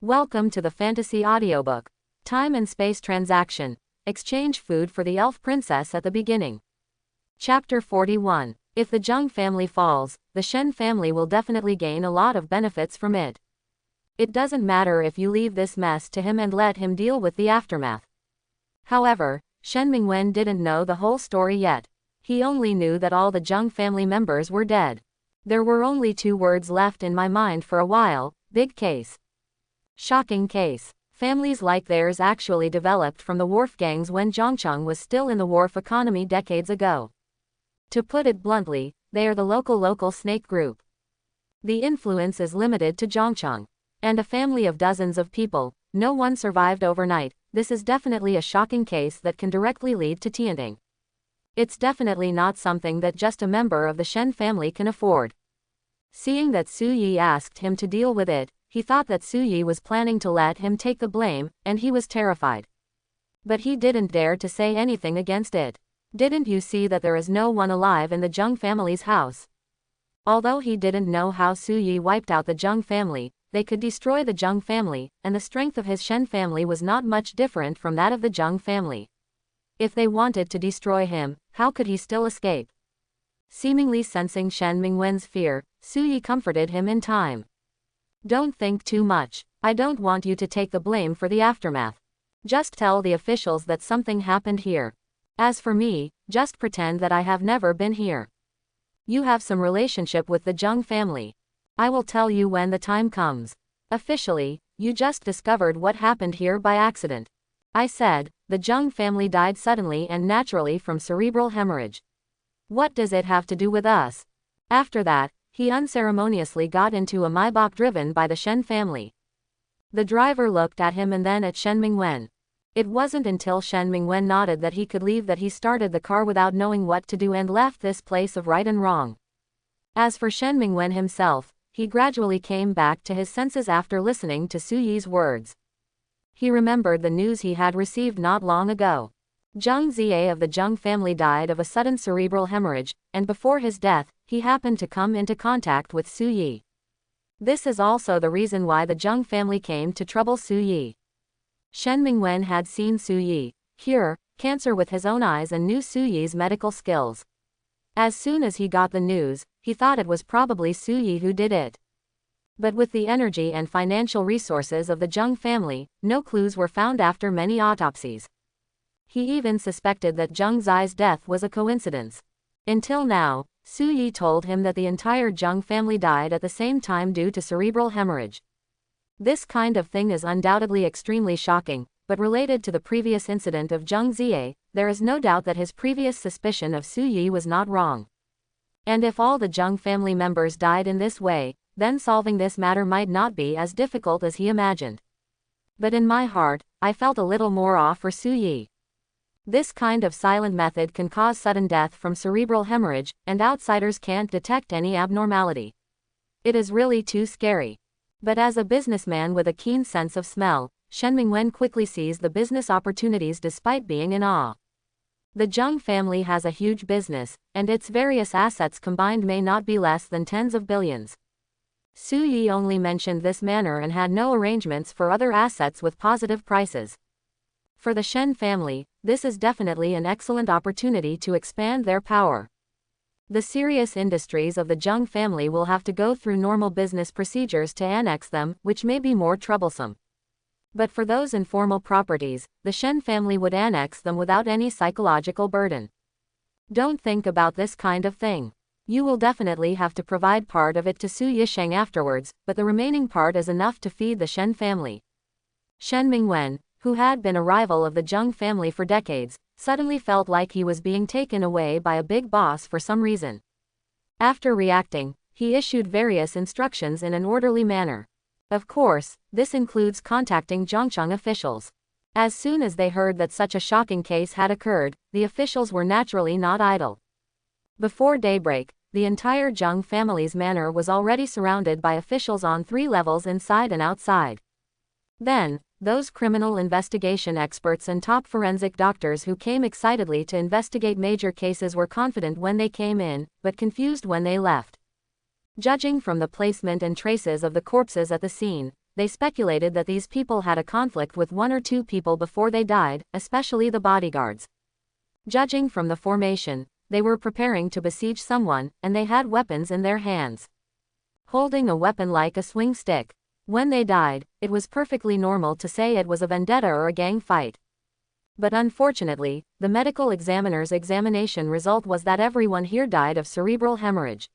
Welcome to the fantasy audiobook. Time and space transaction. Exchange food for the elf princess at the beginning. Chapter 41. If the Zheng family falls, the Shen family will definitely gain a lot of benefits from it. It doesn't matter if you leave this mess to him and let him deal with the aftermath. However, Shen Mingwen didn't know the whole story yet. He only knew that all the Zheng family members were dead. There were only two words left in my mind for a while: big case. Shocking case. Families like theirs actually developed from the wharf gangs when Zhongcheng was still in the wharf economy decades ago. To put it bluntly, they are the local snake group. The influence is limited to Zhongcheng. And a family of dozens of people, no one survived overnight. This is definitely a shocking case that can directly lead to Tianting. It's definitely not something that just a member of the Shen family can afford. Seeing that Su Yi asked him to deal with it, he thought that Su Yi was planning to let him take the blame, and he was terrified. But he didn't dare to say anything against it. Didn't you see that there is no one alive in the Zheng family's house? Although he didn't know how Su Yi wiped out the Zheng family, they could destroy the Zheng family, and the strength of his Shen family was not much different from that of the Zheng family. If they wanted to destroy him, how could he still escape? Seemingly sensing Shen Mingwen's fear, Su Yi comforted him in time. Don't think too much. I don't want you to take the blame for the aftermath. Just tell the officials that something happened here. As for me, just pretend that I have never been here. You have some relationship with the Zheng family. I will tell you when the time comes. Officially, you just discovered what happened here by accident. I said, the Zheng family died suddenly and naturally from cerebral hemorrhage. What does it have to do with us? After that, he unceremoniously got into a Maibach driven by the Shen family. The driver looked at him and then at Shen Mingwen. It wasn't until Shen Mingwen nodded that he could leave that he started the car without knowing what to do and left this place of right and wrong. As for Shen Mingwen himself, he gradually came back to his senses after listening to Su Yi's words. He remembered the news he had received not long ago. Zheng Ziye of the Zheng family died of a sudden cerebral hemorrhage, and before his death, he happened to come into contact with Su Yi. This is also the reason why the Zheng family came to trouble Su Yi. Shen Mingwen had seen Su Yi cure cancer with his own eyes and knew Su Yi's medical skills. As soon as he got the news, he thought it was probably Su Yi who did it. But with the energy and financial resources of the Zheng family, no clues were found after many autopsies. He even suspected that Zheng Zi's death was a coincidence. Until now, Su Yi told him that the entire Zheng family died at the same time due to cerebral hemorrhage. This kind of thing is undoubtedly extremely shocking, but related to the previous incident of Zheng Ziye, there is no doubt that his previous suspicion of Su Yi was not wrong. And if all the Zheng family members died in this way, then solving this matter might not be as difficult as he imagined. But in my heart, I felt a little more awe for Su Yi. This kind of silent method can cause sudden death from cerebral hemorrhage, and outsiders can't detect any abnormality. It is really too scary. But as a businessman with a keen sense of smell, Shen Mingwen quickly sees the business opportunities despite being in awe. The Zheng family has a huge business, and its various assets combined may not be less than tens of billions. Su Yi only mentioned this manner and had no arrangements for other assets with positive prices. For the Shen family, this is definitely an excellent opportunity to expand their power. The serious industries of the Zheng family will have to go through normal business procedures to annex them, which may be more troublesome. But for those informal properties, the Shen family would annex them without any psychological burden. Don't think about this kind of thing. You will definitely have to provide part of it to Su Yisheng afterwards, but the remaining part is enough to feed the Shen family. Shen Mingwen, who had been a rival of the Zheng family for decades, suddenly felt like he was being taken away by a big boss for some reason. After reacting, he issued various instructions in an orderly manner. Of course, this includes contacting Zhongcheng officials. As soon as they heard that such a shocking case had occurred, the officials were naturally not idle. Before daybreak, the entire Zheng family's manor was already surrounded by officials on 3 levels inside and outside. Then, those criminal investigation experts and top forensic doctors who came excitedly to investigate major cases were confident when they came in, but confused when they left. Judging from the placement and traces of the corpses at the scene, they speculated that these people had a conflict with one or two people before they died, especially the bodyguards. Judging from the formation, they were preparing to besiege someone, and they had weapons in their hands. Holding a weapon like a swing stick. When they died, it was perfectly normal to say it was a vendetta or a gang fight. But unfortunately, the medical examiner's examination result was that everyone here died of cerebral hemorrhage.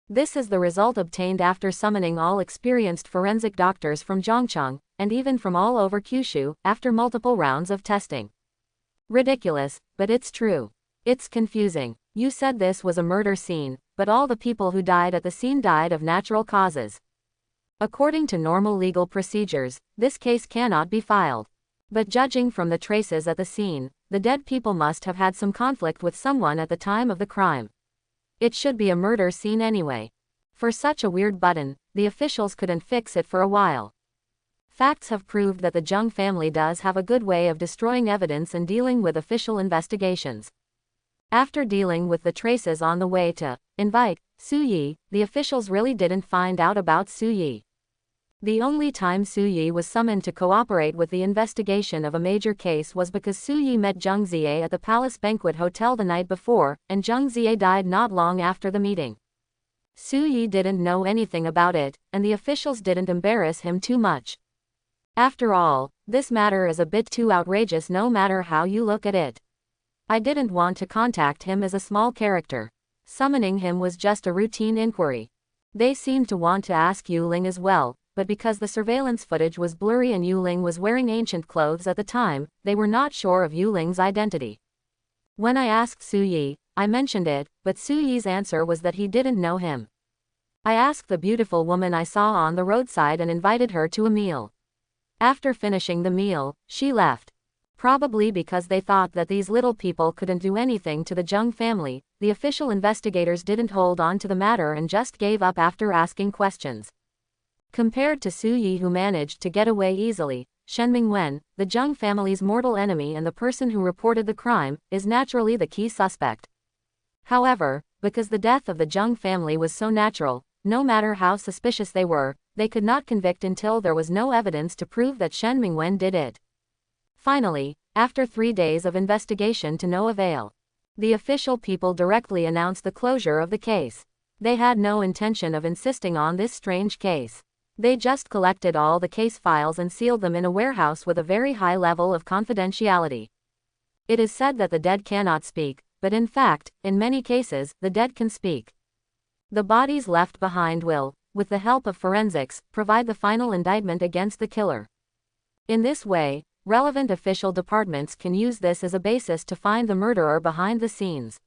This is the result obtained after summoning all experienced forensic doctors from Zhongcheng, and even from all over Kyushu, after multiple rounds of testing. Ridiculous, but it's true. It's confusing. You said this was a murder scene, but all the people who died at the scene died of natural causes. According to normal legal procedures, this case cannot be filed. But judging from the traces at the scene, the dead people must have had some conflict with someone at the time of the crime. It should be a murder scene anyway. For such a weird button, the officials couldn't fix it for a while. Facts have proved that the Zheng family does have a good way of destroying evidence and dealing with official investigations. After dealing with the traces on the way to invite Su Yi, the officials really didn't find out about Su Yi. The only time Su Yi was summoned to cooperate with the investigation of a major case was because Su Yi met Zheng Ziye at the Palace Banquet Hotel the night before, and Zheng Ziye died not long after the meeting. Su Yi didn't know anything about it, and the officials didn't embarrass him too much. After all, this matter is a bit too outrageous no matter how you look at it. I didn't want to contact him as a small character. Summoning him was just a routine inquiry. They seemed to want to ask Yu Ling as well, but because the surveillance footage was blurry and Yu Ling was wearing ancient clothes at the time, they were not sure of Yu Ling's identity. When I asked Su Yi, I mentioned it, but Su Yi's answer was that he didn't know him. I asked the beautiful woman I saw on the roadside and invited her to a meal. After finishing the meal, she left. Probably because they thought that these little people couldn't do anything to the Zheng family, the official investigators didn't hold on to the matter and just gave up after asking questions. Compared to Su Yi, who managed to get away easily, Shen Mingwen, the Zheng family's mortal enemy and the person who reported the crime, is naturally the key suspect. However, because the death of the Zheng family was so natural, no matter how suspicious they were, they could not convict until there was no evidence to prove that Shen Mingwen did it. Finally, after 3 days of investigation to no avail, the official people directly announced the closure of the case. They had no intention of insisting on this strange case. They just collected all the case files and sealed them in a warehouse with a very high level of confidentiality. It is said that the dead cannot speak, but in fact, in many cases, the dead can speak. The bodies left behind will, with the help of forensics, provide the final indictment against the killer. In this way, relevant official departments can use this as a basis to find the murderer behind the scenes.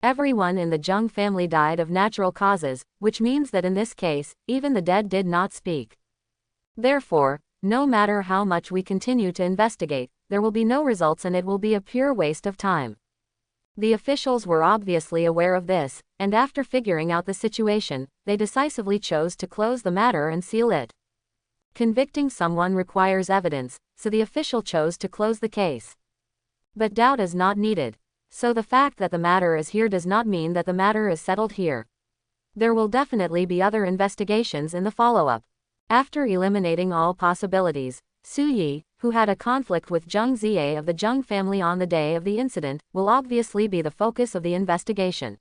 Everyone in the Zheng family died of natural causes, which means that in this case, even the dead did not speak. Therefore, no matter how much we continue to investigate, there will be no results and it will be a pure waste of time. The officials were obviously aware of this, and after figuring out the situation, they decisively chose to close the matter and seal it. Convicting someone requires evidence, so the official chose to close the case. But doubt is not needed. So the fact that the matter is here does not mean that the matter is settled here. There will definitely be other investigations in the follow-up. After eliminating all possibilities, Su Yi, who had a conflict with Zheng Ziye of the Zheng family on the day of the incident, will obviously be the focus of the investigation.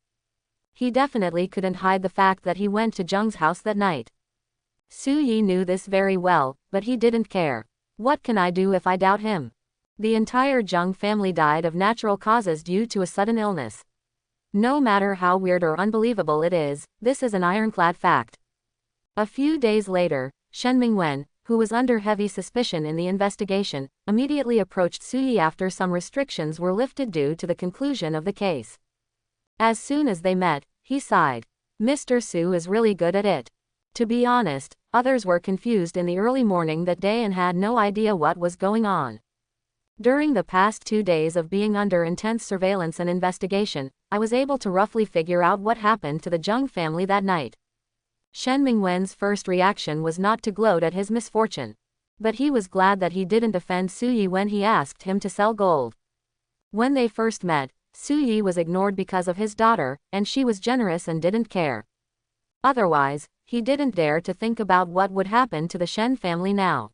He definitely couldn't hide the fact that he went to Zheng's house that night. Su Yi knew this very well, but he didn't care. What can I do if I doubt him? The entire Zheng family died of natural causes due to a sudden illness. No matter how weird or unbelievable it is, this is an ironclad fact. A few days later, Shen Mingwen, who was under heavy suspicion in the investigation, immediately approached Su Yi after some restrictions were lifted due to the conclusion of the case. As soon as they met, he sighed. Mr. Su is really good at it. To be honest, others were confused in the early morning that day and had no idea what was going on. During the past 2 days of being under intense surveillance and investigation, I was able to roughly figure out what happened to the Zheng family that night. Shen Mingwen's first reaction was not to gloat at his misfortune. But he was glad that he didn't offend Su Yi when he asked him to sell gold. When they first met, Su Yi was ignored because of his daughter, and she was generous and didn't care. Otherwise, he didn't dare to think about what would happen to the Shen family now.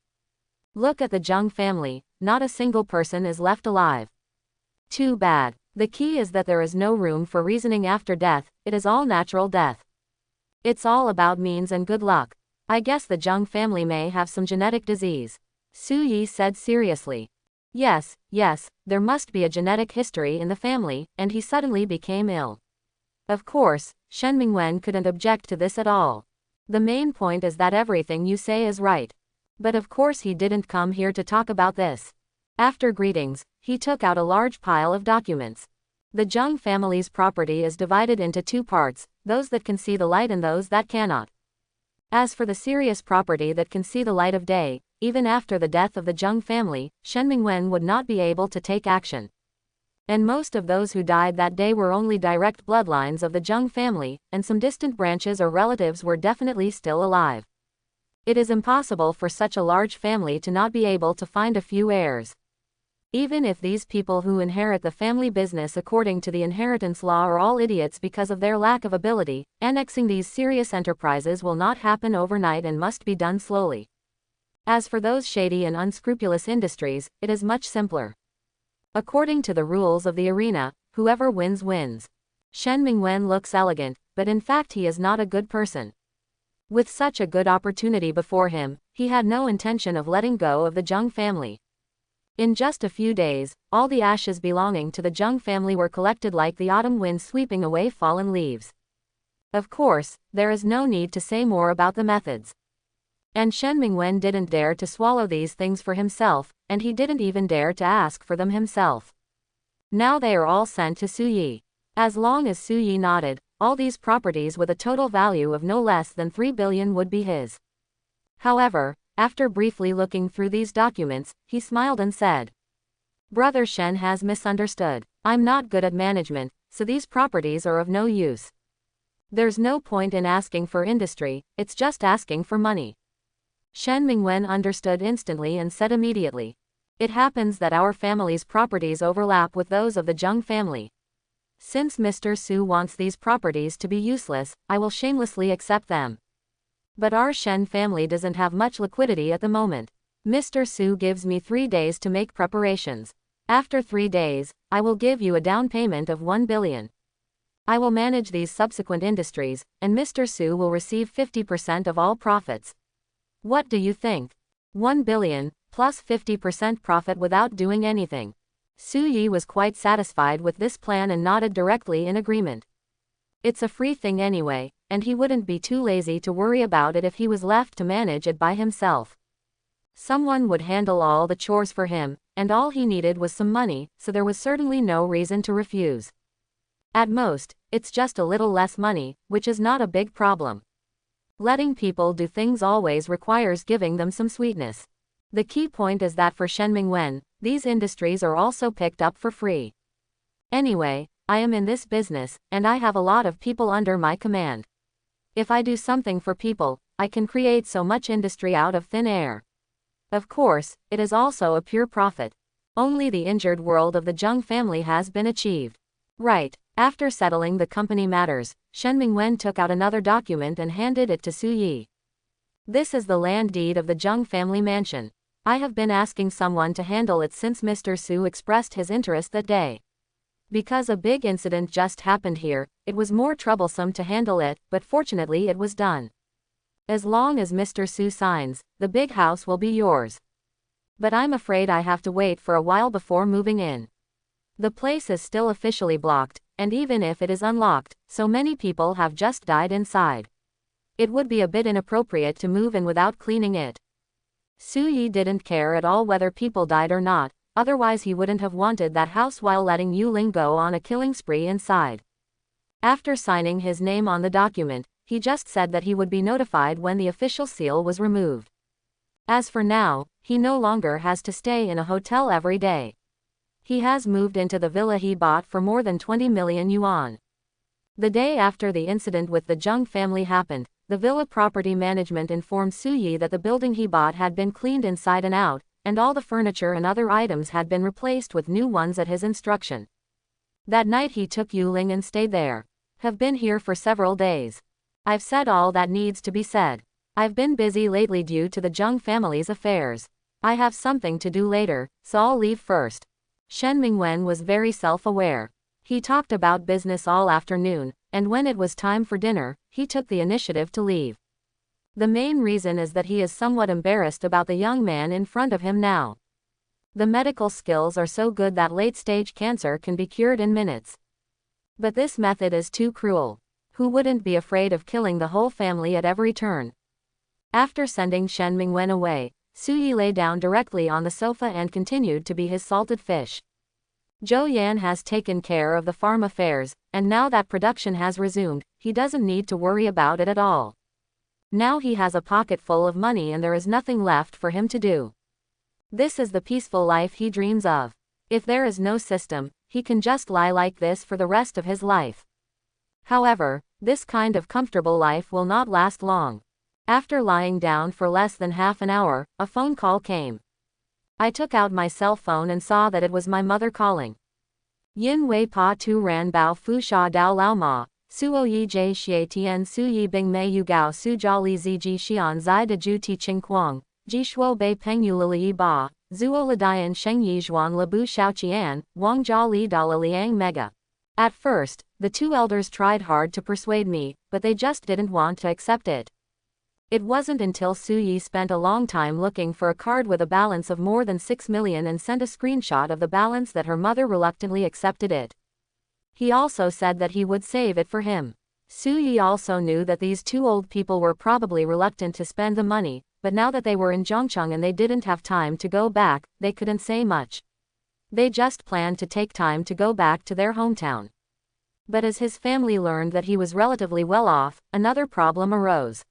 Look at the Zheng family, not a single person is left alive. Too bad. The key is that there is no room for reasoning after death, it is all natural death. It's all about means and good luck. I guess the Zheng family may have some genetic disease. Su Yi said seriously. Yes, there must be a genetic history in the family, and he suddenly became ill. Of course, Shen Mingwen couldn't object to this at all. The main point is that everything you say is right. But of course he didn't come here to talk about this. After greetings, he took out a large pile of documents. The Zheng family's property is divided into two parts, those that can see the light and those that cannot. As for the serious property that can see the light of day, even after the death of the Zheng family, Shen Mingwen would not be able to take action. And most of those who died that day were only direct bloodlines of the Zheng family, and some distant branches or relatives were definitely still alive. It is impossible for such a large family to not be able to find a few heirs. Even if these people who inherit the family business according to the inheritance law are all idiots because of their lack of ability, annexing these serious enterprises will not happen overnight and must be done slowly. As for those shady and unscrupulous industries, it is much simpler. According to the rules of the arena, whoever wins wins. Shen Mingwen looks elegant, but in fact he is not a good person. With such a good opportunity before him, he had no intention of letting go of the Zheng family. In just a few days, all the ashes belonging to the Zheng family were collected like the autumn wind sweeping away fallen leaves. Of course, there is no need to say more about the methods. And Shen Mingwen didn't dare to swallow these things for himself, and he didn't even dare to ask for them himself. Now they are all sent to Su Yi. As long as Su Yi nodded, all these properties with a total value of no less than 3 billion would be his. However, after briefly looking through these documents, he smiled and said, Brother Shen has misunderstood. I'm not good at management, so these properties are of no use. There's no point in asking for industry, it's just asking for money. Shen Mingwen understood instantly and said immediately, It happens that our family's properties overlap with those of the Zheng family. Since Mr. Su wants these properties to be useless, I will shamelessly accept them. But our Shen family doesn't have much liquidity at the moment. Mr. Su gives me 3 days to make preparations. After 3 days, I will give you a down payment of 1 billion. I will manage these subsequent industries, and Mr. Su will receive 50% of all profits. What do you think? 1 billion, plus 50% profit without doing anything. Su Yi was quite satisfied with this plan and nodded directly in agreement. It's a free thing anyway, and he wouldn't be too lazy to worry about it if he was left to manage it by himself. Someone would handle all the chores for him, and all he needed was some money, so there was certainly no reason to refuse. At most, it's just a little less money, which is not a big problem. Letting people do things always requires giving them some sweetness. The key point is that for Shen Mingwen, these industries are also picked up for free. Anyway, I am in this business, and I have a lot of people under my command. If I do something for people, I can create so much industry out of thin air. Of course, it is also a pure profit. Only the injured world of the Zheng family has been achieved. Right, after settling the company matters, Shen Mingwen took out another document and handed it to Su Yi. This is the land deed of the Zheng family mansion. I have been asking someone to handle it since Mr. Su expressed his interest that day. Because a big incident just happened here, it was more troublesome to handle it, but fortunately it was done. As long as Mr. Su signs, the big house will be yours. But I'm afraid I have to wait for a while before moving in. The place is still officially blocked, and even if it is unlocked, so many people have just died inside. It would be a bit inappropriate to move in without cleaning it. Su Yi didn't care at all whether people died or not. Otherwise he wouldn't have wanted that house while letting Yu Ling go on a killing spree inside. After signing his name on the document, he just said that he would be notified when the official seal was removed. As for now, he no longer has to stay in a hotel every day. He has moved into the villa he bought for more than 20 million yuan. The day after the incident with the Zheng family happened, the villa property management informed Su Yi that the building he bought had been cleaned inside and out, and all the furniture and other items had been replaced with new ones at his instruction. That night he took Yu Ling and stayed there. Have been here for several days. I've said all that needs to be said. I've been busy lately due to the Jung family's affairs. I have something to do later, so I'll leave first. Shen Mingwen was very self-aware. He talked about business all afternoon, and when it was time for dinner, he took the initiative to leave. The main reason is that he is somewhat embarrassed about the young man in front of him now. The medical skills are so good that late-stage cancer can be cured in minutes. But this method is too cruel. Who wouldn't be afraid of killing the whole family at every turn? After sending Shen Mingwen away, Su Yi lay down directly on the sofa and continued to be his salted fish. Zhou Yan has taken care of the farm affairs, and now that production has resumed, he doesn't need to worry about it at all. Now he has a pocket full of money and there is nothing left for him to do. This is the peaceful life he dreams of. If there is no system, he can just lie like this for the rest of his life. However, this kind of comfortable life will not last long. After lying down for less than half an hour, a phone call came. I took out my cell phone and saw that it was my mother calling. Yin Wei Pa Tu Ran Bao Fu Sha Dao Lao Ma, Suo Yi Jie Xie Tian Su Yi Bing Mei Yu Gao Su Jia Li Zi Ji Xian Zai De Ju Ti Qing Kuang, Ji Shuo Bei Peng Yu Li Yi Ba, Zuo Le Dian Sheng Yi Zhuan Le Bu Xiao Qian, Wang Jia Li Da Le Liang Mega. At first, the two elders tried hard to persuade me, but they just didn't want to accept it. It wasn't until Su Yi spent a long time looking for a card with a balance of more than 6 million and sent a screenshot of the balance that her mother reluctantly accepted it. He also said that he would save it for him. Su Yi also knew that these two old people were probably reluctant to spend the money, but now that they were in Zhongcheng and they didn't have time to go back, they couldn't say much. They just planned to take time to go back to their hometown. But as his family learned that he was relatively well off, another problem arose.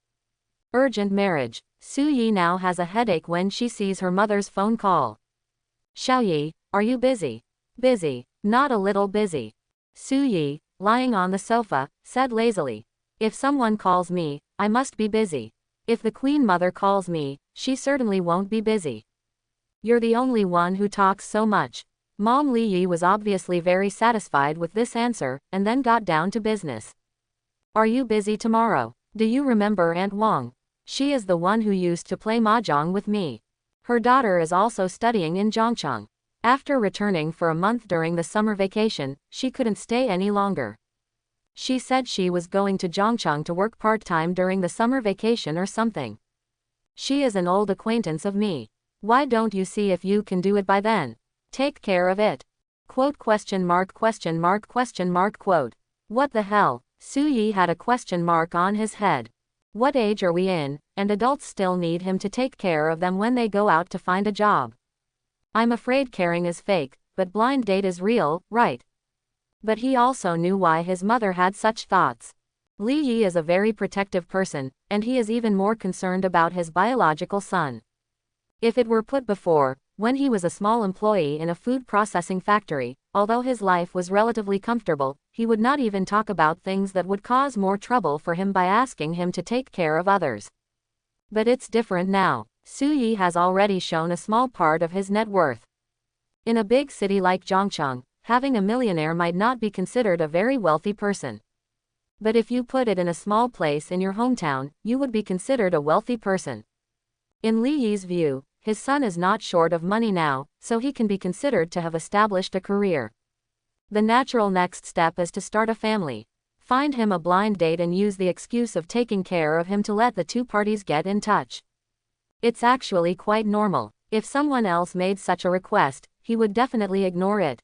Urgent marriage. Su Yi now has a headache when she sees her mother's phone call. Xiao Yi, are you busy? Busy. Not a little busy. Su Yi, lying on the sofa, said lazily. If someone calls me, I must be busy. If the Queen Mother calls me, she certainly won't be busy. You're the only one who talks so much. Mom Li Yi was obviously very satisfied with this answer, and then got down to business. Are you busy tomorrow? Do you remember Aunt Wang? She is the one who used to play mahjong with me. Her daughter is also studying in Zhongcheng. After returning for a month during the summer vacation, she couldn't stay any longer. She said she was going to Zhongcheng to work part-time during the summer vacation or something. She is an old acquaintance of me. Why don't you see if you can do it by then? Take care of it. Quote question mark question mark question mark quote. What the hell? Su Yi had a question mark on his head. What age are we in, and adults still need him to take care of them when they go out to find a job? I'm afraid caring is fake, but blind date is real, right? But he also knew why his mother had such thoughts. Li Yi is a very protective person, and he is even more concerned about his biological son. If it were put before, when he was a small employee in a food processing factory, although his life was relatively comfortable, he would not even talk about things that would cause more trouble for him by asking him to take care of others. But it's different now. Su Yi has already shown a small part of his net worth. In a big city like Zhongcheng, having a millionaire might not be considered a very wealthy person. But if you put it in a small place in your hometown, you would be considered a wealthy person. In Li Yi's view, his son is not short of money now, so he can be considered to have established a career. The natural next step is to start a family. Find him a blind date and use the excuse of taking care of him to let the two parties get in touch. It's actually quite normal. If someone else made such a request, he would definitely ignore it.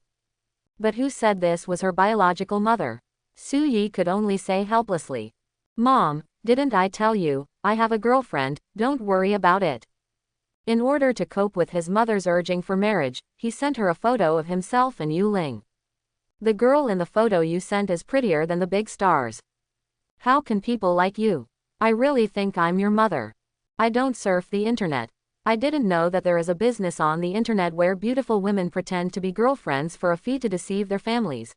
But who said this was her biological mother? Su Yi could only say helplessly. Mom, didn't I tell you, I have a girlfriend, don't worry about it. In order to cope with his mother's urging for marriage, he sent her a photo of himself and Yu Ling. The girl in the photo you sent is prettier than the big stars. How can people like you? I really think I'm your mother. I don't surf the internet. I didn't know that there is a business on the internet where beautiful women pretend to be girlfriends for a fee to deceive their families.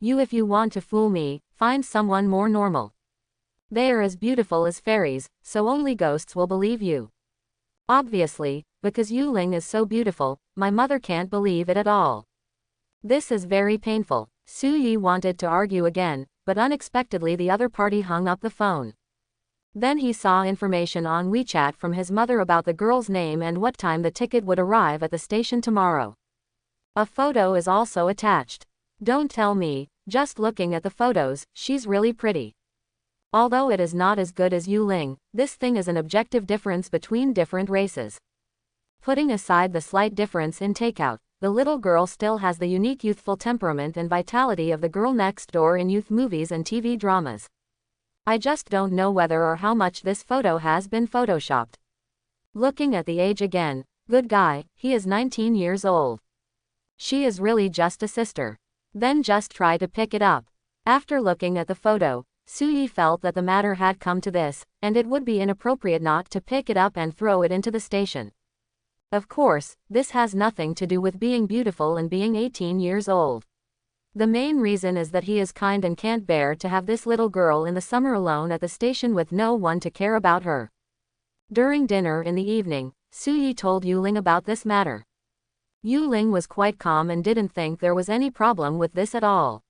If you want to fool me, find someone more normal. They are as beautiful as fairies, so only ghosts will believe you. Obviously, because Yu Ling is so beautiful, my mother can't believe it at all. This is very painful. Su Yi wanted to argue again, but unexpectedly the other party hung up the phone. Then he saw information on WeChat from his mother about the girl's name and what time the ticket would arrive at the station tomorrow. A photo is also attached. Don't tell me, just looking at the photos, she's really pretty. Although it is not as good as Yu Ling, this thing is an objective difference between different races. Putting aside the slight difference in takeout, the little girl still has the unique youthful temperament and vitality of the girl next door in youth movies and TV dramas. I just don't know whether or how much this photo has been photoshopped. Looking at the age again, good guy, he is 19 years old. She is really just a sister. Then just try to pick it up. After looking at the photo, Suyi felt that the matter had come to this, and it would be inappropriate not to pick it up and throw it into the station. Of course, this has nothing to do with being beautiful and being 18 years old. The main reason is that he is kind and can't bear to have this little girl in the summer alone at the station with no one to care about her. During dinner in the evening, Suyi told Yu Ling about this matter. Yu Ling was quite calm and didn't think there was any problem with this at all.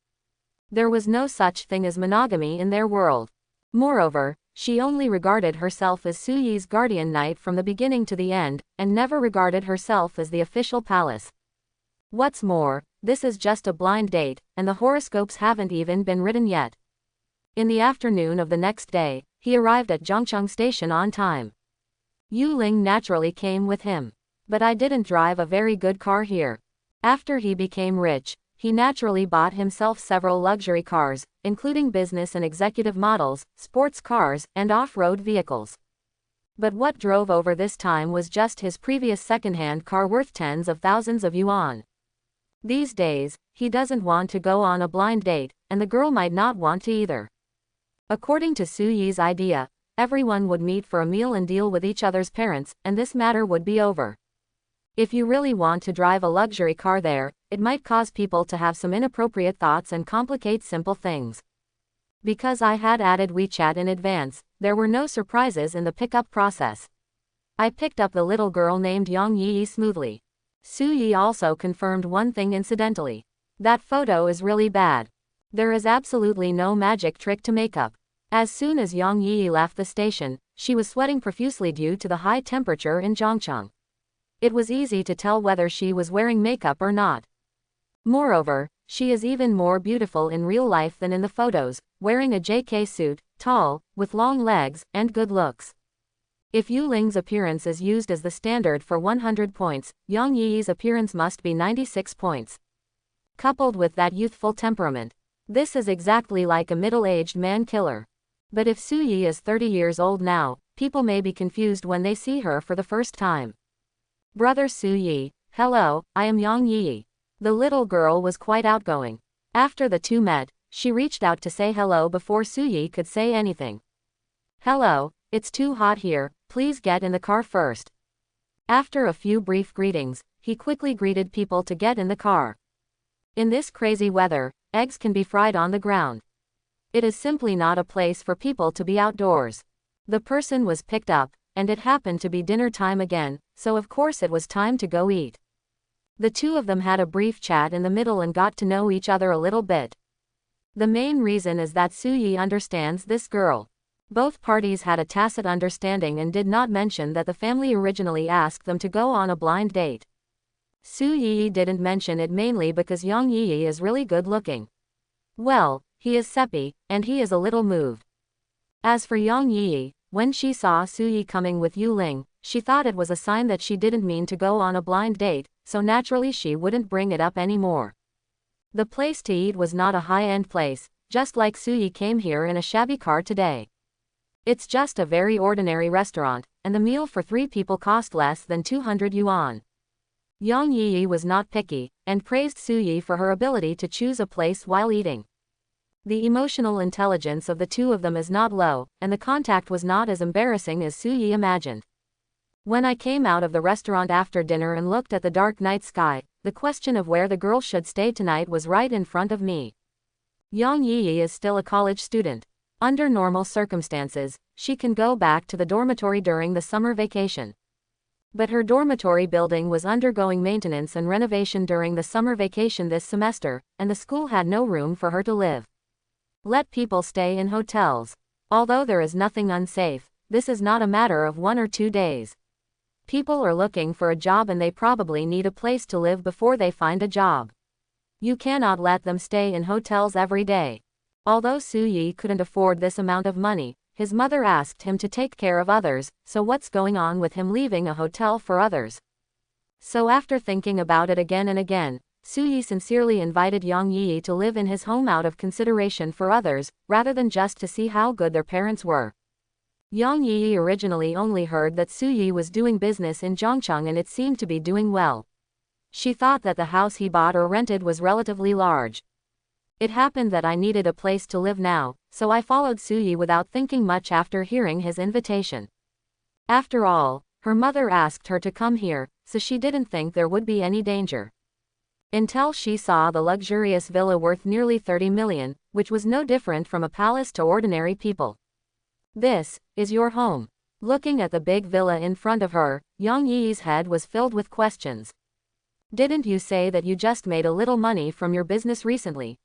There was no such thing as monogamy in their world. Moreover, she only regarded herself as Suyi's guardian knight from the beginning to the end, and never regarded herself as the official palace. What's more, this is just a blind date, and the horoscopes haven't even been written yet. In the afternoon of the next day, he arrived at Zhongcheng Station on time. Yu Ling naturally came with him. But I didn't drive a very good car here. After he became rich, he naturally bought himself several luxury cars, including business and executive models, sports cars, and off-road vehicles. But what drove over this time was just his previous second-hand car worth tens of thousands of yuan. These days, he doesn't want to go on a blind date, and the girl might not want to either. According to Suyi's idea, everyone would meet for a meal and deal with each other's parents, and this matter would be over. If you really want to drive a luxury car there, it might cause people to have some inappropriate thoughts and complicate simple things. Because I had added WeChat in advance, there were no surprises in the pickup process. I picked up the little girl named Yang Yi smoothly. Suyi also confirmed one thing incidentally. That photo is really bad. There is absolutely no magic trick to makeup. As soon as Yang Yi left the station, she was sweating profusely due to the high temperature in Zhongcheng. It was easy to tell whether she was wearing makeup or not. Moreover, she is even more beautiful in real life than in the photos, wearing a JK suit, tall, with long legs, and good looks. If Yu Ling's appearance is used as the standard for 100 points, Yang Yi's appearance must be 96 points. Coupled with that youthful temperament, this is exactly like a middle-aged man killer. But if Suyi is 30 years old now, people may be confused when they see her for the first time. Brother Suyi, hello, I am Yang Yi. The little girl was quite outgoing. After the two met, she reached out to say hello before Suyi could say anything. Hello, it's too hot here, please get in the car first. After a few brief greetings, he quickly greeted people to get in the car. In this crazy weather, eggs can be fried on the ground. It is simply not a place for people to be outdoors. The person was picked up, and it happened to be dinner time again, so of course it was time to go eat. The two of them had a brief chat in the middle and got to know each other a little bit. The main reason is that Suyi understands this girl. Both parties had a tacit understanding and did not mention that the family originally asked them to go on a blind date. Suyi didn't mention it mainly because Yang Yi is really good looking. Well, he is Seppi, and he is a little moved. As for Yang Yi, when she saw Suyi coming with Yu Ling, she thought it was a sign that she didn't mean to go on a blind date, so naturally she wouldn't bring it up anymore. The place to eat was not a high-end place, just like Suyi came here in a shabby car today. It's just a very ordinary restaurant, and the meal for 3 people cost less than 200 yuan. Yang Yi was not picky, and praised Suyi for her ability to choose a place while eating. The emotional intelligence of the two of them is not low, and the contact was not as embarrassing as Suyi imagined. When I came out of the restaurant after dinner and looked at the dark night sky, the question of where the girl should stay tonight was right in front of me. Yang Yi is still a college student. Under normal circumstances, she can go back to the dormitory during the summer vacation. But her dormitory building was undergoing maintenance and renovation during the summer vacation this semester, and the school had no room for her to live. Let people stay in hotels. Although there is nothing unsafe, this is not a matter of 1 or 2 days. People are looking for a job and they probably need a place to live before they find a job. You cannot let them stay in hotels every day. Although Su Yi couldn't afford this amount of money, his mother asked him to take care of others, so what's going on with him leaving a hotel for others? So after thinking about it again and again, Su Yi sincerely invited Yang Yi to live in his home out of consideration for others, rather than just to see how good their parents were. Yang Yi originally only heard that Su Yi was doing business in Zhongcheng and it seemed to be doing well. She thought that the house he bought or rented was relatively large. It happened that I needed a place to live now, so I followed Su Yi without thinking much after hearing his invitation. After all, her mother asked her to come here, so she didn't think there would be any danger. Until she saw the luxurious villa worth nearly 30 million, which was no different from a palace to ordinary people. This is your home. Looking at the big villa in front of her, Yang Yi's head was filled with questions. Didn't you say that you just made a little money from your business recently?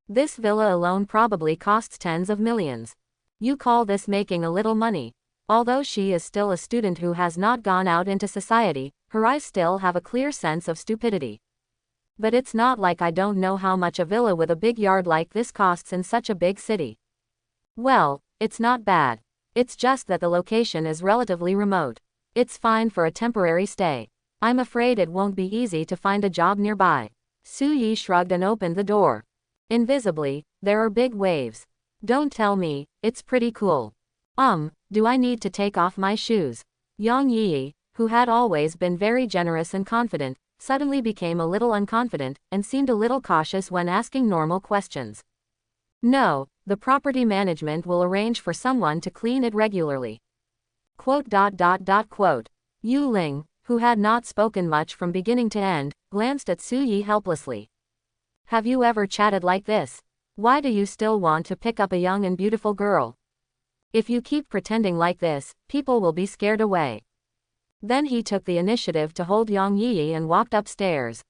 This villa alone probably costs tens of millions. You call this making a little money? Although she is still a student who has not gone out into society, her eyes still have a clear sense of stupidity. But it's not like I don't know how much a villa with a big yard like this costs in such a big city. Well, it's not bad. It's just that the location is relatively remote. It's fine for a temporary stay. I'm afraid it won't be easy to find a job nearby. Su Yi shrugged and opened the door. Invisibly, there are big waves. Don't tell me, it's pretty cool. Do I need to take off my shoes? Yang Yi, who had always been very generous and confident, suddenly became a little unconfident, and seemed a little cautious when asking normal questions. No, the property management will arrange for someone to clean it regularly. Yu Ling, who had not spoken much from beginning to end, glanced at Su Yi helplessly. Have you ever chatted like this? Why do you still want to pick up a young and beautiful girl? If you keep pretending like this, people will be scared away. Then he took the initiative to hold Yang Yi and walked upstairs.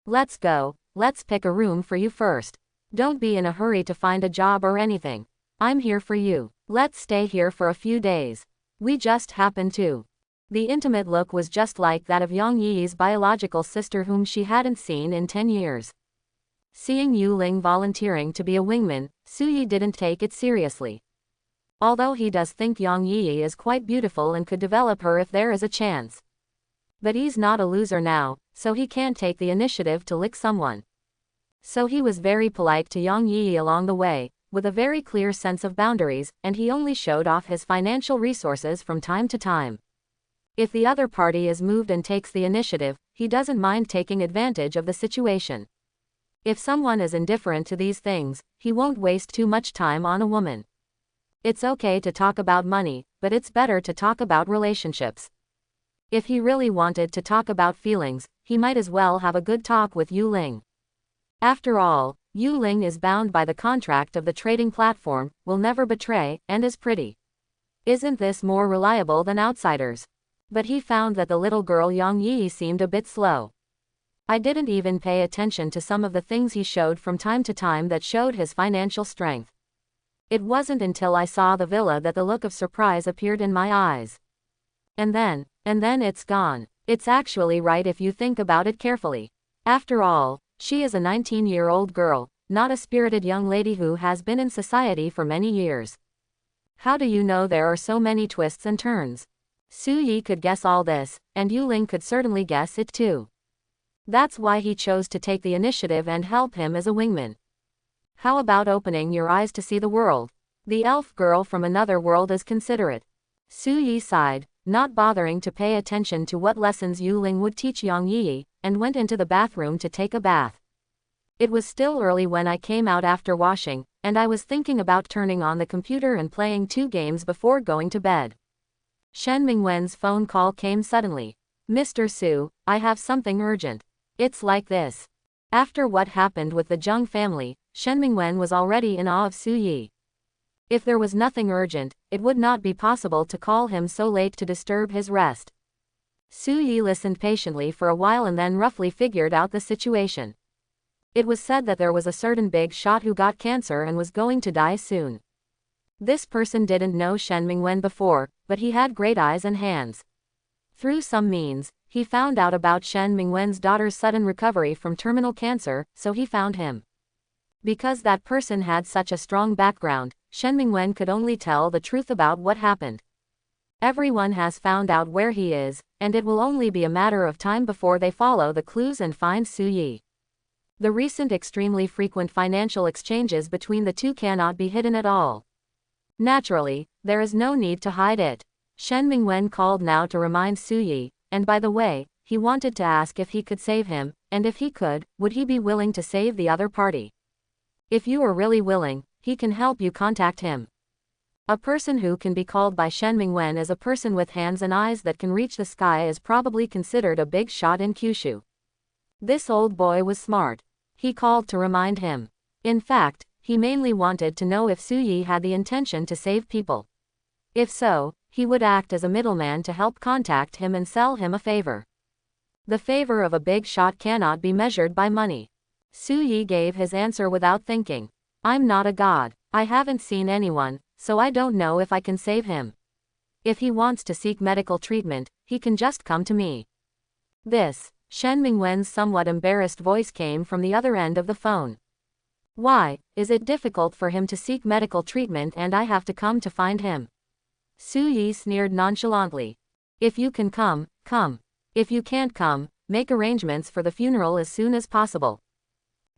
Let's go, let's pick a room for you first. Don't be in a hurry to find a job or anything. I'm here for you. Let's stay here for a few days. We just happen to. The intimate look was just like that of Yang Yi's biological sister whom she hadn't seen in 10 years. Seeing Yu Ling volunteering to be a wingman, Su Yi didn't take it seriously. Although he does think Yang Yi is quite beautiful and could develop her if there is a chance. But he's not a loser now, so he can't take the initiative to lick someone. So he was very polite to Yang Yi along the way, with a very clear sense of boundaries, and he only showed off his financial resources from time to time. If the other party is moved and takes the initiative, he doesn't mind taking advantage of the situation. If someone is indifferent to these things, he won't waste too much time on a woman. It's okay to talk about money, but it's better to talk about relationships. If he really wanted to talk about feelings, he might as well have a good talk with Yu Ling. After all, Yu Ling is bound by the contract of the trading platform, will never betray, and is pretty. Isn't this more reliable than outsiders? But he found that the little girl Yang Yi seemed a bit slow. I didn't even pay attention to some of the things he showed from time to time that showed his financial strength. It wasn't until I saw the villa that the look of surprise appeared in my eyes. And then it's gone. It's actually right if you think about it carefully. After all, she is a 19-year-old girl, not a spirited young lady who has been in society for many years. How do you know there are so many twists and turns? Su Yi could guess all this, and Yu Ling could certainly guess it too. That's why he chose to take the initiative and help him as a wingman. How about opening your eyes to see the world? The elf girl from another world is considerate. Su Yi sighed, not bothering to pay attention to what lessons Yu Ling would teach Yang Yi, and went into the bathroom to take a bath. It was still early when I came out after washing, and I was thinking about turning on the computer and playing 2 games before going to bed. Shen Mingwen's phone call came suddenly. Mr. Su, I have something urgent. It's like this. After what happened with the Zheng family, Shen Mingwen was already in awe of Su Yi. If there was nothing urgent, it would not be possible to call him so late to disturb his rest. Su Yi listened patiently for a while and then roughly figured out the situation. It was said that there was a certain big shot who got cancer and was going to die soon. This person didn't know Shen Mingwen before, but he had great eyes and hands. Through some means, he found out about Shen Mingwen's daughter's sudden recovery from terminal cancer, so he found him. Because that person had such a strong background, Shen Mingwen could only tell the truth about what happened. Everyone has found out where he is, and it will only be a matter of time before they follow the clues and find Su Yi. The recent extremely frequent financial exchanges between the two cannot be hidden at all. Naturally, there is no need to hide it. Shen Mingwen called now to remind Su Yi, and by the way, he wanted to ask if he could save him, and if he could, would he be willing to save the other party? If you are really willing, he can help you contact him. A person who can be called by Shen Mingwen as a person with hands and eyes that can reach the sky is probably considered a big shot in Kyushu. This old boy was smart. He called to remind him. In fact, he mainly wanted to know if Su Yi had the intention to save people. If so, he would act as a middleman to help contact him and sell him a favor. The favor of a big shot cannot be measured by money. Su Yi gave his answer without thinking. I'm not a god. I haven't seen anyone, so I don't know if I can save him. If he wants to seek medical treatment, he can just come to me. This, Shen Mingwen's somewhat embarrassed voice came from the other end of the phone. Why, is it difficult for him to seek medical treatment and I have to come to find him? Su Yi sneered nonchalantly. If you can come, come. If you can't come, make arrangements for the funeral as soon as possible.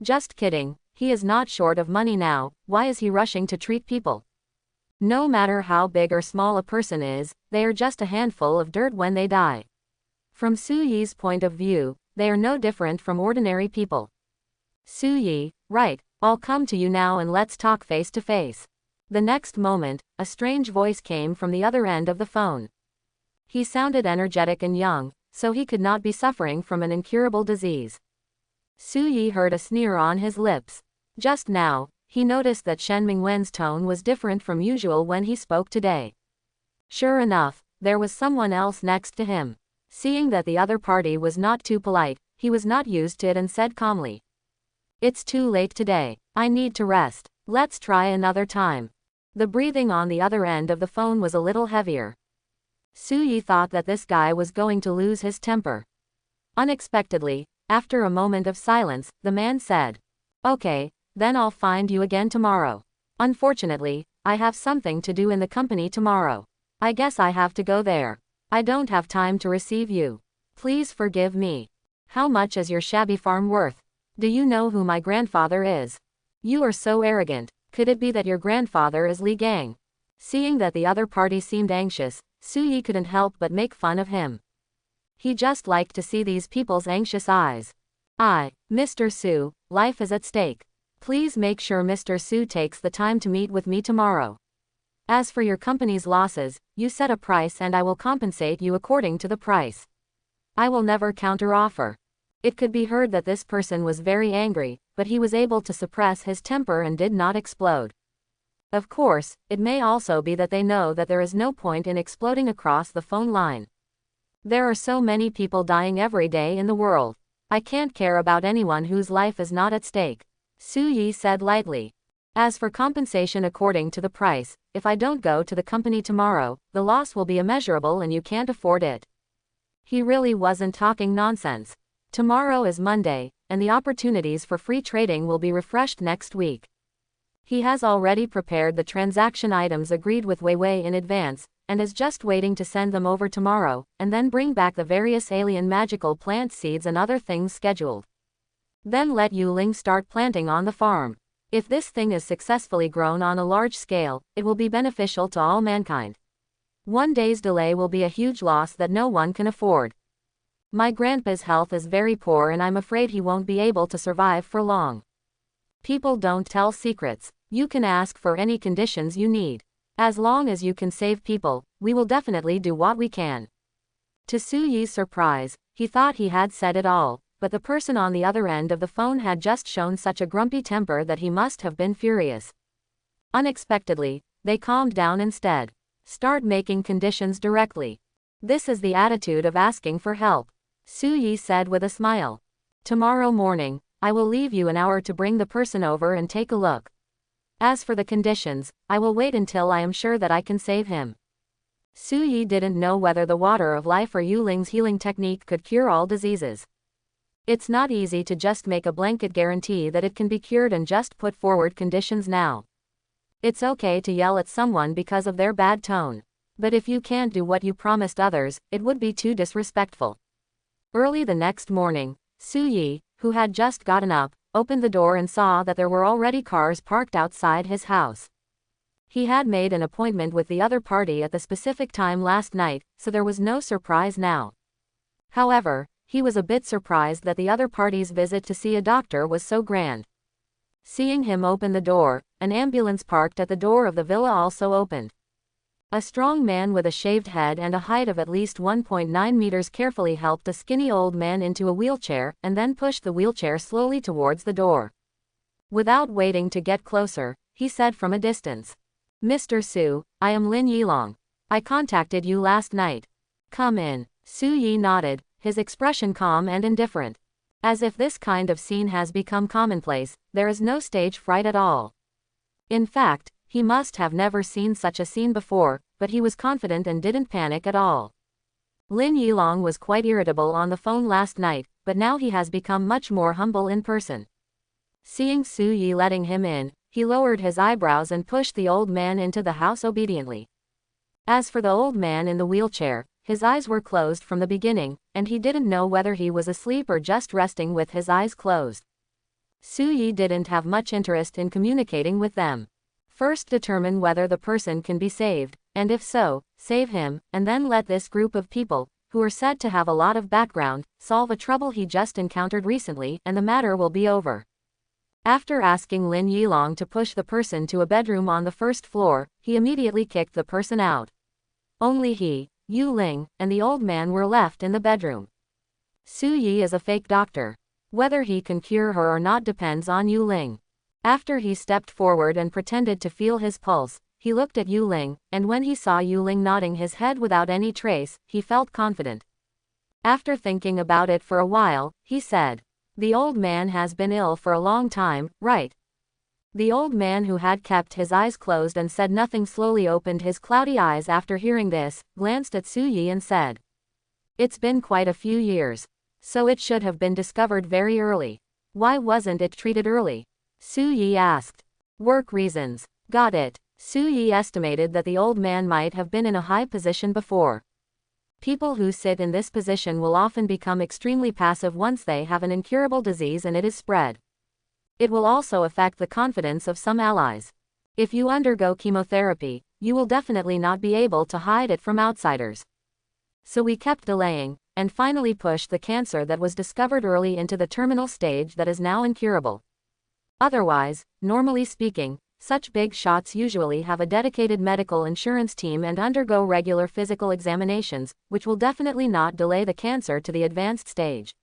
Just kidding, he is not short of money now, why is he rushing to treat people? No matter how big or small a person is, they are just a handful of dirt when they die. From Su Yi's point of view, they are no different from ordinary people. Su Yi, right, I'll come to you now and let's talk face to face. The next moment, a strange voice came from the other end of the phone. He sounded energetic and young, so he could not be suffering from an incurable disease. Su Yi heard a sneer on his lips. Just now, he noticed that Shen Mingwen's tone was different from usual when he spoke today. Sure enough, there was someone else next to him. Seeing that the other party was not too polite, he was not used to it and said calmly. It's too late today. I need to rest. Let's try another time. The breathing on the other end of the phone was a little heavier. Su Yi thought that this guy was going to lose his temper. Unexpectedly, after a moment of silence, the man said, "Okay, then I'll find you again tomorrow. Unfortunately, I have something to do in the company tomorrow. I guess I have to go there. I don't have time to receive you. Please forgive me. How much is your shabby farm worth? Do you know who my grandfather is? You are so arrogant. Could it be that your grandfather is Li Gang?" Seeing that the other party seemed anxious, Su Yi couldn't help but make fun of him. He just liked to see these people's anxious eyes. Mr. Su, life is at stake. Please make sure Mr. Su takes the time to meet with me tomorrow. As for your company's losses, you set a price and I will compensate you according to the price. I will never counter-offer. It could be heard that this person was very angry, but he was able to suppress his temper and did not explode. Of course, it may also be that they know that there is no point in exploding across the phone line. There are so many people dying every day in the world. I can't care about anyone whose life is not at stake, Su Yi said lightly. As for compensation according to the price, if I don't go to the company tomorrow, the loss will be immeasurable and you can't afford it. He really wasn't talking nonsense. Tomorrow is Monday, and the opportunities for free trading will be refreshed next week. He has already prepared the transaction items agreed with Weiwei in advance, and is just waiting to send them over tomorrow, and then bring back the various alien magical plant seeds and other things scheduled. Then let Yu Ling start planting on the farm. If this thing is successfully grown on a large scale, it will be beneficial to all mankind. One day's delay will be a huge loss that no one can afford. My grandpa's health is very poor and I'm afraid he won't be able to survive for long. People don't tell secrets. You can ask for any conditions you need. As long as you can save people, we will definitely do what we can. To Su Yi's surprise, he thought he had said it all, but the person on the other end of the phone had just shown such a grumpy temper that he must have been furious. Unexpectedly, they calmed down instead. Start making conditions directly. This is the attitude of asking for help, Su Yi said with a smile. Tomorrow morning, I will leave you an hour to bring the person over and take a look. As for the conditions, I will wait until I am sure that I can save him. Su Yi didn't know whether the water of life or Yu Ling's healing technique could cure all diseases. It's not easy to just make a blanket guarantee that it can be cured and just put forward conditions now. It's okay to yell at someone because of their bad tone. But if you can't do what you promised others, it would be too disrespectful. Early the next morning, Su Yi, who had just gotten up, opened the door and saw that there were already cars parked outside his house. He had made an appointment with the other party at the specific time last night, so there was no surprise now. However, he was a bit surprised that the other party's visit to see a doctor was so grand. Seeing him open the door, an ambulance parked at the door of the villa also opened. A strong man with a shaved head and a height of at least 1.9 meters carefully helped a skinny old man into a wheelchair and then pushed the wheelchair slowly towards the door. Without waiting to get closer, he said from a distance, "Mr. Su, I am Lin Yilong. I contacted you last night. Come in." Su Yi nodded, his expression calm and indifferent. As if this kind of scene has become commonplace, there is no stage fright at all. In fact, he must have never seen such a scene before, but he was confident and didn't panic at all. Lin Yilong was quite irritable on the phone last night, but now he has become much more humble in person. Seeing Su Yi letting him in, he lowered his eyebrows and pushed the old man into the house obediently. As for the old man in the wheelchair, his eyes were closed from the beginning, and he didn't know whether he was asleep or just resting with his eyes closed. Su Yi didn't have much interest in communicating with them. First determine whether the person can be saved, and if so, save him, and then let this group of people, who are said to have a lot of background, solve a trouble he just encountered recently and the matter will be over. After asking Lin Yilong to push the person to a bedroom on the first floor, he immediately kicked the person out. Only he, Yu Ling, and the old man were left in the bedroom. Su Yi is a fake doctor. Whether he can cure her or not depends on Yu Ling. After he stepped forward and pretended to feel his pulse, he looked at Yu Ling, and when he saw Yu Ling nodding his head without any trace, he felt confident. After thinking about it for a while, he said, "The old man has been ill for a long time, right?" The old man, who had kept his eyes closed and said nothing, slowly opened his cloudy eyes after hearing this, glanced at Su Yi and said, "It's been quite a few years. So it should have been discovered very early. Why wasn't it treated early?" Su Yi asked. "Work reasons." Got it. Su Yi estimated that the old man might have been in a high position before. People who sit in this position will often become extremely passive once they have an incurable disease and it is spread. It will also affect the confidence of some allies. If you undergo chemotherapy, you will definitely not be able to hide it from outsiders. So we kept delaying, and finally pushed the cancer that was discovered early into the terminal stage that is now incurable. Otherwise, normally speaking, such big shots usually have a dedicated medical insurance team and undergo regular physical examinations, which will definitely not delay the cancer to the advanced stage.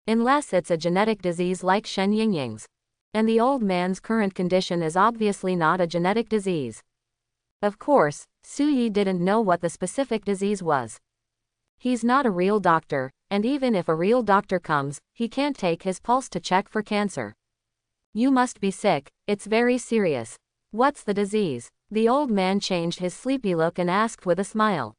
Unless it's a genetic disease like Shen Yingying's. And the old man's current condition is obviously not a genetic disease. Of course, Su Yi didn't know what the specific disease was. He's not a real doctor, and even if a real doctor comes, he can't take his pulse to check for cancer. "You must be sick, it's very serious. What's the disease?" The old man changed his sleepy look and asked with a smile.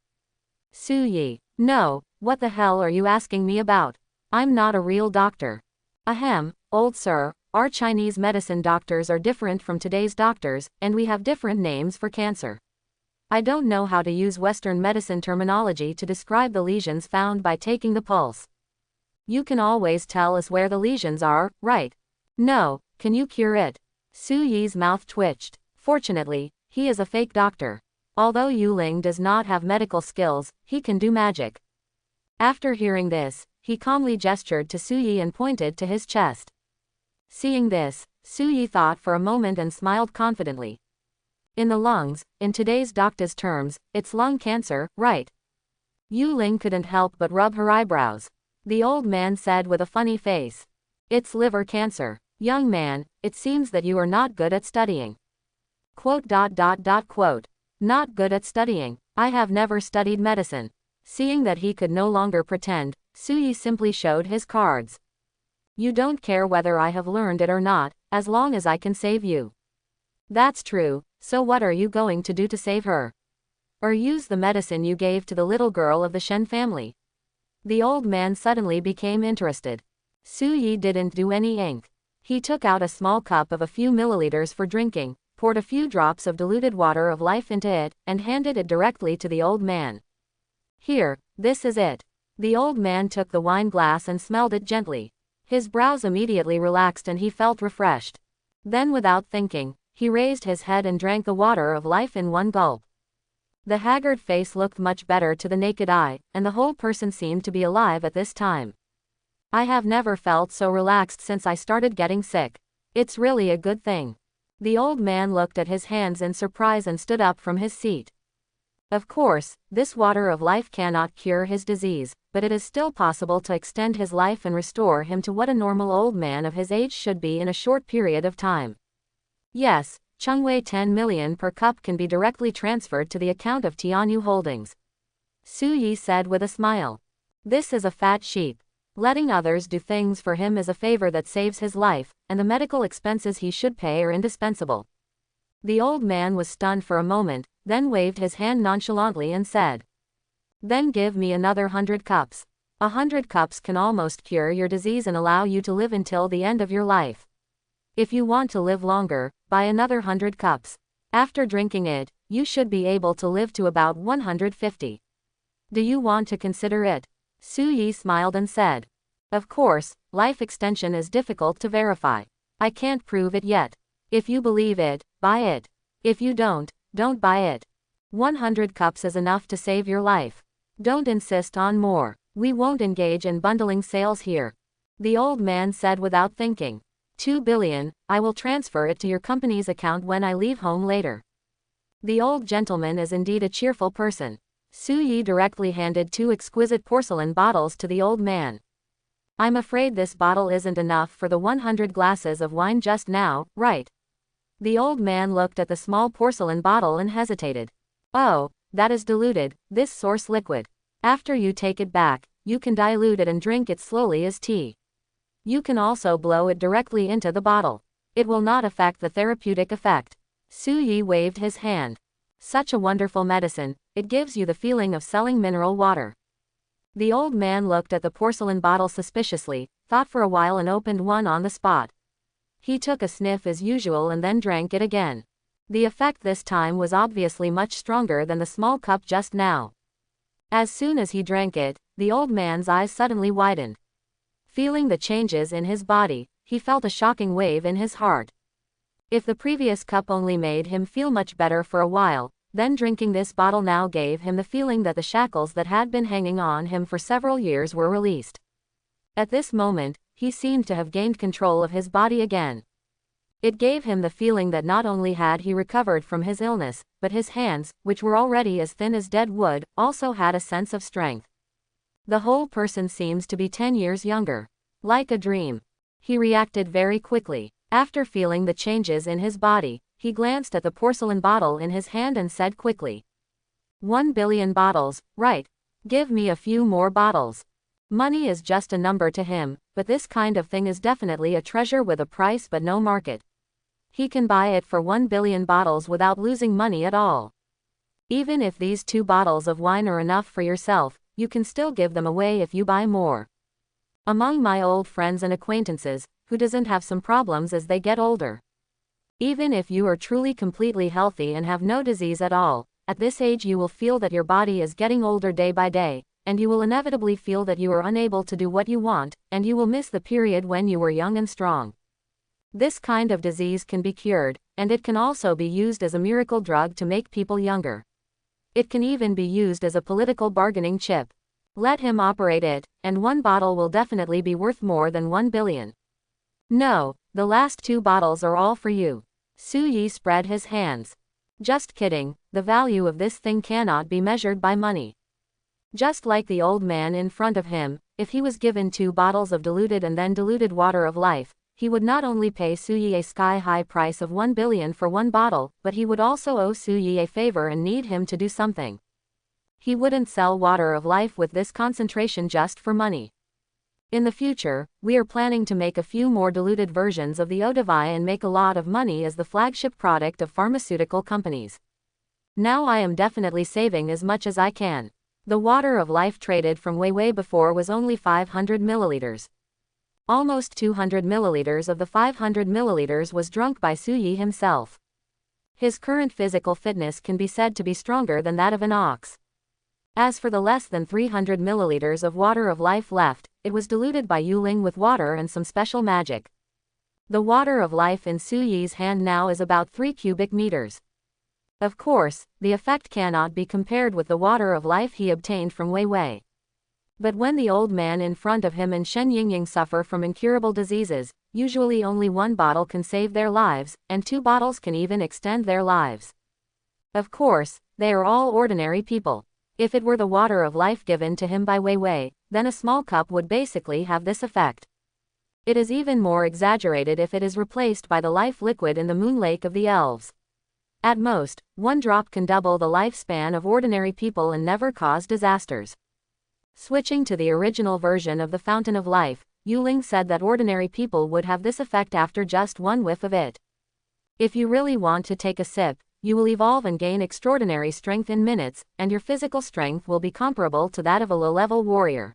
Su Yi, "No, what the hell are you asking me about? I'm not a real doctor." "Ahem, old sir, our Chinese medicine doctors are different from today's doctors, and we have different names for cancer. I don't know how to use Western medicine terminology to describe the lesions found by taking the pulse. You can always tell us where the lesions are, right?" "No, can you cure it?" Su Yi's mouth twitched. Fortunately, he is a fake doctor. Although Yu Ling does not have medical skills, he can do magic. After hearing this, he calmly gestured to Su Yi and pointed to his chest. Seeing this, Su Yi thought for a moment and smiled confidently. "In the lungs, in today's doctor's terms, it's lung cancer, right?" Yu Ling couldn't help but rub her eyebrows. The old man said with a funny face, "It's liver cancer. Young man, it seems that you are not good at studying." Quote. Not good at studying. I have never studied medicine. Seeing that he could no longer pretend, Su Yi simply showed his cards. "You don't care whether I have learned it or not, as long as I can save you." That's true, so what are you going to do to save her? Or use the medicine you gave to the little girl of the Shen family? The old man suddenly became interested. Su Yi didn't do any ink. He took out a small cup of a few milliliters for drinking, poured a few drops of diluted water of life into it, and handed it directly to the old man. Here, this is it. The old man took the wine glass and smelled it gently. His brows immediately relaxed and he felt refreshed. Then without thinking, he raised his head and drank the water of life in one gulp. The haggard face looked much better to the naked eye, and the whole person seemed to be alive at this time. I have never felt so relaxed since I started getting sick. It's really a good thing. The old man looked at his hands in surprise and stood up from his seat. Of course, this water of life cannot cure his disease, but it is still possible to extend his life and restore him to what a normal old man of his age should be in a short period of time. Yes, Chengwei 10 million per cup can be directly transferred to the account of Tianyu Holdings. Su Yi said with a smile. This is a fat sheep. Letting others do things for him is a favor that saves his life, and the medical expenses he should pay are indispensable. The old man was stunned for a moment, then waved his hand nonchalantly and said, "Then give me another 100 cups. 100 cups can almost cure your disease and allow you to live until the end of your life. If you want to live longer, buy another 100 cups. After drinking it, you should be able to live to about 150. Do you want to consider it?" Su Yi smiled and said, "Of course, life extension is difficult to verify. I can't prove it yet. If you believe it, buy it. If you don't buy it. 100 cups is enough to save your life. Don't insist on more. We won't engage in bundling sales here." The old man said without thinking. 2 billion, I will transfer it to your company's account when I leave home later. The old gentleman is indeed a cheerful person. Su Yi directly handed 2 exquisite porcelain bottles to the old man. "I'm afraid this bottle isn't enough for the 100 glasses of wine just now, right?" The old man looked at the small porcelain bottle and hesitated. "Oh, that is diluted, this source liquid. After you take it back, you can dilute it and drink it slowly as tea. You can also blow it directly into the bottle. It will not affect the therapeutic effect." Su Yi waved his hand. "Such a wonderful medicine, it gives you the feeling of selling mineral water." The old man looked at the porcelain bottle suspiciously, thought for a while and opened one on the spot. He took a sniff as usual and then drank it again. The effect this time was obviously much stronger than the small cup just now. As soon as he drank it, the old man's eyes suddenly widened. Feeling the changes in his body, he felt a shocking wave in his heart. If the previous cup only made him feel much better for a while, then drinking this bottle now gave him the feeling that the shackles that had been hanging on him for several years were released. At this moment, he seemed to have gained control of his body again. It gave him the feeling that not only had he recovered from his illness, but his hands, which were already as thin as dead wood, also had a sense of strength. The whole person seems to be 10 years younger. Like a dream. He reacted very quickly. After feeling the changes in his body, he glanced at the porcelain bottle in his hand and said quickly, 1 billion bottles, right. Give me a few more bottles. Money is just a number to him, but this kind of thing is definitely a treasure with a price but no market. He can buy it for 1 billion bottles without losing money at all. Even if these 2 bottles of wine are enough for yourself, you can still give them away if you buy more. Among my old friends and acquaintances, who doesn't have some problems as they get older? Even if you are truly completely healthy and have no disease at all, at this age you will feel that your body is getting older day by day, and you will inevitably feel that you are unable to do what you want, and you will miss the period when you were young and strong. This kind of disease can be cured, and it can also be used as a miracle drug to make people younger. It can even be used as a political bargaining chip. Let him operate it, and 1 bottle will definitely be worth more than 1 billion. No, the last 2 bottles are all for you. Su Yi spread his hands. Just kidding, the value of this thing cannot be measured by money. Just like the old man in front of him, if he was given 2 bottles of diluted and then diluted water of life, he would not only pay Su Yi a sky-high price of 1 billion for 1 bottle, but he would also owe Su Yi a favor and need him to do something. He wouldn't sell water of life with this concentration just for money. In the future, we are planning to make a few more diluted versions of the Odivai and make a lot of money as the flagship product of pharmaceutical companies. Now I am definitely saving as much as I can. The water of life traded from way before was only 500 milliliters. Almost 200 milliliters of the 500 milliliters was drunk by Suyi himself. His current physical fitness can be said to be stronger than that of an ox. As for the less than 300 milliliters of water of life left, it was diluted by Yuling with water and some special magic. The water of life in Suyi's hand now is about 3 cubic meters. Of course, the effect cannot be compared with the water of life he obtained from Wei Wei. But when the old man in front of him and Shen Yingying suffer from incurable diseases, usually only one bottle can save their lives, and 2 bottles can even extend their lives. Of course, they are all ordinary people. If it were the water of life given to him by Wei Wei, then a small cup would basically have this effect. It is even more exaggerated if it is replaced by the life liquid in the Moon Lake of the Elves. At most, 1 drop can double the lifespan of ordinary people and never cause disasters. Switching to the original version of the Fountain of Life, Yuling said that ordinary people would have this effect after just 1 whiff of it. If you really want to take a sip, you will evolve and gain extraordinary strength in minutes, and your physical strength will be comparable to that of a low-level warrior.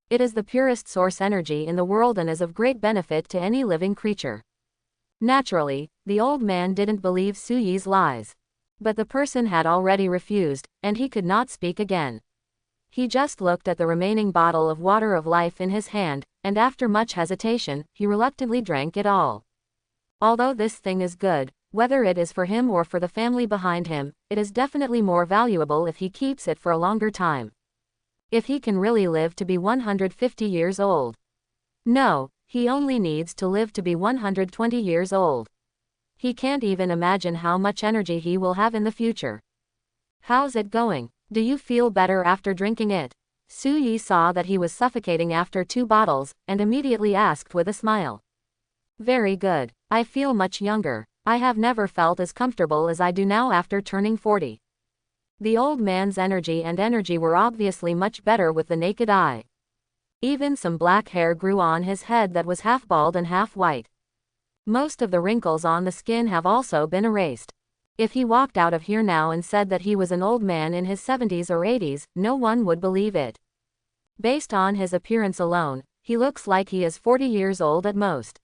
It is the purest source energy in the world and is of great benefit to any living creature. Naturally, the old man didn't believe Suyi's lies. But the person had already refused, and he could not speak again. He just looked at the remaining bottle of water of life in his hand, and after much hesitation, he reluctantly drank it all. Although this thing is good, whether it is for him or for the family behind him, it is definitely more valuable if he keeps it for a longer time. If he can really live to be 150 years old. No, he only needs to live to be 120 years old. He can't even imagine how much energy he will have in the future. How's it going? Do you feel better after drinking it? Suyi saw that he was suffocating after 2 bottles, and immediately asked with a smile. Very good. I feel much younger. I have never felt as comfortable as I do now after turning 40. The old man's energy were obviously much better with the naked eye. Even some black hair grew on his head that was half bald and half white. Most of the wrinkles on the skin have also been erased. If he walked out of here now and said that he was an old man in his 70s or 80s, no one would believe it. Based on his appearance alone, he looks like he is 40 years old at most.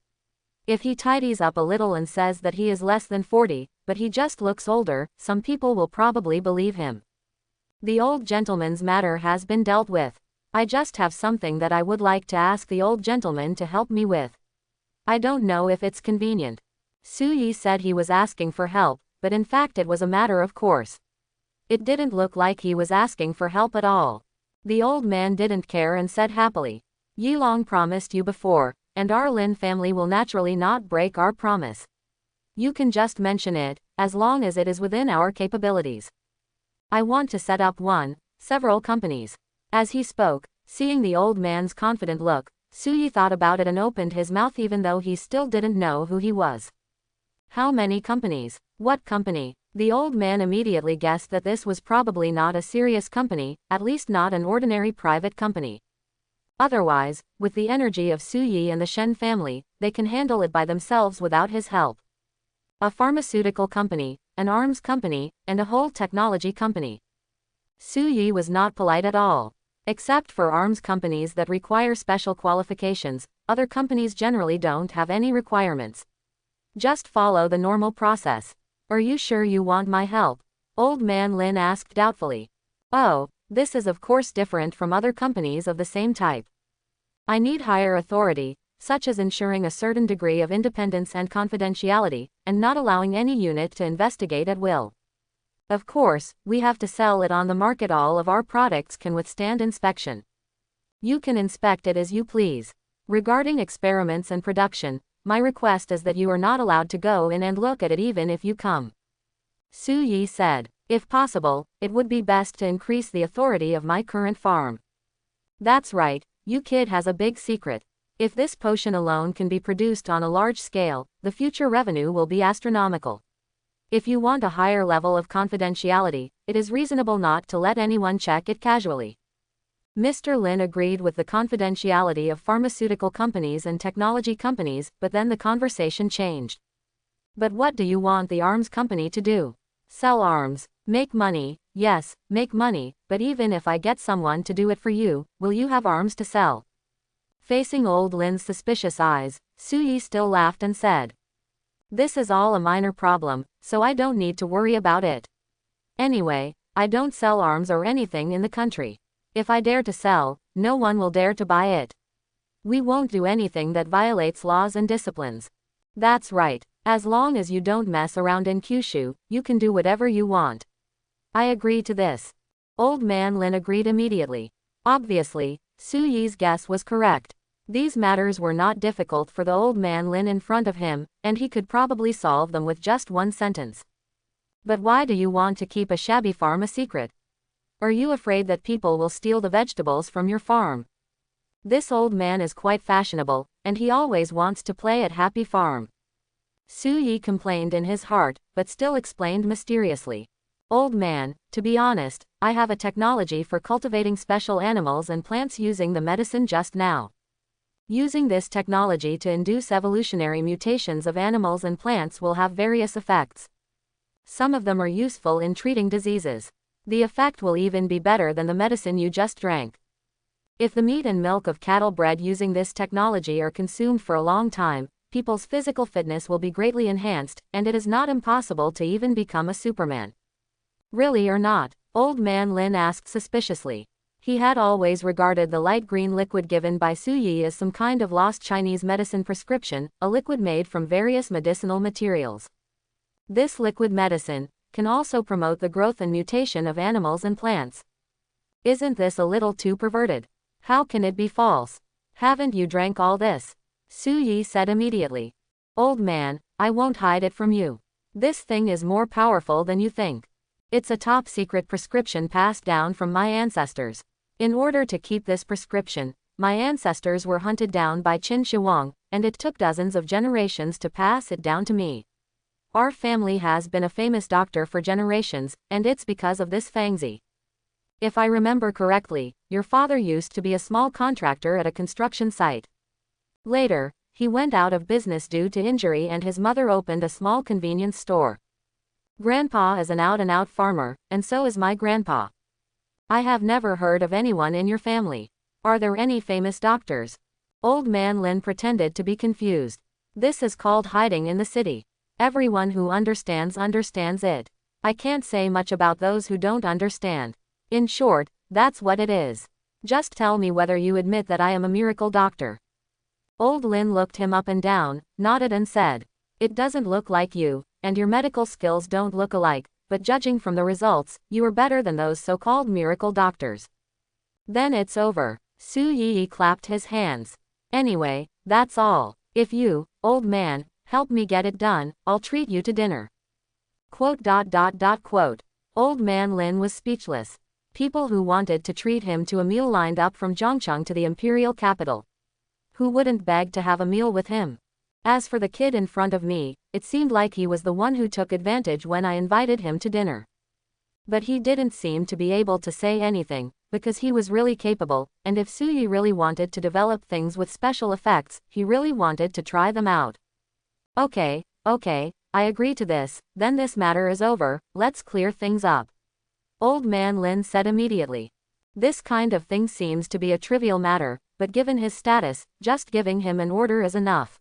If he tidies up a little and says that he is less than 40, but he just looks older, some people will probably believe him. The old gentleman's matter has been dealt with. I just have something that I would like to ask the old gentleman to help me with. I don't know if it's convenient. Suyi said he was asking for help, but in fact it was a matter of course. It didn't look like he was asking for help at all. The old man didn't care and said happily, Yilong promised you before, and our Lin family will naturally not break our promise. You can just mention it, as long as it is within our capabilities. I want to set up several companies. As he spoke, seeing the old man's confident look, Suyi thought about it and opened his mouth even though he still didn't know who he was. How many companies? What company? The old man immediately guessed that this was probably not a serious company, at least not an ordinary private company. Otherwise, with the energy of Suyi and the Shen family, they can handle it by themselves without his help. A pharmaceutical company, an arms company, and a whole technology company. Suyi was not polite at all. Except for arms companies that require special qualifications, other companies generally don't have any requirements. Just follow the normal process. Are you sure you want my help? Old man Lin asked doubtfully. Oh, this is of course different from other companies of the same type. I need higher authority, such as ensuring a certain degree of independence and confidentiality, and not allowing any unit to investigate at will. Of course, we have to sell it on the market. All of our products can withstand inspection. You can inspect it as you please. Regarding experiments and production, my request is that you are not allowed to go in and look at it even if you come. Suyi said, if possible, it would be best to increase the authority of my current farm. That's right, you kid has a big secret. If this potion alone can be produced on a large scale, the future revenue will be astronomical. If you want a higher level of confidentiality, it is reasonable not to let anyone check it casually. Mr. Lin agreed with the confidentiality of pharmaceutical companies and technology companies, but then the conversation changed. But what do you want the arms company to do? Sell arms. Make money. Yes, make money, but even if I get someone to do it for you, will you have arms to sell? Facing old Lin's suspicious eyes, Su Yi still laughed and said, "This is all a minor problem, so I don't need to worry about it. Anyway, I don't sell arms or anything in the country. If I dare to sell, no one will dare to buy it. We won't do anything that violates laws and disciplines." "That's right. As long as you don't mess around in Kyushu, you can do whatever you want." "I agree to this." Old Man Lin agreed immediately. Obviously, Su Yi's guess was correct. These matters were not difficult for the old man Lin in front of him, and he could probably solve them with just one sentence. "But why do you want to keep a shabby farm a secret? Are you afraid that people will steal the vegetables from your farm? This old man is quite fashionable, and he always wants to play at Happy Farm." Su Yi complained in his heart, but still explained mysteriously. "Old man, to be honest, I have a technology for cultivating special animals and plants using the medicine just now. Using this technology to induce evolutionary mutations of animals and plants will have various effects. Some of them are useful in treating diseases. The effect will even be better than the medicine you just drank. If the meat and milk of cattle bred using this technology are consumed for a long time, people's physical fitness will be greatly enhanced, and it is not impossible to even become a Superman." "Really or not?" Old Man Lin asked suspiciously. He had always regarded the light green liquid given by Su Yi as some kind of lost Chinese medicine prescription, a liquid made from various medicinal materials. This liquid medicine can also promote the growth and mutation of animals and plants. Isn't this a little too perverted? How can it be false? Haven't you drank all this? Su Yi said immediately. "Old man, I won't hide it from you. This thing is more powerful than you think. It's a top secret prescription passed down from my ancestors. In order to keep this prescription, my ancestors were hunted down by Qin Shi Huang, and it took dozens of generations to pass it down to me. Our family has been a famous doctor for generations, and it's because of this Fangzi. If I remember correctly, your father used to be a small contractor at a construction site. Later, he went out of business due to injury and his mother opened a small convenience store. Grandpa is an out-and-out farmer, and so is my grandpa. I have never heard of anyone in your family. Are there any famous doctors?" Old Man Lin pretended to be confused. "This is called hiding in the city. Everyone who understands it. I can't say much about those who don't understand. In short, that's what it is. Just tell me whether you admit that I am a miracle doctor." Old Lin looked him up and down, nodded and said, "It doesn't look like you, and your medical skills don't look alike, but judging from the results, you are better than those so-called miracle doctors." "Then it's over." Su Yi clapped his hands. "Anyway, that's all. If you, old man, help me get it done, I'll treat you to dinner." Quote. Old Man Lin was speechless. People who wanted to treat him to a meal lined up from Zhongcheng to the imperial capital. Who wouldn't beg to have a meal with him? As for the kid in front of me, it seemed like he was the one who took advantage when I invited him to dinner. But he didn't seem to be able to say anything, because he was really capable, and if Su Yi really wanted to develop things with special effects, he really wanted to try them out. Okay, I agree to this, then this matter is over, let's clear things up." Old Man Lin said immediately. This kind of thing seems to be a trivial matter, but given his status, just giving him an order is enough.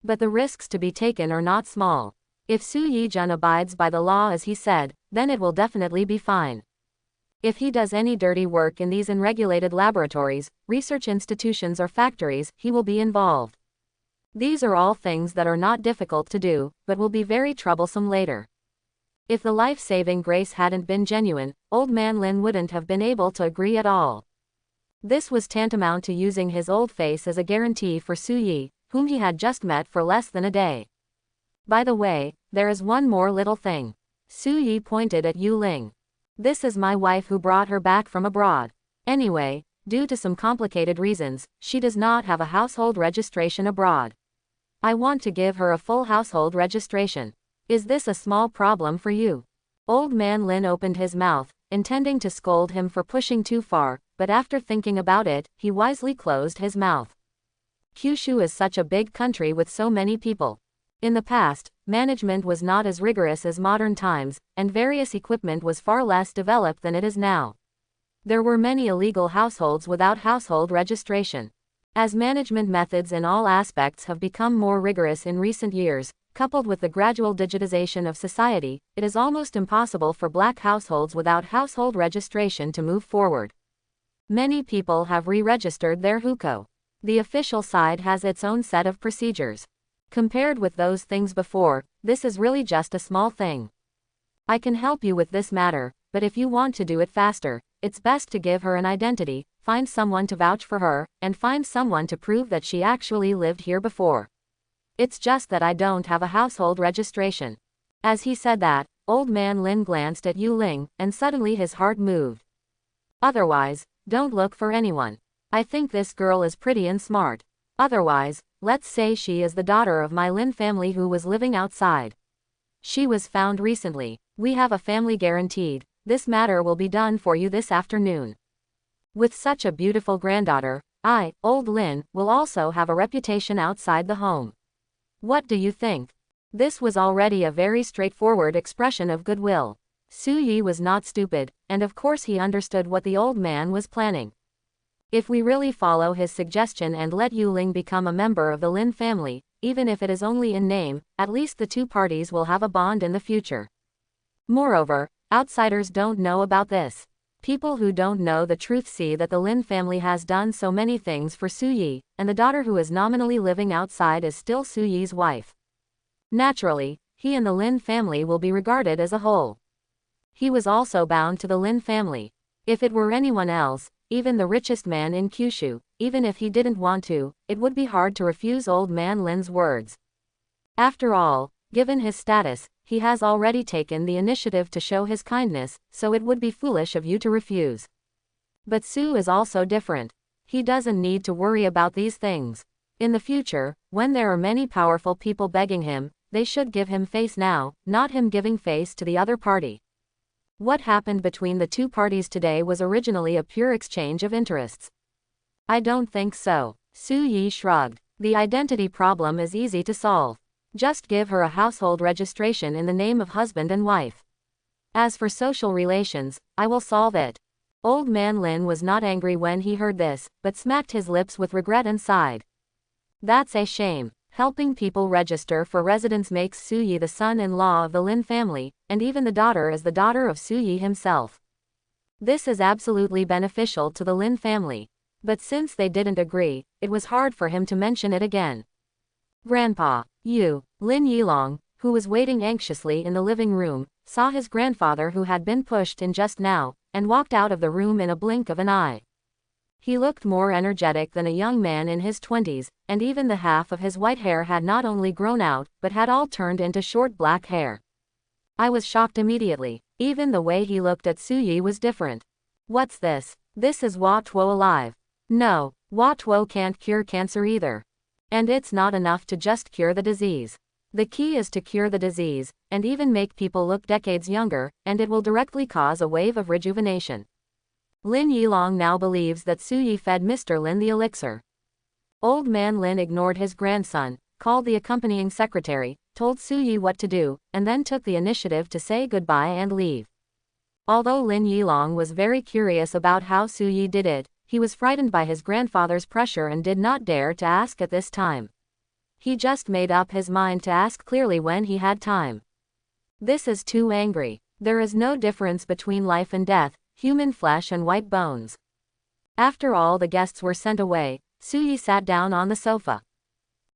But the risks to be taken are not small. If Su Yi-jun abides by the law as he said, then it will definitely be fine. If he does any dirty work in these unregulated laboratories, research institutions or factories, he will be involved. These are all things that are not difficult to do, but will be very troublesome later. If the life-saving grace hadn't been genuine, Old Man Lin wouldn't have been able to agree at all. This was tantamount to using his old face as a guarantee for Su Yi, whom he had just met for less than a day. "By the way, there is one more little thing." Su Yi pointed at Yu Ling. "This is my wife who brought her back from abroad. Anyway, due to some complicated reasons, she does not have a household registration abroad. I want to give her a full household registration. Is this a small problem for you?" Old Man Lin opened his mouth, intending to scold him for pushing too far, but after thinking about it, he wisely closed his mouth. Kyushu is such a big country with so many people. In the past, management was not as rigorous as modern times, and various equipment was far less developed than it is now. There were many illegal households without household registration. As management methods in all aspects have become more rigorous in recent years, coupled with the gradual digitization of society, it is almost impossible for black households without household registration to move forward. Many people have re-registered their hukou. The official side has its own set of procedures. Compared with those things before, this is really just a small thing. I can help you with this matter, but if you want to do it faster, it's best to give her an identity, find someone to vouch for her, and find someone to prove that she actually lived here before. It's just that I don't have a household registration. As he said that, old man Lin glanced at Yu Ling, and suddenly his heart moved. Otherwise, don't look for anyone. I think this girl is pretty and smart. Otherwise, let's say she is the daughter of my Lin family who was living outside. She was found recently. We have a family guaranteed. This matter will be done for you this afternoon. With such a beautiful granddaughter, I, old Lin, will also have a reputation outside the home. What do you think? This was already a very straightforward expression of goodwill. Su Yi was not stupid, and of course he understood what the old man was planning. If we really follow his suggestion and let Yu Ling become a member of the Lin family, even if it is only in name, at least the two parties will have a bond in the future. Moreover, outsiders don't know about this. People who don't know the truth see that the Lin family has done so many things for Su Yi, and the daughter who is nominally living outside is still Su Yi's wife. Naturally, he and the Lin family will be regarded as a whole. He was also bound to the Lin family. If it were anyone else, even the richest man in Kyushu, even if he didn't want to, it would be hard to refuse old man Lin's words. After all, given his status, he has already taken the initiative to show his kindness, so it would be foolish of you to refuse. But Su is also different. He doesn't need to worry about these things. In the future, when there are many powerful people begging him, they should give him face now, not him giving face to the other party. What happened between the two parties today was originally a pure exchange of interests. I don't think so. Su Yi shrugged. The identity problem is easy to solve. Just give her a household registration in the name of husband and wife. As for social relations, I will solve it. Old man Lin was not angry when he heard this, but smacked his lips with regret and sighed. That's a shame. Helping people register for residence makes Su Yi the son-in-law of the Lin family, and even the daughter is the daughter of Su Yi himself. This is absolutely beneficial to the Lin family. But since they didn't agree, it was hard for him to mention it again. Grandpa, Lin Yilong, who was waiting anxiously in the living room, saw his grandfather who had been pushed in just now, and walked out of the room in a blink of an eye. He looked more energetic than a young man in his 20s, and even the half of his white hair had not only grown out, but had all turned into short black hair. I was shocked immediately. Even the way he looked at Su Yi was different. What's this? This is Hua Tuo alive. No, Hua Tuo can't cure cancer either. And it's not enough to just cure the disease. The key is to cure the disease, and even make people look decades younger, and it will directly cause a wave of rejuvenation. Lin Yilong now believes that Su Yi fed Mr. Lin the elixir. Old man Lin ignored his grandson, called the accompanying secretary, told Su Yi what to do, and then took the initiative to say goodbye and leave. Although Lin Yilong was very curious about how Su Yi did it, he was frightened by his grandfather's pressure and did not dare to ask at this time. He just made up his mind to ask clearly when he had time. This is too angry. There is no difference between life and death, human flesh and white bones. After all the guests were sent away, Su Yi sat down on the sofa.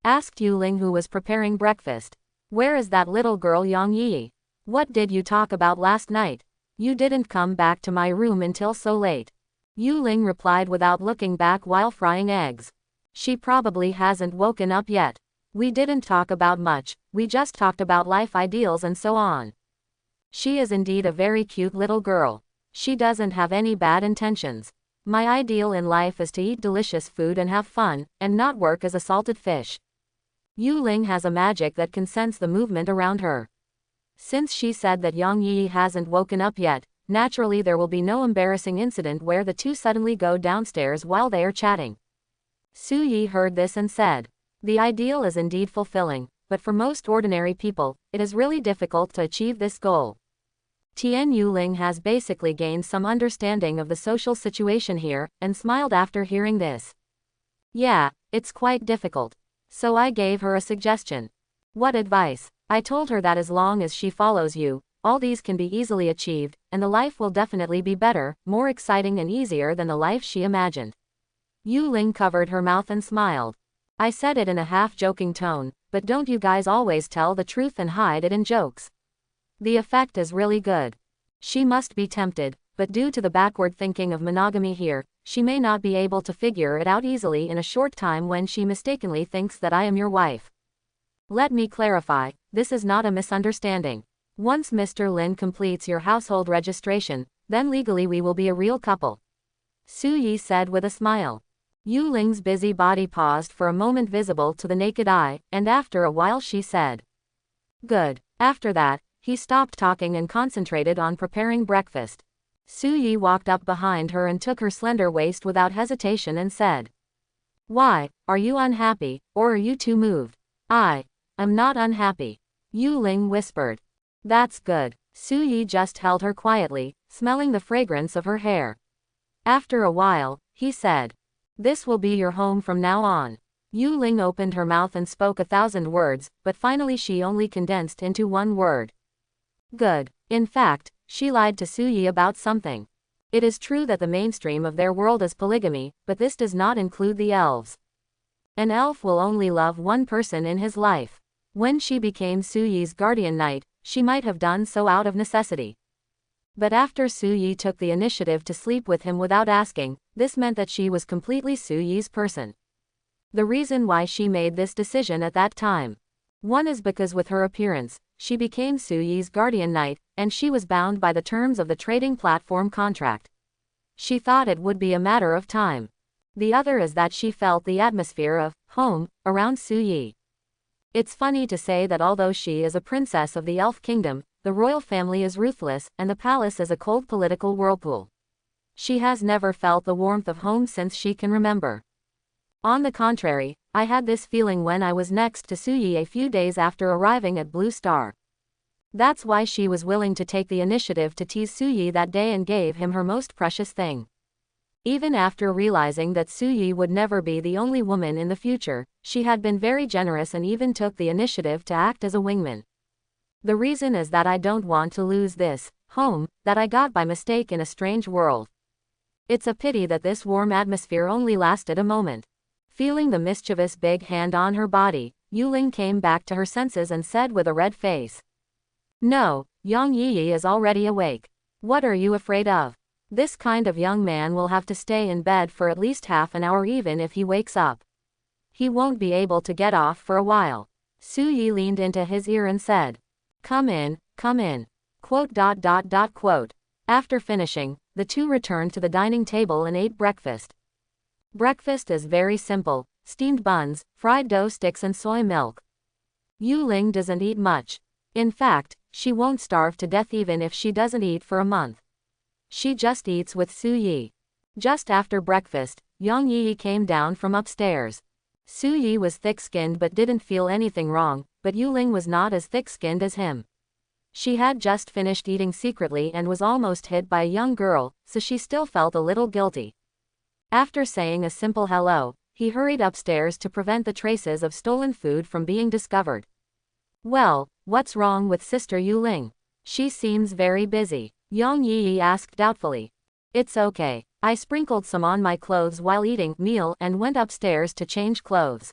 Asked Yu Ling, who was preparing breakfast. Where is that little girl Yang Yi? What did you talk about last night? You didn't come back to my room until so late. Yu Ling replied without looking back while frying eggs. She probably hasn't woken up yet. We didn't talk about much, we just talked about life ideals and so on. She is indeed a very cute little girl. She doesn't have any bad intentions. My ideal in life is to eat delicious food and have fun, and not work as a salted fish. Yu Ling has a magic that can sense the movement around her. Since she said that Yang Yi hasn't woken up yet, naturally there will be no embarrassing incident where the two suddenly go downstairs while they are chatting. Su Yi heard this and said, "The ideal is indeed fulfilling, but for most ordinary people, it is really difficult to achieve this goal." Tian Yuling has basically gained some understanding of the social situation here, and smiled after hearing this. "Yeah, it's quite difficult. So I gave her a suggestion." "What advice?" "I told her that as long as she follows you, all these can be easily achieved, and the life will definitely be better, more exciting and easier than the life she imagined." Yuling covered her mouth and smiled. "I said it in a half-joking tone, but don't you guys always tell the truth and hide it in jokes? The effect is really good." She must be tempted, but due to the backward thinking of monogamy here, she may not be able to figure it out easily in a short time when she mistakenly thinks that I am your wife. Let me clarify, this is not a misunderstanding. Once Mr. Lin completes your household registration, then legally we will be a real couple. Su Yi said with a smile. Yu Ling's busy body paused for a moment visible to the naked eye, and after a while she said, "Good." After that, he stopped talking and concentrated on preparing breakfast. Su Yi walked up behind her and took her slender waist without hesitation and said, "Why, are you unhappy, or are you too moved?" I'm not unhappy," Yu Ling whispered. "That's good." Su Yi just held her quietly, smelling the fragrance of her hair. After a while, he said, "This will be your home from now on." Yu Ling opened her mouth and spoke 1,000 words, but finally she only condensed into one word. Good. In fact, she lied to Su Yi about something. It is true that the mainstream of their world is polygamy, but this does not include the elves. An elf will only love one person in his life. When she became Su Yi's guardian knight, she might have done so out of necessity. But after Su Yi took the initiative to sleep with him without asking, this meant that she was completely Su Yi's person. The reason why she made this decision at that time. One is because with her appearance, she became Su Yi's guardian knight, and she was bound by the terms of the trading platform contract. She thought it would be a matter of time. The other is that she felt the atmosphere of home around Su Yi. It's funny to say that although she is a princess of the elf kingdom, the royal family is ruthless, and the palace is a cold political whirlpool. She has never felt the warmth of home since she can remember. On the contrary, I had this feeling when I was next to Su Yi a few days after arriving at Blue Star. That's why she was willing to take the initiative to tease Su Yi that day and gave him her most precious thing. Even after realizing that Su Yi would never be the only woman in the future, she had been very generous and even took the initiative to act as a wingman. The reason is that I don't want to lose this home that I got by mistake in a strange world. It's a pity that this warm atmosphere only lasted a moment. Feeling the mischievous big hand on her body, Yuling came back to her senses and said with a red face, "No, Yang Yi is already awake. What are you afraid of? This kind of young man will have to stay in bed for at least half an hour even if he wakes up. He won't be able to get off for a while." Su Yi leaned into his ear and said, come in, quote. After finishing, the two returned to the dining table and ate breakfast. Breakfast is very simple, steamed buns, fried dough sticks and soy milk. Yu Ling doesn't eat much. In fact, she won't starve to death even if she doesn't eat for a month. She just eats with Su Yi. Just after breakfast, Yang Yi came down from upstairs. Su Yi was thick-skinned but didn't feel anything wrong, but Yu Ling was not as thick-skinned as him. She had just finished eating secretly and was almost hit by a young girl, so she still felt a little guilty. After saying a simple hello, he hurried upstairs to prevent the traces of stolen food from being discovered. Well, what's wrong with Sister Yu Ling? She seems very busy, Yang Yi asked doubtfully. It's okay. I sprinkled some on my clothes while eating meal and went upstairs to change clothes.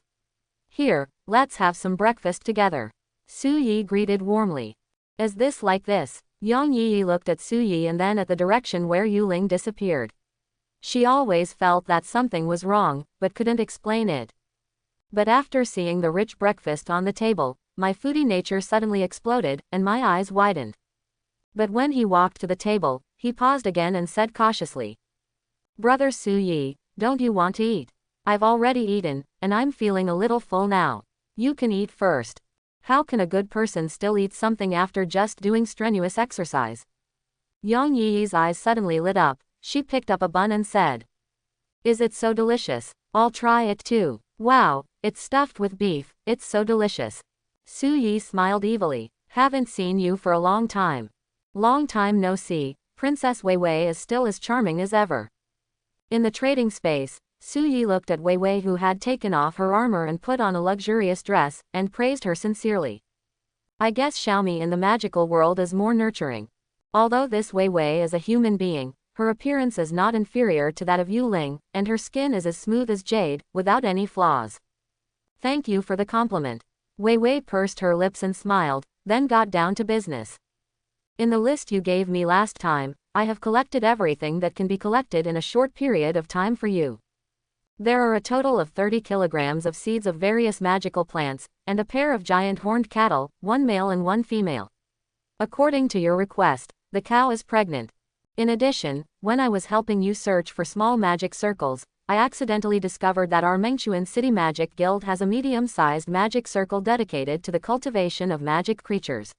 Here, let's have some breakfast together. Su Yi greeted warmly. Is this like this? Yang Yi looked at Su Yi and then at the direction where Yu Ling disappeared. She always felt that something was wrong, but couldn't explain it. But after seeing the rich breakfast on the table, my foodie nature suddenly exploded, and my eyes widened. But when he walked to the table, he paused again and said cautiously, Brother Su Yi, don't you want to eat? I've already eaten, and I'm feeling a little full now. You can eat first. How can a good person still eat something after just doing strenuous exercise? Yang Yi's eyes suddenly lit up. She picked up a bun and said, "Is it so delicious? I'll try it too. Wow, it's stuffed with beef, it's so delicious." Su Yi smiled evilly. "Haven't seen you for a long time. Long time no see, Princess Wei Wei is still as charming as ever." In the trading space, Su Yi looked at Wei Wei, who had taken off her armor and put on a luxurious dress, and praised her sincerely. "I guess Xiaomi in the magical world is more nurturing. Although this Wei Wei is a human being, her appearance is not inferior to that of Yu Ling, and her skin is as smooth as jade, without any flaws." "Thank you for the compliment." Wei Wei pursed her lips and smiled, then got down to business. "In the list you gave me last time, I have collected everything that can be collected in a short period of time for you. There are a total of 30 kilograms of seeds of various magical plants, and a pair of giant horned cattle, one male and one female. According to your request, the cow is pregnant. In addition, when I was helping you search for small magic circles, I accidentally discovered that our Mengchuan City Magic Guild has a medium-sized magic circle dedicated to the cultivation of magic creatures.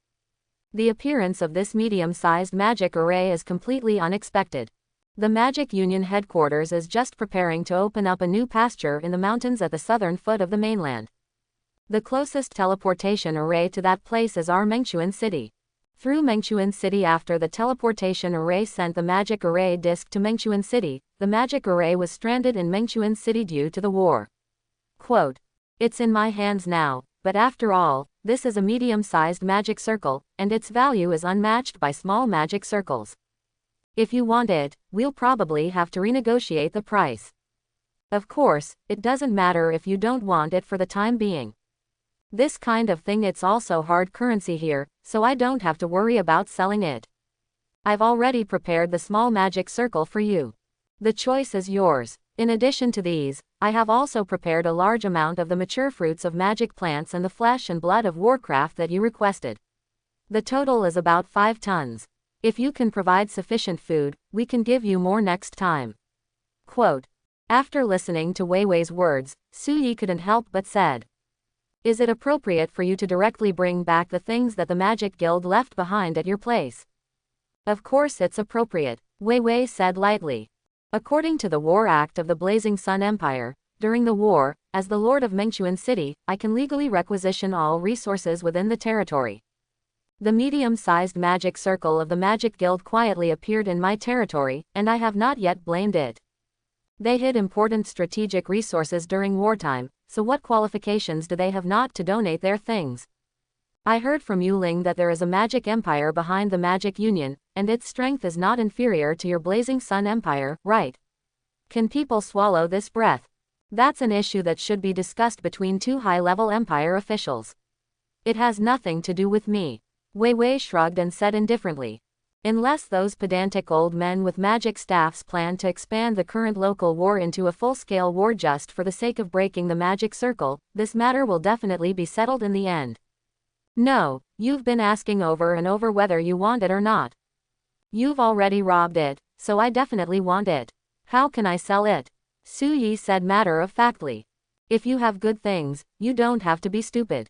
The appearance of this medium-sized magic array is completely unexpected. The Magic Union headquarters is just preparing to open up a new pasture in the mountains at the southern foot of the mainland. The closest teleportation array to that place is our Mengchuan City. Through Mengchuan City, after the teleportation array sent the magic array disk to Mengchuan City, the magic array was stranded in Mengchuan City due to the war. Quote, "It's in my hands now, but after all, this is a medium-sized magic circle, and its value is unmatched by small magic circles. If you want it, we'll probably have to renegotiate the price. Of course, it doesn't matter if you don't want it for the time being. This kind of thing, it's also hard currency here, so I don't have to worry about selling it. I've already prepared the small magic circle for you. The choice is yours. In addition to these, I have also prepared a large amount of the mature fruits of magic plants and the flesh and blood of warcraft that you requested. The total is about 5 tons. If you can provide sufficient food, we can give you more next time." Quote. After listening to Wei Wei's words, Su Yi couldn't help but said, "Is it appropriate for you to directly bring back the things that the Magic Guild left behind at your place?" "Of course it's appropriate," Wei Wei said lightly. "According to the War Act of the Blazing Sun Empire, during the war, as the Lord of Mengchuan City, I can legally requisition all resources within the territory. The medium-sized magic circle of the Magic Guild quietly appeared in my territory, and I have not yet blamed it. They hid important strategic resources during wartime, so what qualifications do they have not to donate their things? I heard from Yu Ling that there is a magic empire behind the Magic Union, and its strength is not inferior to your Blazing Sun Empire, right? Can people swallow this breath? That's an issue that should be discussed between 2 high-level empire officials. It has nothing to do with me." Wei Wei shrugged and said indifferently, "Unless those pedantic old men with magic staffs plan to expand the current local war into a full-scale war just for the sake of breaking the magic circle, this matter will definitely be settled in the end. No, you've been asking over and over whether you want it or not. You've already robbed it, so I definitely want it. How can I sell it?" Su Yi said matter-of-factly. "If you have good things, you don't have to be stupid."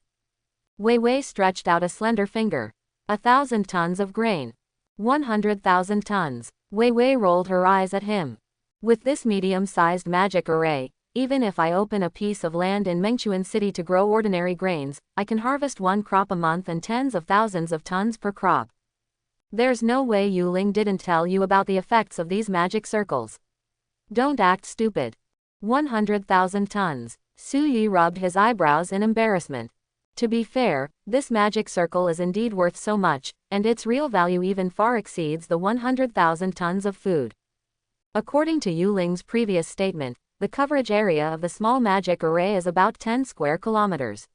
Wei Wei stretched out a slender finger. 1,000 tons of grain. 100,000 tons. Wei Wei rolled her eyes at him. "With this medium-sized magic array, even if I open a piece of land in Mengchuan City to grow ordinary grains, I can harvest 1 crop a month and tens of thousands of tons per crop. There's no way Yu Ling didn't tell you about the effects of these magic circles. Don't act stupid. 100,000 tons. Su Yi rubbed his eyebrows in embarrassment. To be fair, this magic circle is indeed worth so much, and its real value even far exceeds the 100,000 tons of food. According to Yu Ling's previous statement, the coverage area of the small magic array is about 10 square kilometers.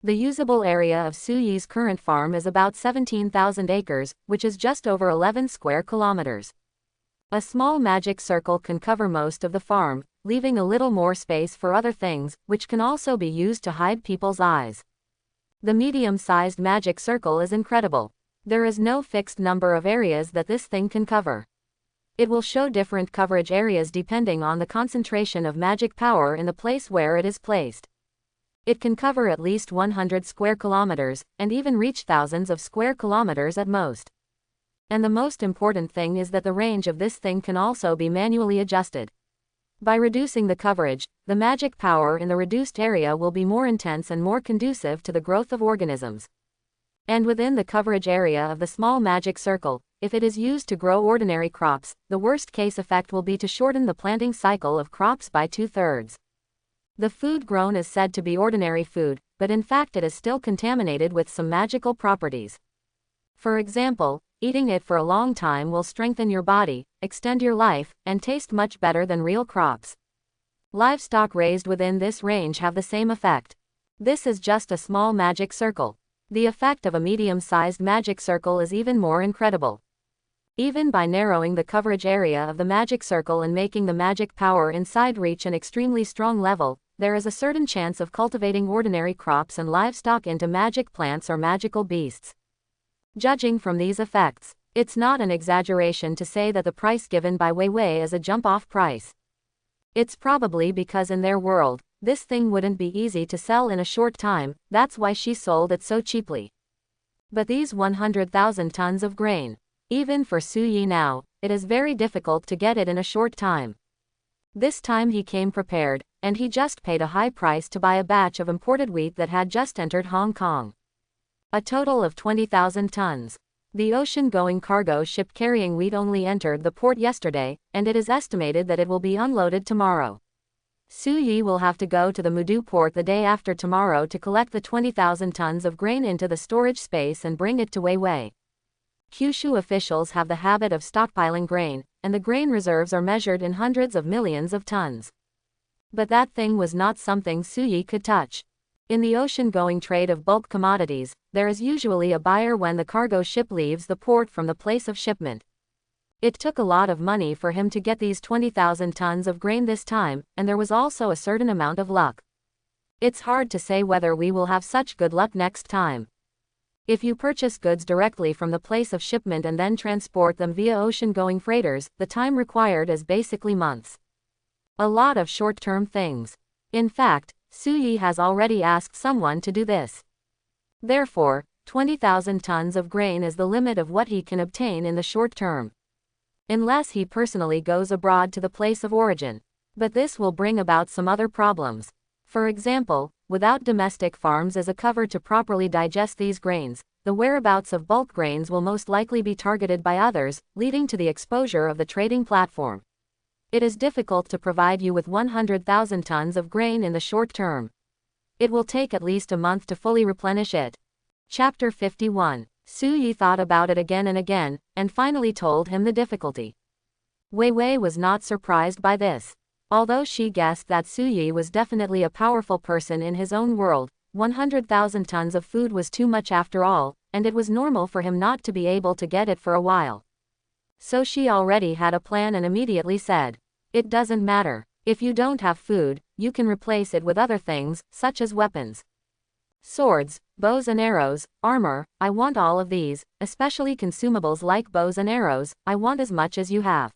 The usable area of Su Yi's current farm is about 17,000 acres, which is just over 11 square kilometers. A small magic circle can cover most of the farm, leaving a little more space for other things, which can also be used to hide people's eyes. The medium-sized magic circle is incredible. There is no fixed number of areas that this thing can cover. It will show different coverage areas depending on the concentration of magic power in the place where it is placed. It can cover at least 100 square kilometers, and even reach thousands of square kilometers at most. And the most important thing is that the range of this thing can also be manually adjusted. By reducing the coverage, the magic power in the reduced area will be more intense and more conducive to the growth of organisms. And within the coverage area of the small magic circle, if it is used to grow ordinary crops, the worst case effect will be to shorten the planting cycle of crops by 2/3. The food grown is said to be ordinary food, but in fact it is still contaminated with some magical properties. For example, eating it for a long time will strengthen your body, extend your life, and taste much better than real crops. Livestock raised within this range have the same effect. This is just a small magic circle. The effect of a medium-sized magic circle is even more incredible. Even by narrowing the coverage area of the magic circle and making the magic power inside reach an extremely strong level, there is a certain chance of cultivating ordinary crops and livestock into magic plants or magical beasts. Judging from these effects, it's not an exaggeration to say that the price given by Wei Wei is a jump-off price. It's probably because in their world, this thing wouldn't be easy to sell in a short time, that's why she sold it so cheaply. But these 100,000 tons of grain, even for Su Yi now, it is very difficult to get it in a short time. This time he came prepared, and he just paid a high price to buy a batch of imported wheat that had just entered Hong Kong. A total of 20,000 tons. The ocean-going cargo ship carrying wheat only entered the port yesterday, and it is estimated that it will be unloaded tomorrow. Su Yi will have to go to the Mudu port the day after tomorrow to collect the 20,000 tons of grain into the storage space and bring it to Wei Wei. Kyushu officials have the habit of stockpiling grain, and the grain reserves are measured in hundreds of millions of tons. But that thing was not something Su Yi could touch. In the ocean-going trade of bulk commodities, there is usually a buyer when the cargo ship leaves the port from the place of shipment. It took a lot of money for him to get these 20,000 tons of grain this time, and there was also a certain amount of luck. It's hard to say whether we will have such good luck next time. If you purchase goods directly from the place of shipment and then transport them via ocean-going freighters, the time required is basically months. A lot of short-term things. In fact, Su Yi has already asked someone to do this. Therefore, 20,000 tons of grain is the limit of what he can obtain in the short term. Unless he personally goes abroad to the place of origin. But this will bring about some other problems. For example, without domestic farms as a cover to properly digest these grains, the whereabouts of bulk grains will most likely be targeted by others, leading to the exposure of the trading platform. It is difficult to provide you with 100,000 tons of grain in the short term. It will take at least a month to fully replenish it. Chapter 51. Su Yi thought about it again and again, and finally told him the difficulty. Wei Wei was not surprised by this. Although she guessed that Su Yi was definitely a powerful person in his own world, 100,000 tons of food was too much after all, and it was normal for him not to be able to get it for a while. So she already had a plan and immediately said, "It doesn't matter. If you don't have food, you can replace it with other things, such as weapons. Swords, bows and arrows, armor, I want all of these, especially consumables like bows and arrows, I want as much as you have.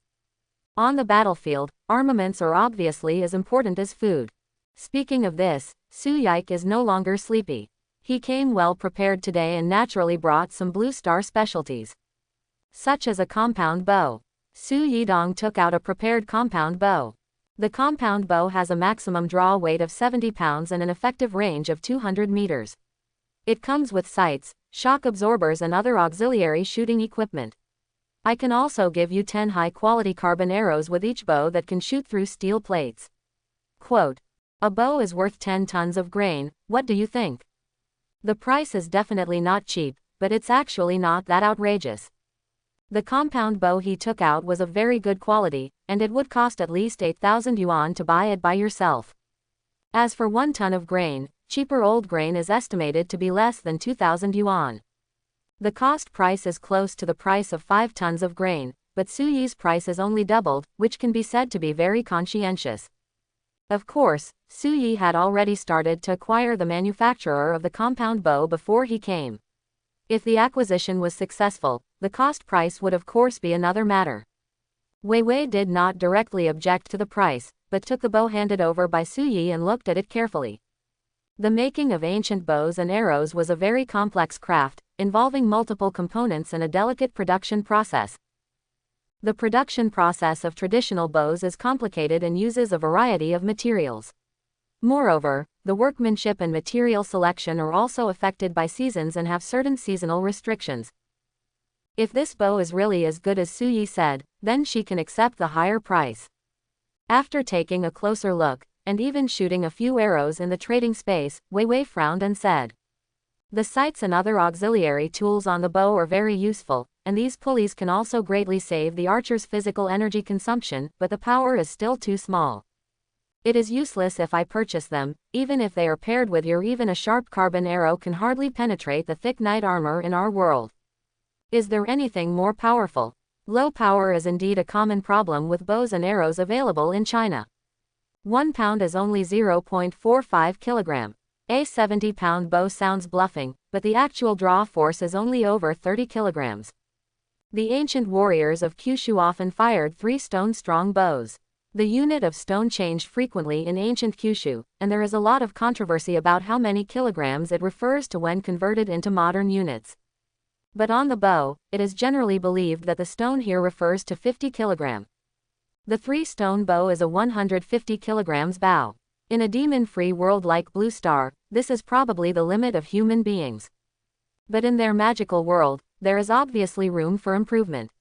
On the battlefield, armaments are obviously as important as food." Speaking of this, Su Yike is no longer sleepy. He came well prepared today and naturally brought some Blue Star specialties. Such as a compound bow. Su Yidong took out a prepared compound bow. The compound bow has a maximum draw weight of 70 pounds and an effective range of 200 meters. It comes with sights, shock absorbers and other auxiliary shooting equipment. I can also give you 10 high-quality carbon arrows with each bow that can shoot through steel plates. Quote, "A bow is worth 10 tons of grain, what do you think? The price is definitely not cheap, but it's actually not that outrageous." The compound bow he took out was of very good quality, and it would cost at least 8,000 yuan to buy it by yourself. As for 1 ton of grain, cheaper old grain is estimated to be less than 2,000 yuan. The cost price is close to the price of 5 tons of grain, but Su Yi's price is only doubled, which can be said to be very conscientious. Of course, Su Yi had already started to acquire the manufacturer of the compound bow before he came. If the acquisition was successful, the cost price would of course be another matter. Wei Wei did not directly object to the price, but took the bow handed over by Su Yi and looked at it carefully. The making of ancient bows and arrows was a very complex craft, involving multiple components and a delicate production process. The production process of traditional bows is complicated and uses a variety of materials. Moreover, the workmanship and material selection are also affected by seasons and have certain seasonal restrictions. If this bow is really as good as Suyi said, then she can accept the higher price. After taking a closer look, and even shooting a few arrows in the trading space, Wei Wei frowned and said, "The sights and other auxiliary tools on the bow are very useful, and these pulleys can also greatly save the archer's physical energy consumption, but the power is still too small. It is useless if I purchase them, even if they are paired with your even a sharp carbon arrow can hardly penetrate the thick knight armor in our world. Is there anything more powerful? Low power is indeed a common problem with bows and arrows available in China. 1 pound is only 0.45 kilogram. A 70-pound bow sounds bluffing, but the actual draw force is only over 30 kilograms. The ancient warriors of Kyushu often fired 3-stone-strong bows. The unit of stone changed frequently in ancient Kyushu, and there is a lot of controversy about how many kilograms it refers to when converted into modern units. But on the bow, it is generally believed that the stone here refers to 50 kilogram. The 3-stone bow is a 150 kilograms bow. In a demon-free world like Blue Star, this is probably the limit of human beings. But in their magical world, there is obviously room for improvement.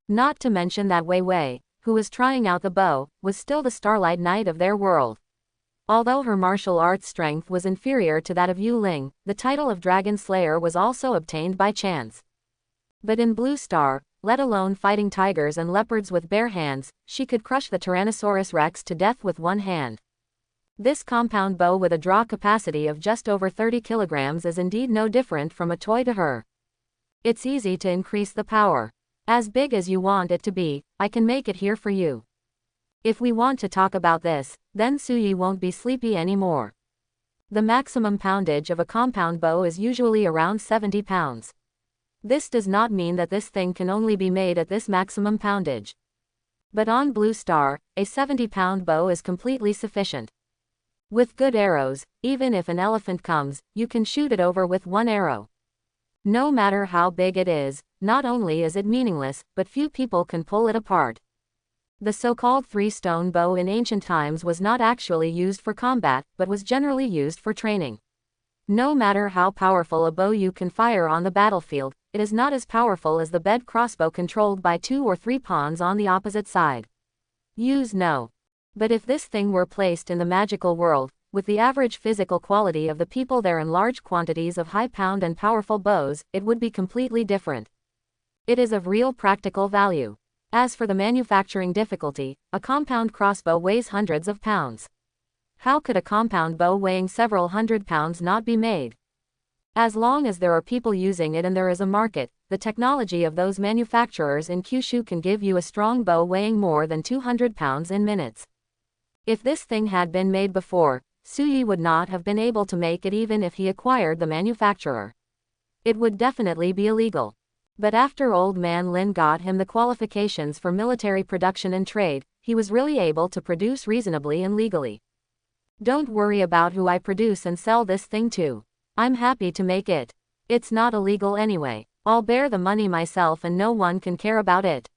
Not to mention that Wei Wei, who was trying out the bow, was still the Starlight Knight of their world. Although her martial arts strength was inferior to that of Yu Ling, the title of Dragon Slayer was also obtained by chance. But in Blue Star, let alone fighting tigers and leopards with bare hands, she could crush the Tyrannosaurus Rex to death with one hand. This compound bow with a draw capacity of just over 30 kilograms is indeed no different from a toy to her. It's easy to increase the power. As big as you want it to be, I can make it here for you. If we want to talk about this, then Suyi won't be sleepy anymore. The maximum poundage of a compound bow is usually around 70 pounds. This does not mean that this thing can only be made at this maximum poundage. But on Blue Star, a 70-pound bow is completely sufficient. With good arrows, even if an elephant comes, you can shoot it over with one arrow. No matter how big it is, not only is it meaningless, but few people can pull it apart. The so-called 3-stone bow in ancient times was not actually used for combat, but was generally used for training. No matter how powerful a bow you can fire on the battlefield, it is not as powerful as the bed crossbow controlled by 2 or 3 pawns on the opposite side. Use no. But if this thing were placed in the magical world, with the average physical quality of the people there and large quantities of high-pound and powerful bows, it would be completely different. It is of real practical value. As for the manufacturing difficulty, a compound crossbow weighs hundreds of pounds. How could a compound bow weighing several hundred pounds not be made? As long as there are people using it and there is a market, the technology of those manufacturers in Kyushu can give you a strong bow weighing more than 200 pounds in minutes. If this thing had been made before, Suyi would not have been able to make it even if he acquired the manufacturer. It would definitely be illegal. But after Old Man Lin got him the qualifications for military production and trade, he was really able to produce reasonably and legally. Don't worry about who I produce and sell this thing to. I'm happy to make it. It's not illegal anyway. I'll bear the money myself and no one can care about it.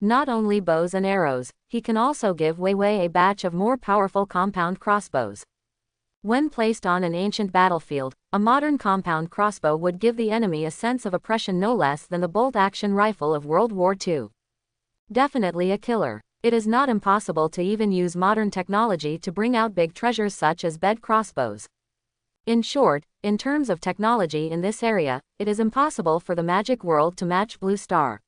Not only bows and arrows, he can also give Wei Wei a batch of more powerful compound crossbows. When placed on an ancient battlefield, a modern compound crossbow would give the enemy a sense of oppression no less than the bolt-action rifle of World War II. Definitely a killer. It is not impossible to even use modern technology to bring out big treasures such as bed crossbows. In short, in terms of technology in this area, it is impossible for the magic world to match Blue Star.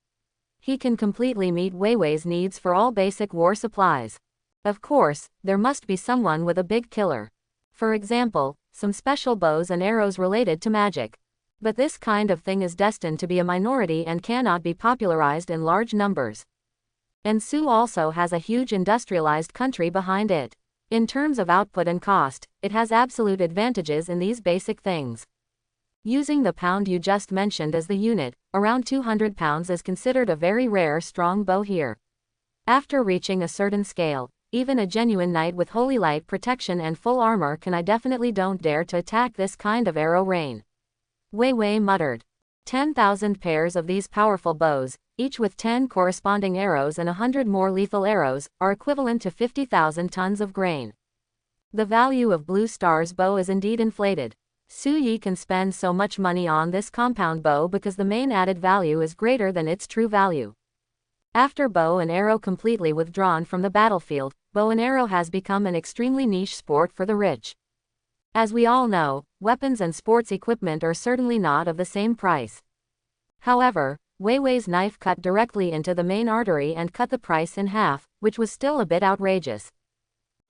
He can completely meet Wei Wei's needs for all basic war supplies. Of course, there must be someone with a big killer. For example, some special bows and arrows related to magic. But this kind of thing is destined to be a minority and cannot be popularized in large numbers. And Su also has a huge industrialized country behind it. In terms of output and cost, it has absolute advantages in these basic things. Using the pound you just mentioned as the unit, around 200 pounds is considered a very rare strong bow here. After reaching a certain scale, even a genuine knight with holy light protection and full armor can I definitely don't dare to attack this kind of arrow rain. Wei Wei muttered. 10,000 pairs of these powerful bows, each with 10 corresponding arrows and 100 more lethal arrows, are equivalent to 50,000 tons of grain. The value of Blue Star's bow is indeed inflated. Su Yi can spend so much money on this compound bow because the main added value is greater than its true value. After bow and arrow completely withdrawn from the battlefield, bow and arrow has become an extremely niche sport for the rich. As we all know, weapons and sports equipment are certainly not of the same price. However, Wei Wei's knife cut directly into the main artery and cut the price in half, which was still a bit outrageous.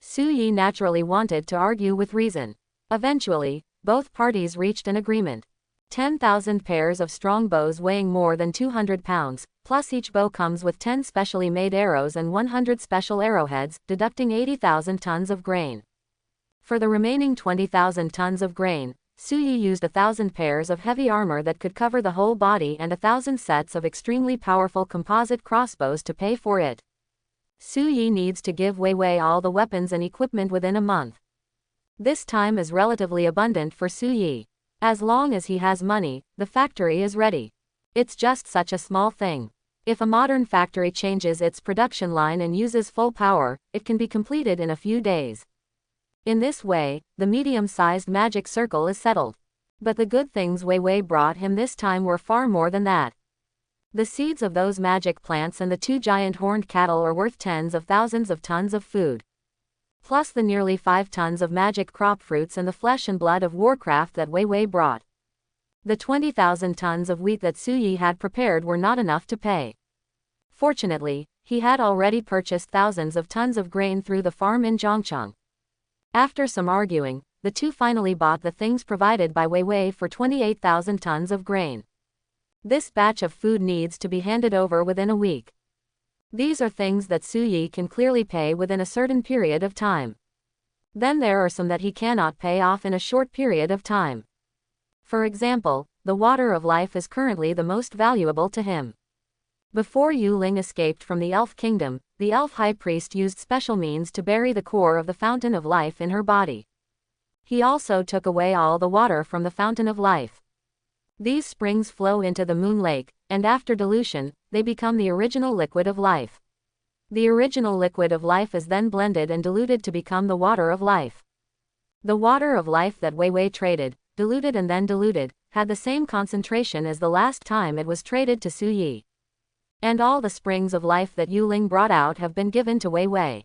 Su Yi naturally wanted to argue with reason. Eventually, both parties reached an agreement. 10,000 pairs of strong bows weighing more than 200 pounds, plus each bow comes with 10 specially made arrows and 100 special arrowheads, deducting 80,000 tons of grain. For the remaining 20,000 tons of grain, Su Yi used 1,000 pairs of heavy armor that could cover the whole body and 1,000 sets of extremely powerful composite crossbows to pay for it. Su Yi needs to give Wei Wei all the weapons and equipment within a month. This time is relatively abundant for Su Yi. As long as he has money, the factory is ready. It's just such a small thing. If a modern factory changes its production line and uses full power, it can be completed in a few days. In this way, the medium-sized magic circle is settled. But the good things Wei Wei brought him this time were far more than that. The seeds of those magic plants and the 2 giant horned cattle are worth tens of thousands of tons of food. Plus the nearly 5 tons of magic crop fruits and the flesh and blood of warcraft that Wei Wei brought. The 20,000 tons of wheat that Su Yi had prepared were not enough to pay. Fortunately, he had already purchased thousands of tons of grain through the farm in Zhongcheng. After some arguing, the two finally bought the things provided by Wei Wei for 28,000 tons of grain. This batch of food needs to be handed over within a week. These are things that Su Yi can clearly pay within a certain period of time. Then there are some that he cannot pay off in a short period of time. For example, the water of life is currently the most valuable to him. Before Yu Ling escaped from the elf kingdom, the elf high priest used special means to bury the core of the fountain of life in her body. He also took away all the water from the fountain of life. These springs flow into the moon lake, and after dilution, they become the original liquid of life. The original liquid of life is then blended and diluted to become the water of life. The water of life that Wei Wei traded, diluted and then diluted, had the same concentration as the last time it was traded to Su Yi. And all the springs of life that Yu Ling brought out have been given to Wei Wei.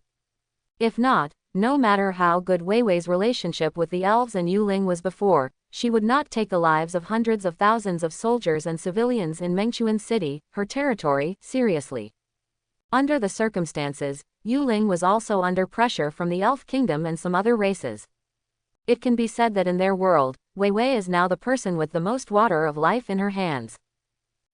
If not, no matter how good Wei Wei's relationship with the elves and Yu Ling was before, she would not take the lives of hundreds of thousands of soldiers and civilians in Mengchuan City, her territory, seriously. Under the circumstances, Yu Ling was also under pressure from the Elf Kingdom and some other races. It can be said that in their world, Wei Wei is now the person with the most water of life in her hands.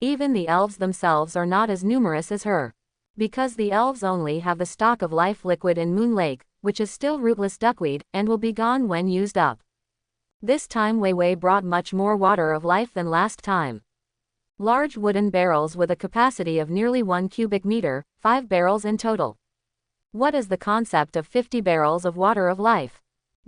Even the elves themselves are not as numerous as her. Because the elves only have the stock of life liquid in Moon Lake, which is still rootless duckweed, and will be gone when used up. This time Wei Wei brought much more water of life than last time. Large wooden barrels with a capacity of nearly 1 cubic meter, 5 barrels in total. What is the concept of 50 barrels of water of life?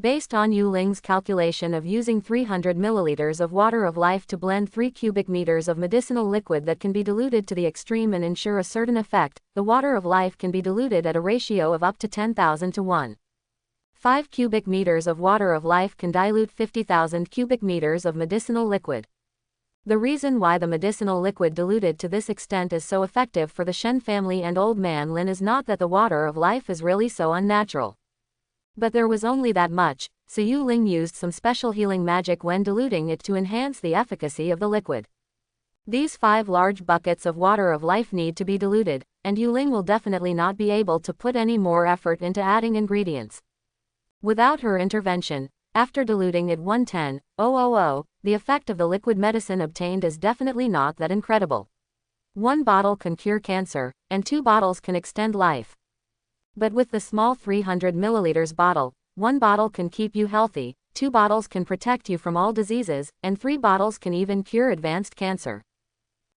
Based on Yu Ling's calculation of using 300 milliliters of water of life to blend 3 cubic meters of medicinal liquid that can be diluted to the extreme and ensure a certain effect, the water of life can be diluted at a ratio of up to 10,000 to 1. 5 cubic meters of water of life can dilute 50,000 cubic meters of medicinal liquid. The reason why the medicinal liquid diluted to this extent is so effective for the Shen family and Old Man Lin is not that the water of life is really so unnatural. But there was only that much, so Yu Ling used some special healing magic when diluting it to enhance the efficacy of the liquid. These 5 large buckets of water of life need to be diluted, and Yu Ling will definitely not be able to put any more effort into adding ingredients. Without her intervention, after diluting it 110,000, the effect of the liquid medicine obtained is definitely not that incredible. 1 bottle can cure cancer, and 2 bottles can extend life. But with the small 300 milliliters bottle, 1 bottle can keep you healthy, 2 bottles can protect you from all diseases, and 3 bottles can even cure advanced cancer.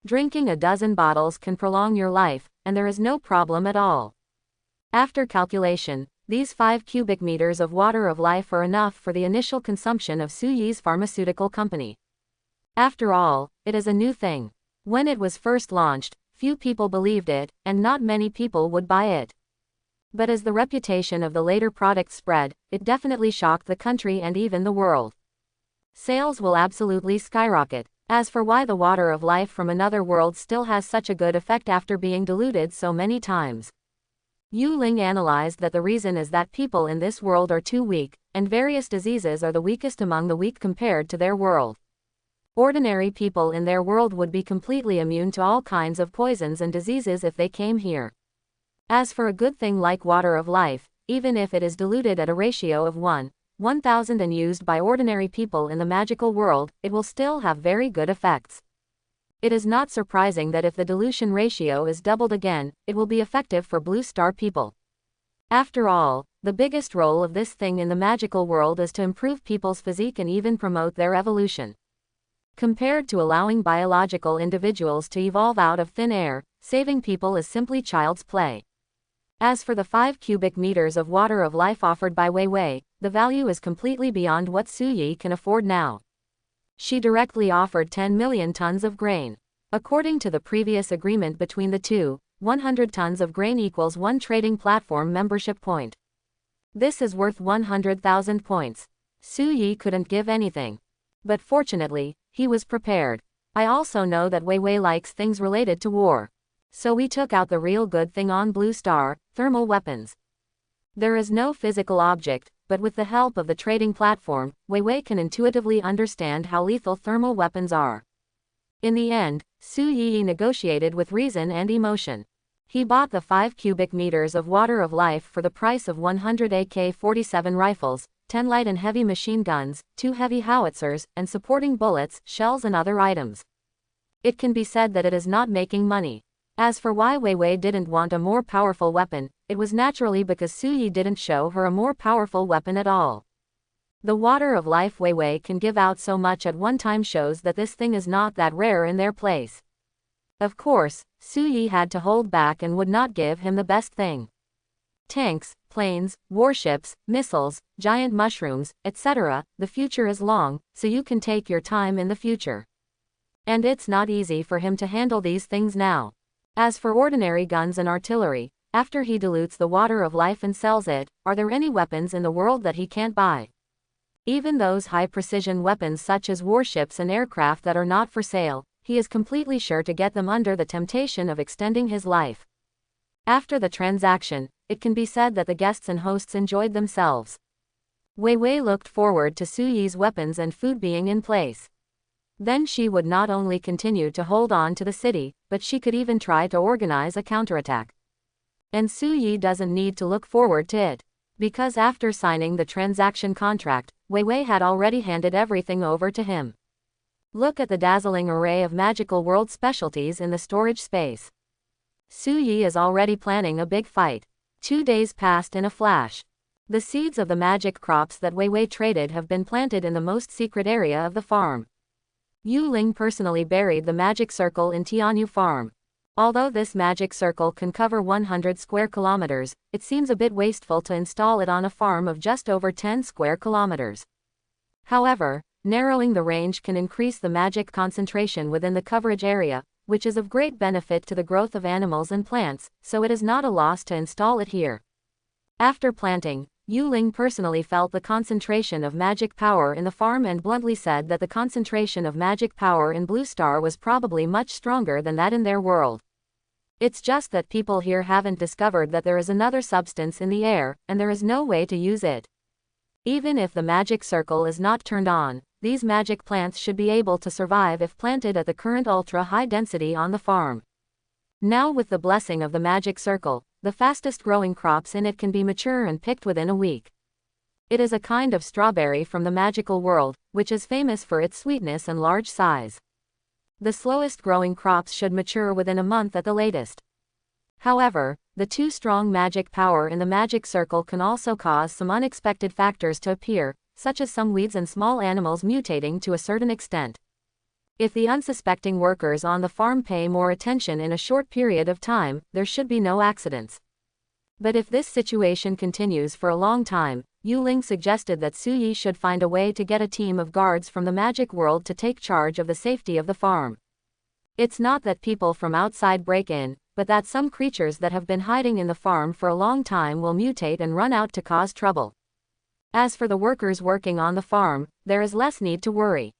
Drinking a dozen bottles can prolong your life, and there is no problem at all. After calculation, these 5 cubic meters of water of life are enough for the initial consumption of Su Yi's pharmaceutical company. After all, it is a new thing. When it was first launched, few people believed it, and not many people would buy it. But as the reputation of the later product spread, it definitely shocked the country and even the world. Sales will absolutely skyrocket. As for why the water of life from another world still has such a good effect after being diluted so many times, Yu Ling analyzed that the reason is that people in this world are too weak, and various diseases are the weakest among the weak compared to their world. Ordinary people in their world would be completely immune to all kinds of poisons and diseases if they came here. As for a good thing like water of life, even if it is diluted at a ratio of 1:1000 and used by ordinary people in the magical world, it will still have very good effects. It is not surprising that if the dilution ratio is doubled again, it will be effective for Blue Star people. After all, the biggest role of this thing in the magical world is to improve people's physique and even promote their evolution. Compared to allowing biological individuals to evolve out of thin air, saving people is simply child's play. As for the 5 cubic meters of water of life offered by Wei Wei, the value is completely beyond what Su Yi can afford now. She directly offered 10 million tons of grain. According to the previous agreement between the two, 100 tons of grain equals 1 trading platform membership point. This is worth 100,000 points. Su Yi couldn't give anything. But fortunately, he was prepared. I also know that Wei Wei likes things related to war. So we took out the real good thing on Blue Star, thermal weapons. There is no physical object, but with the help of the trading platform, Wei Wei can intuitively understand how lethal thermal weapons are. In the end, Su Yi negotiated with reason and emotion. He bought the 5 cubic meters of water of life for the price of 100 AK-47 rifles, 10 light and heavy machine guns, 2 heavy howitzers, and supporting bullets, shells and other items. It can be said that it is not making money. As for why Wei Wei didn't want a more powerful weapon, it was naturally because Su Yi didn't show her a more powerful weapon at all. The water of life Wei Wei can give out so much at one time shows that this thing is not that rare in their place. Of course, Su Yi had to hold back and would not give him the best thing. Tanks, planes, warships, missiles, giant mushrooms, etc. The future is long, so you can take your time in the future. And it's not easy for him to handle these things now. As for ordinary guns and artillery, after he dilutes the water of life and sells it, are there any weapons in the world that he can't buy? Even those high-precision weapons such as warships and aircraft that are not for sale, he is completely sure to get them under the temptation of extending his life. After the transaction, it can be said that the guests and hosts enjoyed themselves. Wei Wei looked forward to Su Yi's weapons and food being in place. Then she would not only continue to hold on to the city, but she could even try to organize a counterattack. And Su Yi doesn't need to look forward to it. Because after signing the transaction contract, Wei Wei had already handed everything over to him. Look at the dazzling array of magical world specialties in the storage space. Su Yi is already planning a big fight. 2 days passed in a flash. The seeds of the magic crops that Wei Wei traded have been planted in the most secret area of the farm. Yu Ling personally buried the magic circle in Tianyu Farm. Although this magic circle can cover 100 square kilometers, it seems a bit wasteful to install it on a farm of just over 10 square kilometers. However, narrowing the range can increase the magic concentration within the coverage area, which is of great benefit to the growth of animals and plants, so it is not a loss to install it here. After planting, Yu Ling personally felt the concentration of magic power in the farm and bluntly said that the concentration of magic power in Blue Star was probably much stronger than that in their world. It's just that people here haven't discovered that there is another substance in the air, and there is no way to use it. Even if the magic circle is not turned on, these magic plants should be able to survive if planted at the current ultra-high density on the farm. Now with the blessing of the magic circle, the fastest growing crops in it can be mature and picked within a week. It is a kind of strawberry from the magical world, which is famous for its sweetness and large size. The slowest growing crops should mature within a month at the latest. However, the too strong magic power in the magic circle can also cause some unexpected factors to appear, such as some weeds and small animals mutating to a certain extent. If the unsuspecting workers on the farm pay more attention in a short period of time, there should be no accidents. But if this situation continues for a long time, Yu Ling suggested that Su Yi should find a way to get a team of guards from the magic world to take charge of the safety of the farm. It's not that people from outside break in, but that some creatures that have been hiding in the farm for a long time will mutate and run out to cause trouble. As for the workers working on the farm, there is less need to worry.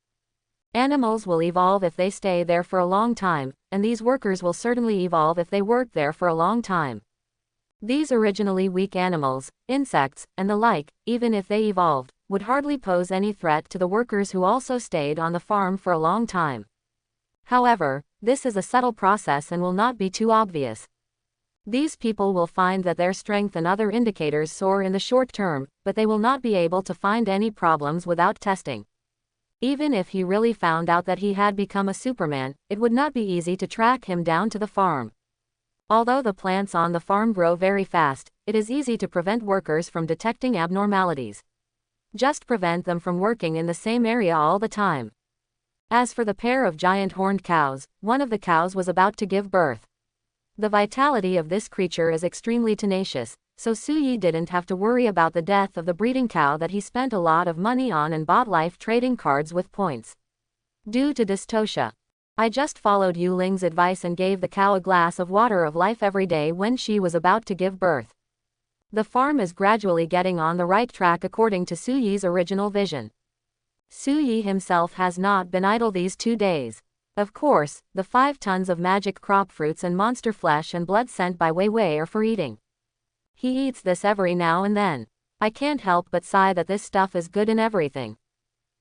Animals will evolve if they stay there for a long time, and these workers will certainly evolve if they work there for a long time. These originally weak animals, insects, and the like, even if they evolved, would hardly pose any threat to the workers who also stayed on the farm for a long time. However, this is a subtle process and will not be too obvious. These people will find that their strength and other indicators soar in the short term, but they will not be able to find any problems without testing. Even if he really found out that he had become a Superman, it would not be easy to track him down to the farm. Although the plants on the farm grow very fast, it is easy to prevent workers from detecting abnormalities. Just prevent them from working in the same area all the time. As for the pair of giant horned cows, one of the cows was about to give birth. The vitality of this creature is extremely tenacious, so Su Yi didn't have to worry about the death of the breeding cow that he spent a lot of money on and bought life trading cards with points. Due to dystocia. I just followed Yu Ling's advice and gave the cow a glass of water of life every day when she was about to give birth. The farm is gradually getting on the right track according to Su Yi's original vision. Su Yi himself has not been idle these 2 days. Of course, the 5 tons of magic crop fruits and monster flesh and blood sent by Wei Wei are for eating. He eats this every now and then. I can't help but sigh that this stuff is good in everything.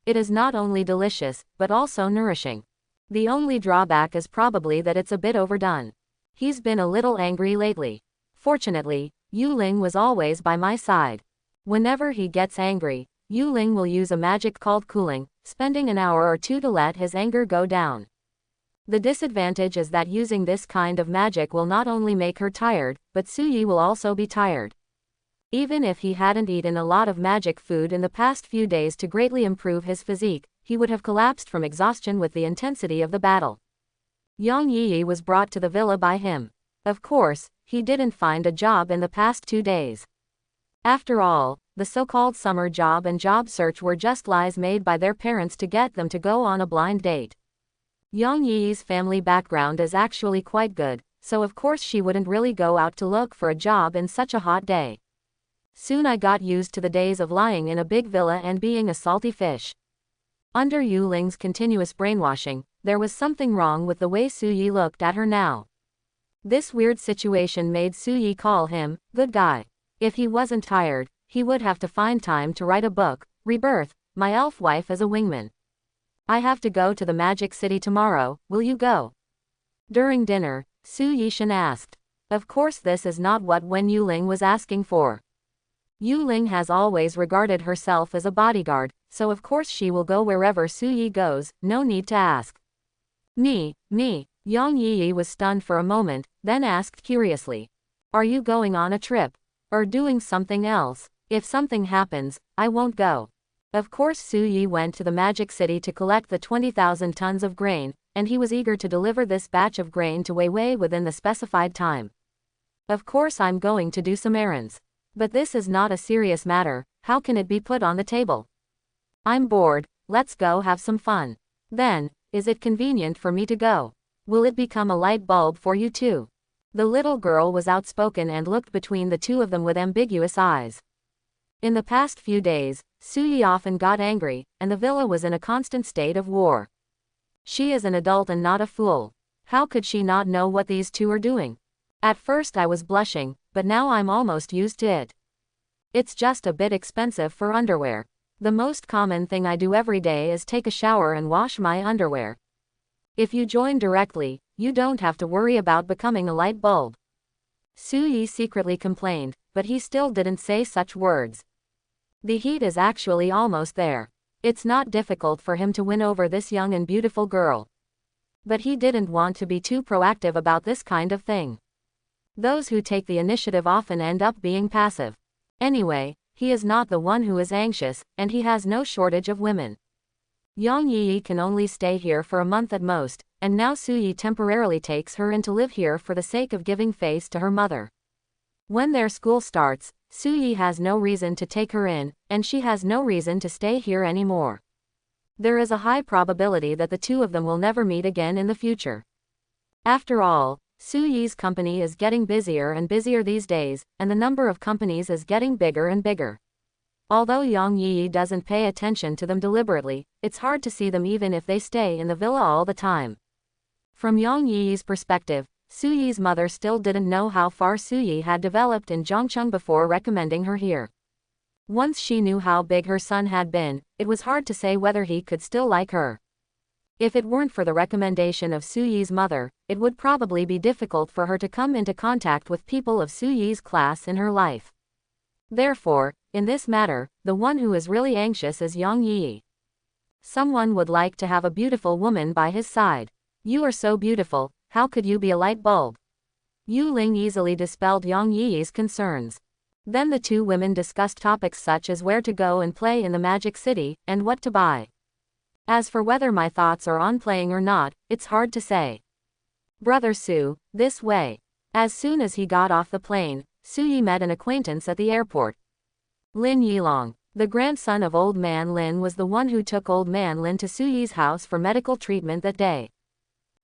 It is not only delicious, but also nourishing. The only drawback is probably that it's a bit overdone. He's been a little angry lately. Fortunately, Yu Ling was always by my side. Whenever he gets angry, Yu Ling will use a magic called cooling, spending an hour or 2 to let his anger go down. The disadvantage is that using this kind of magic will not only make her tired, but Su Yi will also be tired. Even if he hadn't eaten a lot of magic food in the past few days to greatly improve his physique, he would have collapsed from exhaustion with the intensity of the battle. Yang Yi was brought to the villa by him. Of course, he didn't find a job in the past 2 days. After all, the so-called summer job and job search were just lies made by their parents to get them to go on a blind date. Yang Yi's family background is actually quite good, so of course she wouldn't really go out to look for a job in such a hot day. Soon I got used to the days of lying in a big villa and being a salty fish. Under Yu Ling's continuous brainwashing, there was something wrong with the way Su Yi looked at her now. This weird situation made Su Yi call him, good guy. If he wasn't tired, he would have to find time to write a book, Rebirth, My Elf Wife as a Wingman. I have to go to the Magic City tomorrow, will you go? During dinner, Su Yishan asked. Of course this is not what Wen Yuling was asking for. Yuling has always regarded herself as a bodyguard, so of course she will go wherever Su Yi goes, no need to ask. Me. Yang Yi was stunned for a moment, then asked curiously. Are you going on a trip? Or doing something else? If something happens, I won't go. Of course Su Yi went to the Magic City to collect the 20,000 tons of grain, and he was eager to deliver this batch of grain to Wei Wei within the specified time. Of course I'm going to do some errands. But this is not a serious matter, how can it be put on the table? I'm bored, let's go have some fun. Then, is it convenient for me to go? Will it become a light bulb for you too? The little girl was outspoken and looked between the two of them with ambiguous eyes. In the past few days, Su Yi often got angry, and the villa was in a constant state of war. She is an adult and not a fool. How could she not know what these two are doing? At first I was blushing, but now I'm almost used to it. It's just a bit expensive for underwear. The most common thing I do every day is take a shower and wash my underwear. If you join directly, you don't have to worry about becoming a light bulb. Su Yi secretly complained, but he still didn't say such words. The heat is actually almost there. It's not difficult for him to win over this young and beautiful girl. But he didn't want to be too proactive about this kind of thing. Those who take the initiative often end up being passive. Anyway, he is not the one who is anxious, and he has no shortage of women. Yang Yi can only stay here for a month at most, and now Su Yi temporarily takes her in to live here for the sake of giving face to her mother. When their school starts, Su-yi has no reason to take her in, and she has no reason to stay here anymore. There is a high probability that the two of them will never meet again in the future. After all, Su-yi's company is getting busier and busier these days, and the number of companies is getting bigger and bigger. Although Yang Yi doesn't pay attention to them deliberately, it's hard to see them even if they stay in the villa all the time. From Yang Yi's perspective, Su-yi's mother still didn't know how far Su-yi had developed in Zhongcheng before recommending her here. Once she knew how big her son had been, it was hard to say whether he could still like her. If it weren't for the recommendation of Su-yi's mother, it would probably be difficult for her to come into contact with people of Su-yi's class in her life. Therefore, in this matter, the one who is really anxious is Yang Yi. Someone would like to have a beautiful woman by his side. You are so beautiful, how could you be a light bulb? Yu Ling easily dispelled Yang Yi's concerns. Then the two women discussed topics such as where to go and play in the Magic City, and what to buy. As for whether my thoughts are on playing or not, it's hard to say. Brother Su, this way. As soon as he got off the plane, Su-yi met an acquaintance at the airport. Lin Yilong, the grandson of Old Man Lin, was the one who took Old Man Lin to Su-yi's house for medical treatment that day.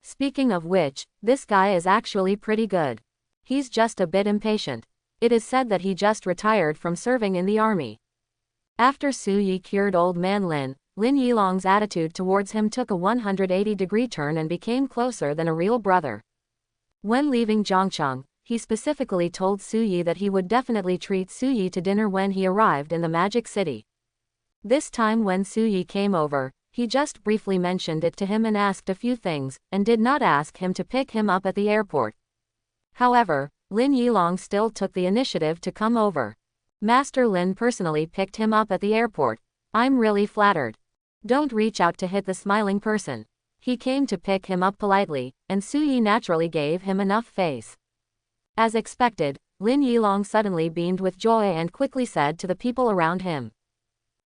Speaking of which, this guy is actually pretty good. He's just a bit impatient. It is said that he just retired from serving in the army. After Su-yi cured Old Man Lin, Lin Yilong's attitude towards him took a 180-degree turn and became closer than a real brother. When leaving Zhongcheng, he specifically told Su-yi that he would definitely treat Su-yi to dinner when he arrived in the Magic City. This time when Su-yi came over, he just briefly mentioned it to him and asked a few things, and did not ask him to pick him up at the airport. However, Lin Yilong still took the initiative to come over. Master Lin personally picked him up at the airport. I'm really flattered. Don't reach out to hit the smiling person. He came to pick him up politely, and Su-yi naturally gave him enough face. As expected, Lin Yilong suddenly beamed with joy and quickly said to the people around him.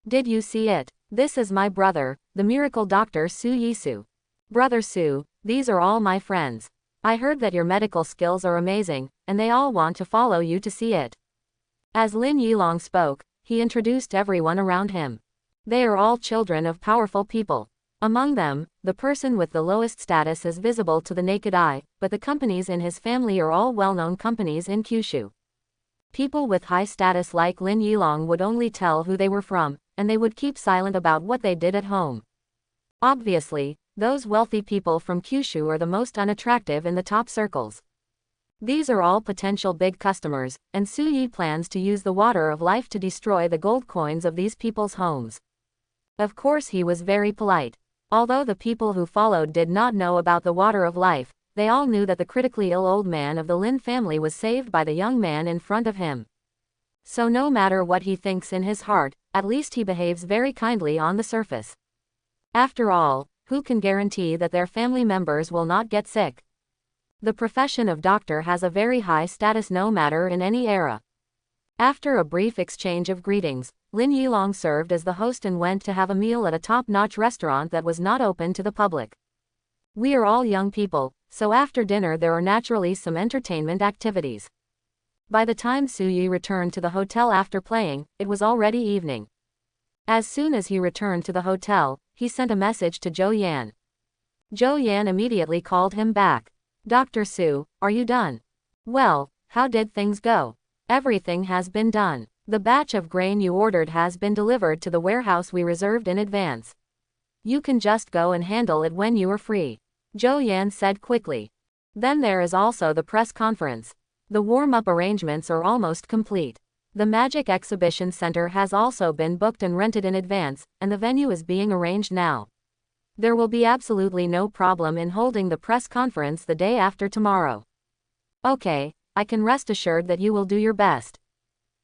Did you see it? This is my brother, the miracle doctor Su-yi Su. Brother Su, these are all my friends. I heard that your medical skills are amazing, and they all want to follow you to see it. As Lin Yilong spoke, he introduced everyone around him. They are all children of powerful people. Among them, the person with the lowest status is visible to the naked eye, but the companies in his family are all well-known companies in Kyushu. People with high status like Lin Yilong would only tell who they were from, and they would keep silent about what they did at home. Obviously, those wealthy people from Kyushu are the most unattractive in the top circles. These are all potential big customers, and Su-yi plans to use the water of life to destroy the gold coins of these people's homes. Of course he was very polite. Although the people who followed did not know about the water of life, they all knew that the critically ill old man of the Lin family was saved by the young man in front of him. So no matter what he thinks in his heart, at least he behaves very kindly on the surface. After all, who can guarantee that their family members will not get sick? The profession of doctor has a very high status no matter in any era. After a brief exchange of greetings, Lin Yilong served as the host and went to have a meal at a top-notch restaurant that was not open to the public. We are all young people, so after dinner there are naturally some entertainment activities. By the time Su-yi returned to the hotel after playing, it was already evening. As soon as he returned to the hotel, he sent a message to Zhou Yan. Zhou Yan immediately called him back. Dr. Su, are you done? Well, how did things go? Everything has been done. The batch of grain you ordered has been delivered to the warehouse we reserved in advance. You can just go and handle it when you are free. Zhou Yan said quickly. Then there is also the press conference. The warm-up arrangements are almost complete. The Magic Exhibition Center has also been booked and rented in advance, and the venue is being arranged now. There will be absolutely no problem in holding the press conference the day after tomorrow. Okay, I can rest assured that you will do your best.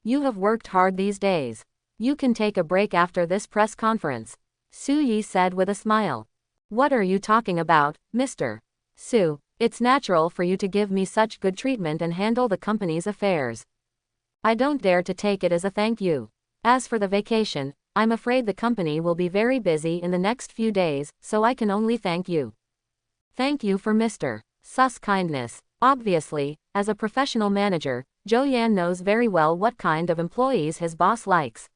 You have worked hard these days. You can take a break after this press conference. Su-yi said with a smile. What are you talking about, Mr. Su? It's natural for you to give me such good treatment and handle the company's affairs. I don't dare to take it as a thank you. As for the vacation, I'm afraid the company will be very busy in the next few days, so I can only thank you. Thank you for Mr. Su's kindness. Obviously, as a professional manager, Zhou Yan knows very well what kind of employees his boss likes.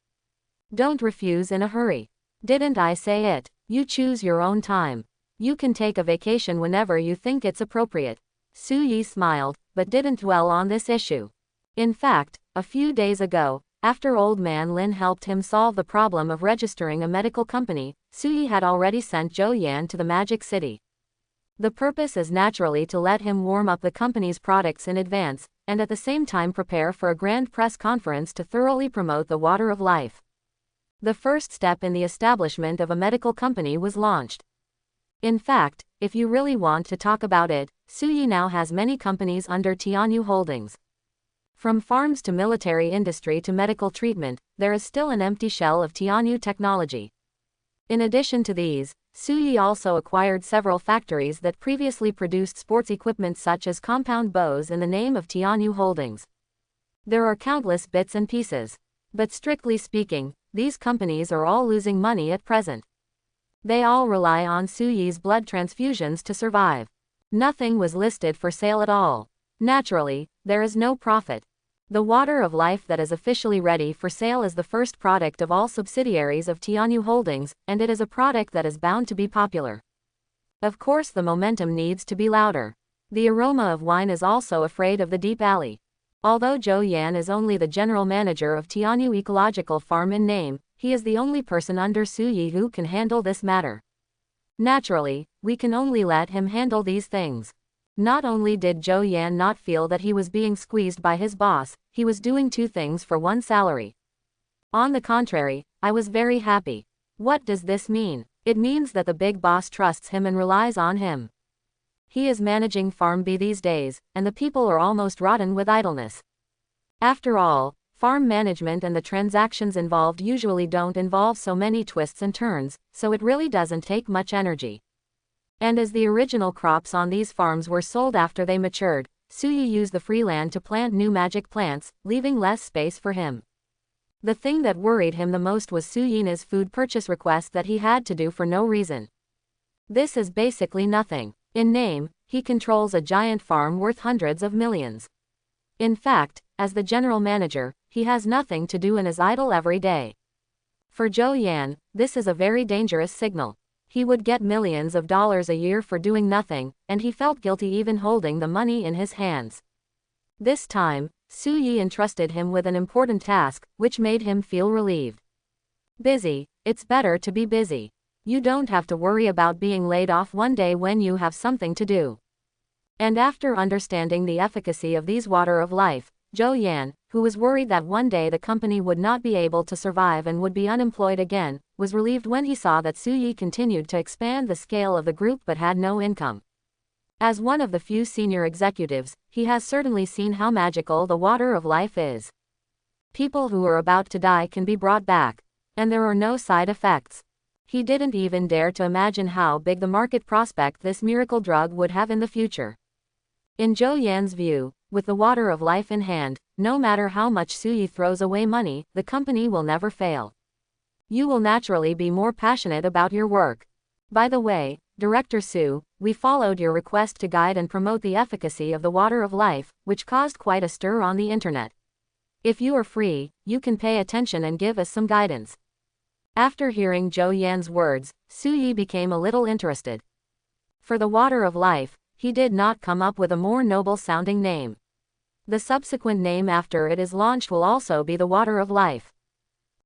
Don't refuse in a hurry. Didn't I say it? You choose your own time. You can take a vacation whenever you think it's appropriate. Su Yi smiled, but didn't dwell on this issue. In fact, a few days ago, after Old Man Lin helped him solve the problem of registering a medical company, Su Yi had already sent Zhou Yan to the Magic City. The purpose is naturally to let him warm up the company's products in advance, and at the same time prepare for a grand press conference to thoroughly promote the water of life. The first step in the establishment of a medical company was launched. In fact, if you really want to talk about it, Su Yi now has many companies under Tianyu Holdings. From farms to military industry to medical treatment, there is still an empty shell of Tianyu technology. In addition to these, Su Yi also acquired several factories that previously produced sports equipment such as compound bows in the name of Tianyu Holdings. There are countless bits and pieces. But strictly speaking, these companies are all losing money at present. They all rely on Su Yi's blood transfusions to survive. Nothing was listed for sale at all. Naturally, there is no profit. The water of life that is officially ready for sale is the first product of all subsidiaries of Tianyu Holdings, and it is a product that is bound to be popular. Of course, the momentum needs to be louder. The aroma of wine is also afraid of the deep alley. Although Zhou Yan is only the general manager of Tianyu Ecological Farm in name, he is the only person under Su Yi who can handle this matter. Naturally, we can only let him handle these things. Not only did Zhou Yan not feel that he was being squeezed by his boss, he was doing two things for one salary. On the contrary, I was very happy. What does this mean? It means that the big boss trusts him and relies on him. He is managing Farm B these days, and the people are almost rotten with idleness. After all, farm management and the transactions involved usually don't involve so many twists and turns, so it really doesn't take much energy. And as the original crops on these farms were sold after they matured, Su Yi used the free land to plant new magic plants, leaving less space for him. The thing that worried him the most was Su Yina's food purchase request that he had to do for no reason. This is basically nothing. In name, he controls a giant farm worth hundreds of millions. In fact, as the general manager, he has nothing to do and is idle every day. For Zhou Yan, this is a very dangerous signal. He would get millions of dollars a year for doing nothing, and he felt guilty even holding the money in his hands. This time, Su Yi entrusted him with an important task, which made him feel relieved. Busy, it's better to be busy. You don't have to worry about being laid off one day when you have something to do. And after understanding the efficacy of these water of life, Zhou Yan, who was worried that one day the company would not be able to survive and would be unemployed again, was relieved when he saw that Su Yi continued to expand the scale of the group but had no income. As one of the few senior executives, he has certainly seen how magical the water of life is. People who are about to die can be brought back, and there are no side effects. He didn't even dare to imagine how big the market prospect this miracle drug would have in the future. In Zhou Yan's view, with the water of life in hand, no matter how much Su Yi throws away money, the company will never fail. You will naturally be more passionate about your work. By the way, Director Su, we followed your request to guide and promote the efficacy of the water of life, which caused quite a stir on the internet. If you are free, you can pay attention and give us some guidance. After hearing Zhou Yan's words, Su Yi became a little interested. For the water of life, he did not come up with a more noble-sounding name. The subsequent name after it is launched will also be the water of life.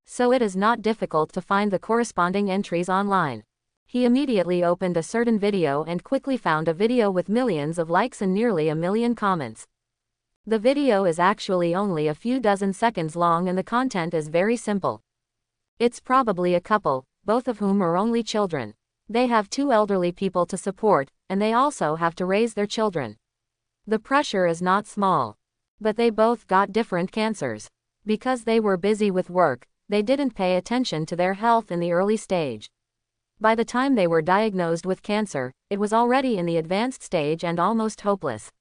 So it is not difficult to find the corresponding entries online. He immediately opened a certain video and quickly found a video with millions of likes and nearly 1 million comments. The video is actually only a few dozen seconds long and the content is very simple. It's probably a couple, both of whom are only children. They have 2 elderly people to support, and they also have to raise their children. The pressure is not small. But they both got different cancers. Because they were busy with work, they didn't pay attention to their health in the early stage. By the time they were diagnosed with cancer, it was already in the advanced stage and almost hopeless.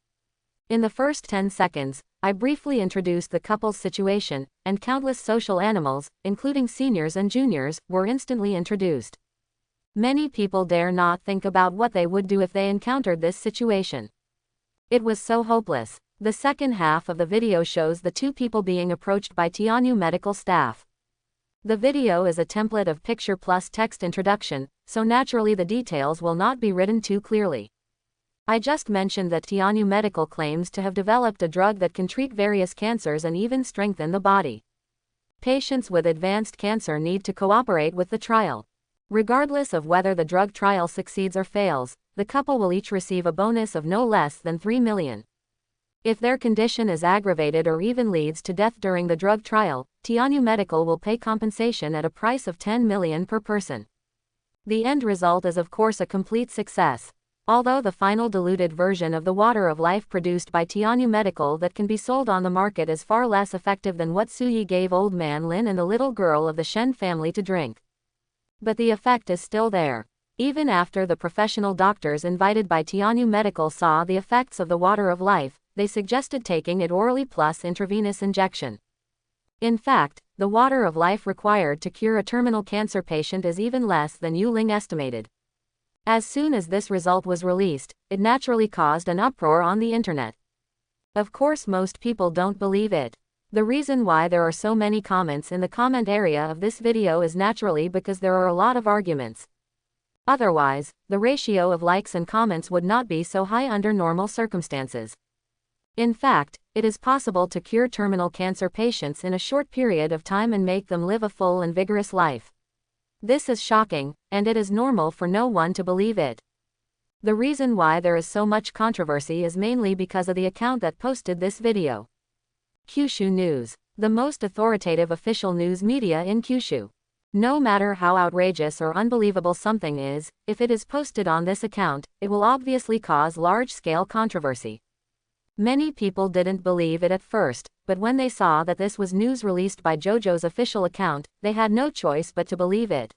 In the first 10 seconds, I briefly introduced the couple's situation, and countless social animals, including seniors and juniors, were instantly introduced. Many people dare not think about what they would do if they encountered this situation. It was so hopeless. The second half of the video shows the two people being approached by Tianyu medical staff. The video is a template of picture plus text introduction, so naturally the details will not be written too clearly. I just mentioned that Tianyu Medical claims to have developed a drug that can treat various cancers and even strengthen the body. Patients with advanced cancer need to cooperate with the trial. Regardless of whether the drug trial succeeds or fails, the couple will each receive a bonus of no less than 3 million. If their condition is aggravated or even leads to death during the drug trial, Tianyu Medical will pay compensation at a price of 10 million per person. The end result is of course a complete success. Although the final diluted version of the water of life produced by Tianyu Medical that can be sold on the market is far less effective than what Suyi gave old man Lin and the little girl of the Shen family to drink. But the effect is still there. Even after the professional doctors invited by Tianyu Medical saw the effects of the water of life, they suggested taking it orally plus intravenous injection. In fact, the water of life required to cure a terminal cancer patient is even less than Yu Ling estimated. As soon as this result was released, it naturally caused an uproar on the internet. Of course most people don't believe it. The reason why there are so many comments in the comment area of this video is naturally because there are a lot of arguments. Otherwise, the ratio of likes and comments would not be so high under normal circumstances. In fact, it is possible to cure terminal cancer patients in a short period of time and make them live a full and vigorous life. This is shocking, and it is normal for no one to believe it. The reason why there is so much controversy is mainly because of the account that posted this video. Kyushu News, the most authoritative official news media in Kyushu. No matter how outrageous or unbelievable something is, if it is posted on this account, it will obviously cause large-scale controversy. Many people didn't believe it at first, but when they saw that this was news released by JoJo's official account, they had no choice but to believe it.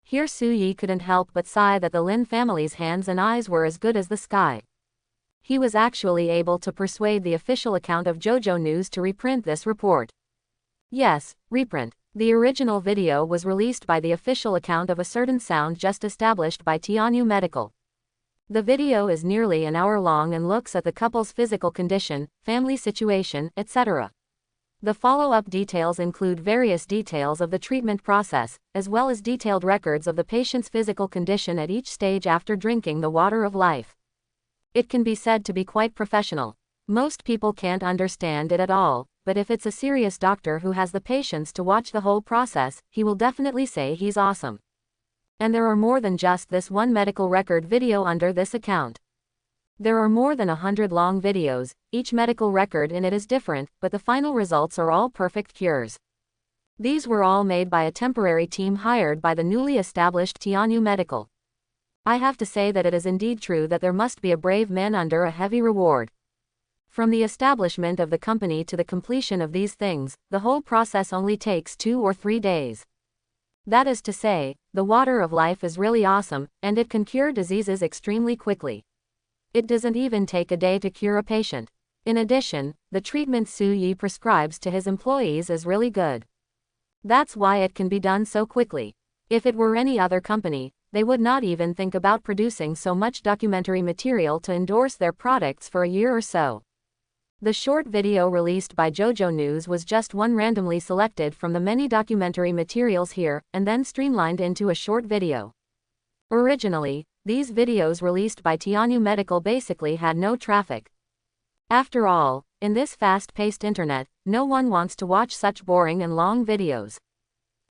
Here Suyi couldn't help but sigh that the Lin family's hands and eyes were as good as the sky. He was actually able to persuade the official account of JoJo News to reprint this report. Yes, reprint. The original video was released by the official account of a certain sound just established by Tianyu Medical. The video is nearly an hour long and looks at the couple's physical condition, family situation, etc. The follow-up details include various details of the treatment process, as well as detailed records of the patient's physical condition at each stage after drinking the water of life. It can be said to be quite professional. Most people can't understand it at all, but if it's a serious doctor who has the patience to watch the whole process, he will definitely say he's awesome. And there are more than just this one medical record video under this account. There are more than 100 long videos, each medical record in it is different, but the final results are all perfect cures. These were all made by a temporary team hired by the newly established Tianyu Medical. I have to say that it is indeed true that there must be a brave man under a heavy reward. From the establishment of the company to the completion of these things, the whole process only takes 2 or 3 days. That is to say, the water of life is really awesome, and it can cure diseases extremely quickly. It doesn't even take a day to cure a patient. In addition, the treatment Suyi prescribes to his employees is really good. That's why it can be done so quickly. If it were any other company, they would not even think about producing so much documentary material to endorse their products for a year or so. The short video released by JoJo News was just one randomly selected from the many documentary materials here, and then streamlined into a short video. Originally, these videos released by Tianyu Medical basically had no traffic. After all, in this fast-paced internet, no one wants to watch such boring and long videos.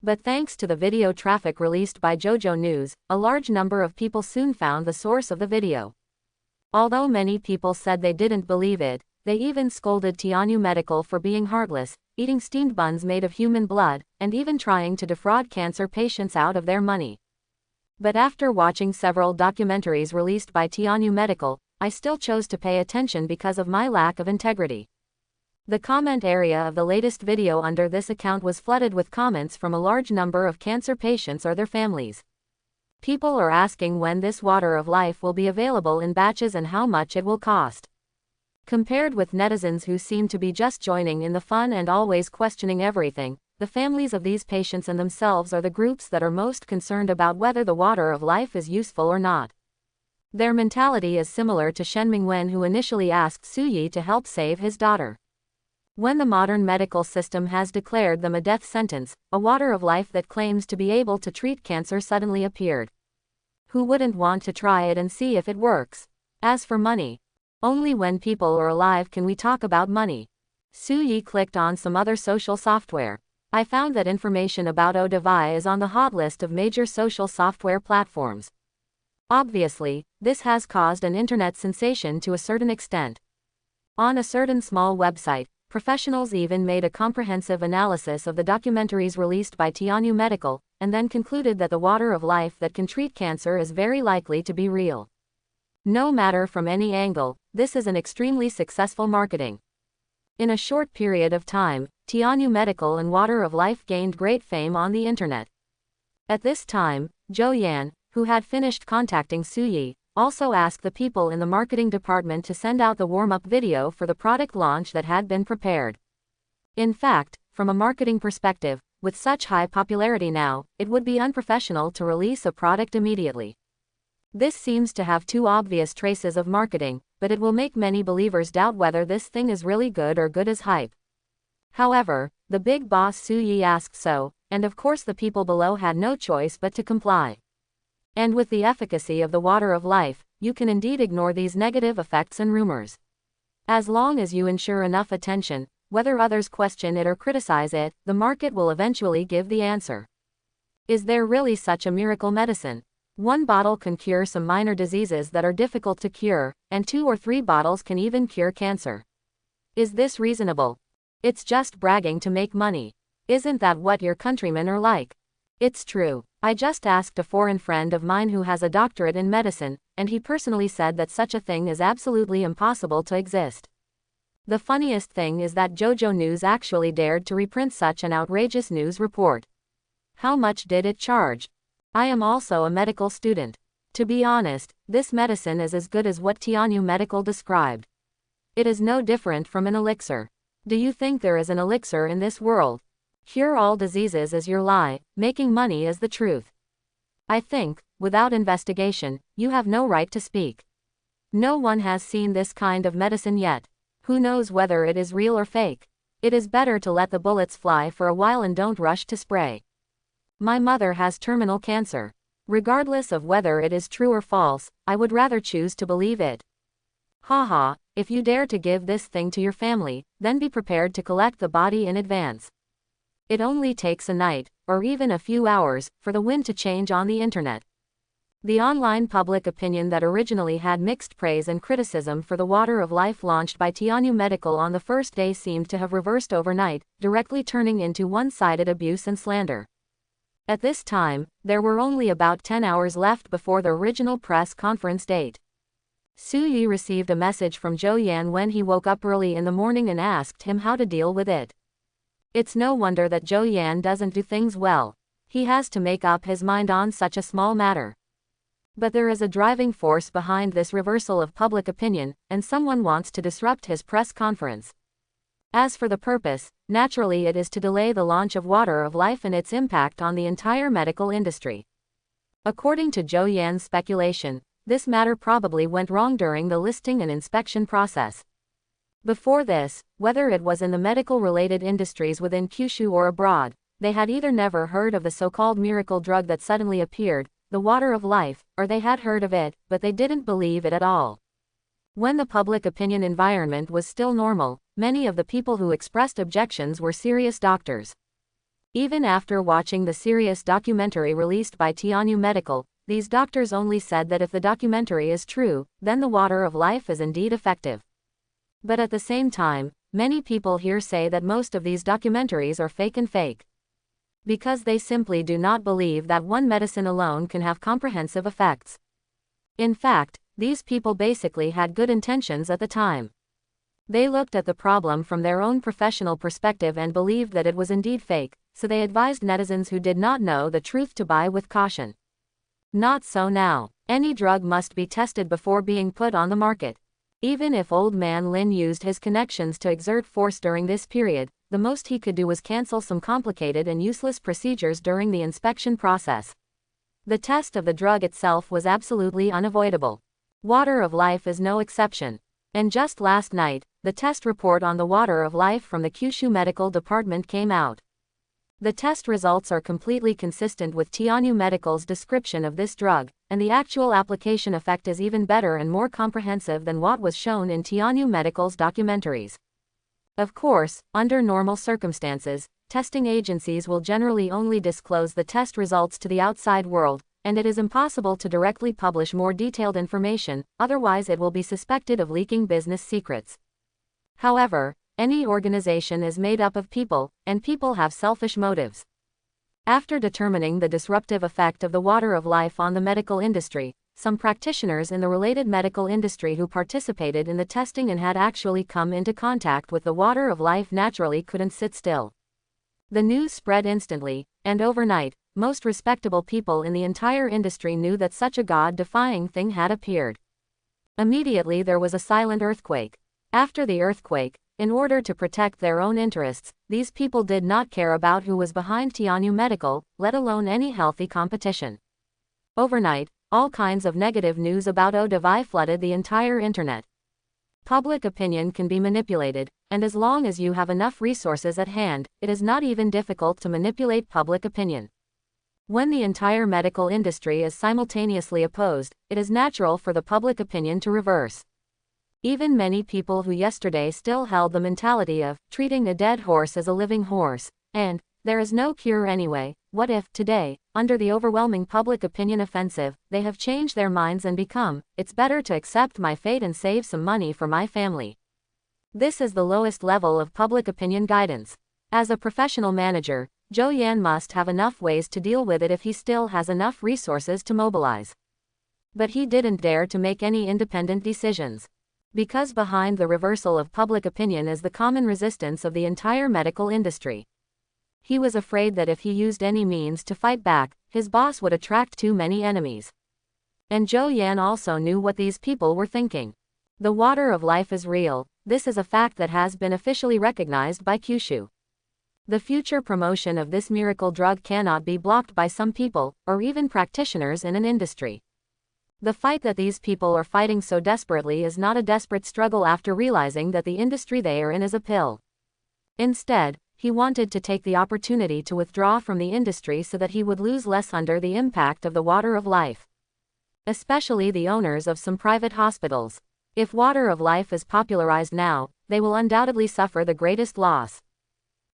But thanks to the video traffic released by JoJo News, a large number of people soon found the source of the video. Although many people said they didn't believe it, they even scolded Tianyu Medical for being heartless, eating steamed buns made of human blood, and even trying to defraud cancer patients out of their money. But after watching several documentaries released by Tianyu Medical, I still chose to pay attention because of my lack of integrity. The comment area of the latest video under this account was flooded with comments from a large number of cancer patients or their families. People are asking when this water of life will be available in batches and how much it will cost. Compared with netizens who seem to be just joining in the fun and always questioning everything, the families of these patients and themselves are the groups that are most concerned about whether the water of life is useful or not. Their mentality is similar to Shen Mingwen, who initially asked Su Yi to help save his daughter. When the modern medical system has declared them a death sentence, a water of life that claims to be able to treat cancer suddenly appeared. Who wouldn't want to try it and see if it works? As for money, only when people are alive can we talk about money. Su Yi clicked on some other social software. I found that information about Audiobook is on the hot list of major social software platforms. Obviously, this has caused an internet sensation to a certain extent. On a certain small website, professionals even made a comprehensive analysis of the documentaries released by Tianyu Medical, and then concluded that the water of life that can treat cancer is very likely to be real. No matter from any angle, this is an extremely successful marketing. In a short period of time, Tianyu Medical and Water of Life gained great fame on the internet. At this time, Zhou Yan, who had finished contacting Su Yi, also asked the people in the marketing department to send out the warm-up video for the product launch that had been prepared. In fact, from a marketing perspective, with such high popularity now, it would be unprofessional to release a product immediately. This seems to have too obvious traces of marketing, but it will make many believers doubt whether this thing is really good or good as hype. However, the big boss Su Yi asked so, and of course the people below had no choice but to comply. And with the efficacy of the water of life, you can indeed ignore these negative effects and rumors. As long as you ensure enough attention, whether others question it or criticize it, the market will eventually give the answer. Is there really such a miracle medicine? One bottle can cure some minor diseases that are difficult to cure, and 2 or 3 bottles can even cure cancer. Is this reasonable? It's just bragging to make money. Isn't that what your countrymen are like? It's true. I just asked a foreign friend of mine who has a doctorate in medicine, and he personally said that such a thing is absolutely impossible to exist. The funniest thing is that JoJo News actually dared to reprint such an outrageous news report. How much did it charge? I am also a medical student. To be honest, this medicine is as good as what Tianyu Medical described. It is no different from an elixir. Do you think there is an elixir in this world? Cure all diseases is your lie, making money is the truth. I think, without investigation, you have no right to speak. No one has seen this kind of medicine yet. Who knows whether it is real or fake? It is better to let the bullets fly for a while and don't rush to spray. My mother has terminal cancer. Regardless of whether it is true or false, I would rather choose to believe it. Haha, if you dare to give this thing to your family, then be prepared to collect the body in advance. It only takes a night, or even a few hours, for the wind to change on the internet. The online public opinion that originally had mixed praise and criticism for the Water of Life launched by Tianyu Medical on the first day seemed to have reversed overnight, directly turning into one-sided abuse and slander. At this time, there were only about 10 hours left before the original press conference date. Su Yi received a message from Zhou Yan when he woke up early in the morning and asked him how to deal with it. It's no wonder that Zhou Yan doesn't do things well. He has to make up his mind on such a small matter. But there is a driving force behind this reversal of public opinion, and someone wants to disrupt his press conference. As for the purpose, naturally it is to delay the launch of Water of Life and its impact on the entire medical industry. According to Zhou Yan's speculation, this matter probably went wrong during the listing and inspection process. Before this, whether it was in the medical-related industries within Kyushu or abroad, they had either never heard of the so-called miracle drug that suddenly appeared, the Water of Life, or they had heard of it, but they didn't believe it at all. When the public opinion environment was still normal, many of the people who expressed objections were serious doctors. Even after watching the serious documentary released by Tianyu Medical, these doctors only said that if the documentary is true, then the Water of Life is indeed effective. But at the same time, many people here say that most of these documentaries are fake. Because they simply do not believe that one medicine alone can have comprehensive effects. In fact, these people basically had good intentions at the time. They looked at the problem from their own professional perspective and believed that it was indeed fake, so they advised netizens who did not know the truth to buy with caution. Not so now. Any drug must be tested before being put on the market. Even if Old Man Lin used his connections to exert force during this period, the most he could do was cancel some complicated and useless procedures during the inspection process. The test of the drug itself was absolutely unavoidable. Water of Life is no exception. And just last night, the test report on the Water of Life from the Kyushu Medical Department came out. The test results are completely consistent with Tianyu Medical's description of this drug, and the actual application effect is even better and more comprehensive than what was shown in Tianyu Medical's documentaries. Of course, under normal circumstances, testing agencies will generally only disclose the test results to the outside world, and it is impossible to directly publish more detailed information, otherwise it will be suspected of leaking business secrets. However, any organization is made up of people, and people have selfish motives. After determining the disruptive effect of the Water of Life on the medical industry, some practitioners in the related medical industry who participated in the testing and had actually come into contact with the Water of Life naturally couldn't sit still. The news spread instantly, and overnight, most respectable people in the entire industry knew that such a God-defying thing had appeared. Immediately there was a silent earthquake. After the earthquake, in order to protect their own interests, these people did not care about who was behind Tianyu Medical, let alone any healthy competition. Overnight, all kinds of negative news about Audiobook flooded the entire internet. Public opinion can be manipulated, and as long as you have enough resources at hand, it is not even difficult to manipulate public opinion. When the entire medical industry is simultaneously opposed, it is natural for the public opinion to reverse. Even many people who yesterday still held the mentality of treating a dead horse as a living horse, and there is no cure anyway, what if, today, under the overwhelming public opinion offensive, they have changed their minds and become, it's better to accept my fate and save some money for my family. This is the lowest level of public opinion guidance. As a professional manager, Zhou Yan must have enough ways to deal with it if he still has enough resources to mobilize. But he didn't dare to make any independent decisions. Because behind the reversal of public opinion is the common resistance of the entire medical industry. He was afraid that if he used any means to fight back, his boss would attract too many enemies. And Zhou Yan also knew what these people were thinking. The Water of Life is real, this is a fact that has been officially recognized by Kyushu. The future promotion of this miracle drug cannot be blocked by some people, or even practitioners in an industry. The fight that these people are fighting so desperately is not a desperate struggle after realizing that the industry they are in is a pill. Instead, he wanted to take the opportunity to withdraw from the industry so that he would lose less under the impact of the Water of Life. Especially the owners of some private hospitals. If Water of Life is popularized now, they will undoubtedly suffer the greatest loss.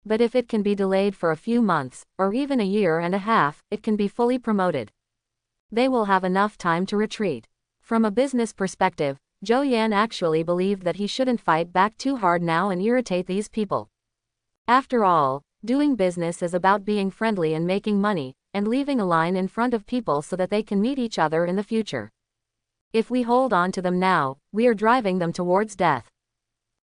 But if it can be delayed for a few months, or even a year and a half, it can be fully promoted. They will have enough time to retreat. From a business perspective, Zhou Yan actually believed that he shouldn't fight back too hard now and irritate these people. After all, doing business is about being friendly and making money, and leaving a line in front of people so that they can meet each other in the future. If we hold on to them now, we are driving them towards death.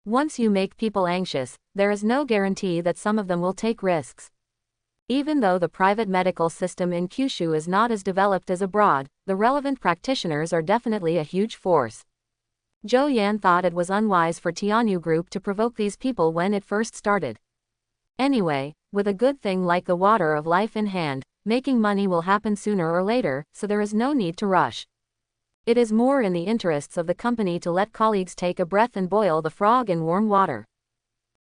Once you make people anxious, there is no guarantee that some of them will take risks. Even though the private medical system in Kyushu is not as developed as abroad, the relevant practitioners are definitely a huge force. Zhou Yan thought it was unwise for Tianyu Group to provoke these people when it first started. Anyway, with a good thing like the Water of Life in hand, making money will happen sooner or later, so there is no need to rush. It is more in the interests of the company to let colleagues take a breath and boil the frog in warm water.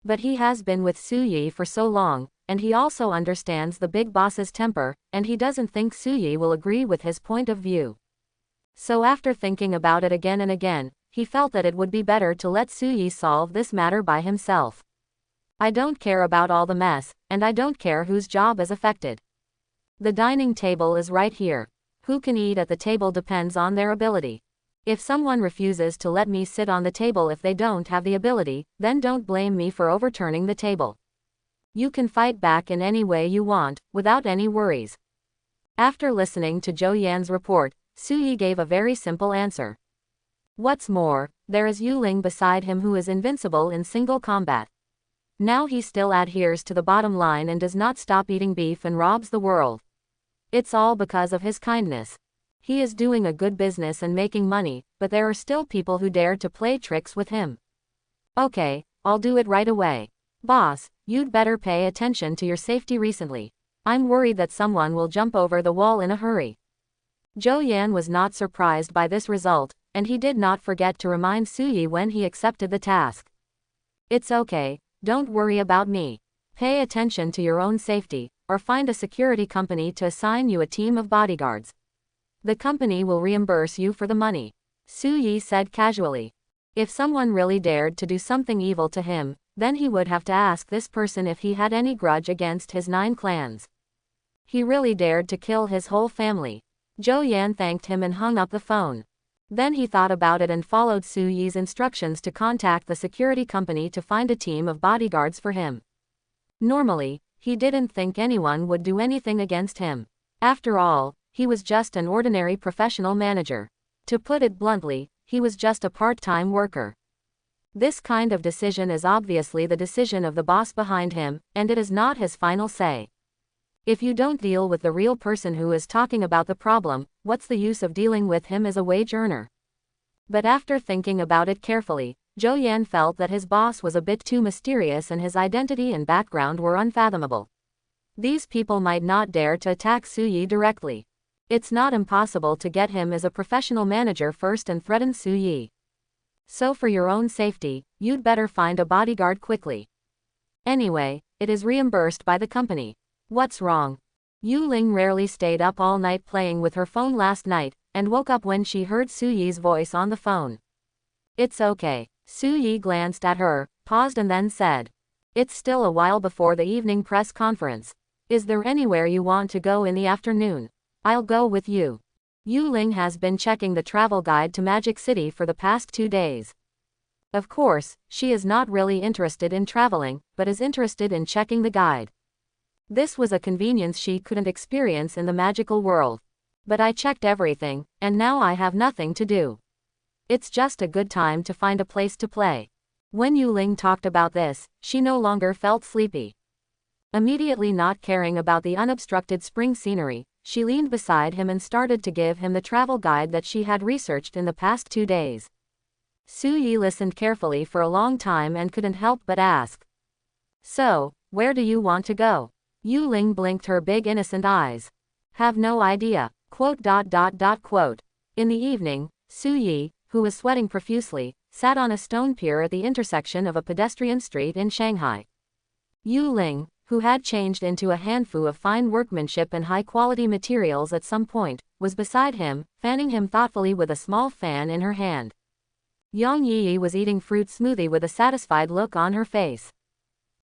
But he has been with Su Yi for so long, and he also understands the big boss's temper, and he doesn't think Su Yi will agree with his point of view. So after thinking about it again and again, he felt that it would be better to let Su Yi solve this matter by himself. I don't care about all the mess, and I don't care whose job is affected. The dining table is right here. Who can eat at the table depends on their ability. If someone refuses to let me sit on the table if they don't have the ability, then don't blame me for overturning the table. You can fight back in any way you want, without any worries. After listening to Zhou Yan's report, Su Yi gave a very simple answer. What's more, there is Yu Ling beside him who is invincible in single combat. Now he still adheres to the bottom line and does not stop eating beef and robs the world. It's all because of his kindness. He is doing a good business and making money, but there are still people who dare to play tricks with him. Okay, I'll do it right away. Boss, you'd better pay attention to your safety recently. I'm worried that someone will jump over the wall in a hurry. Zhou Yan was not surprised by this result, and he did not forget to remind Suyi when he accepted the task. It's okay, don't worry about me. Pay attention to your own safety, or find a security company to assign you a team of bodyguards. The company will reimburse you for the money, Suyi said casually. If someone really dared to do something evil to him, then he would have to ask this person if he had any grudge against his 9 clans. He really dared to kill his whole family. Zhou Yan thanked him and hung up the phone. Then he thought about it and followed Suyi's instructions to contact the security company to find a team of bodyguards for him. Normally, he didn't think anyone would do anything against him. After all, he was just an ordinary professional manager. To put it bluntly, he was just a part-time worker. This kind of decision is obviously the decision of the boss behind him, and it is not his final say. If you don't deal with the real person who is talking about the problem, what's the use of dealing with him as a wage earner? But after thinking about it carefully, Zhou Yan felt that his boss was a bit too mysterious and his identity and background were unfathomable. These people might not dare to attack Suyi directly. It's not impossible to get him as a professional manager first and threaten Suyi. So for your own safety, you'd better find a bodyguard quickly. Anyway, it is reimbursed by the company. What's wrong? Yu Ling rarely stayed up all night playing with her phone last night, and woke up when she heard Suyi's voice on the phone. It's okay. Suyi glanced at her, paused and then said. It's still a while before the evening press conference. Is there anywhere you want to go in the afternoon? I'll go with you. Yu Ling has been checking the travel guide to Magic City for the past 2 days. Of course, she is not really interested in traveling, but is interested in checking the guide. This was a convenience she couldn't experience in the magical world. But I checked everything, and now I have nothing to do. It's just a good time to find a place to play. When Yu Ling talked about this, she no longer felt sleepy. Immediately not caring about the unobstructed spring scenery, she leaned beside him and started to give him the travel guide that she had researched in the past 2 days. Suyi listened carefully for a long time and couldn't help but ask. So, where do you want to go? Yu Ling blinked her big innocent eyes. Have no idea. Quote. In the evening, Suyi, who was sweating profusely, sat on a stone pier at the intersection of a pedestrian street in Shanghai. Yu Ling, who had changed into a hanfu of fine workmanship and high-quality materials at some point, was beside him, fanning him thoughtfully with a small fan in her hand. Yang Yi was eating fruit smoothie with a satisfied look on her face.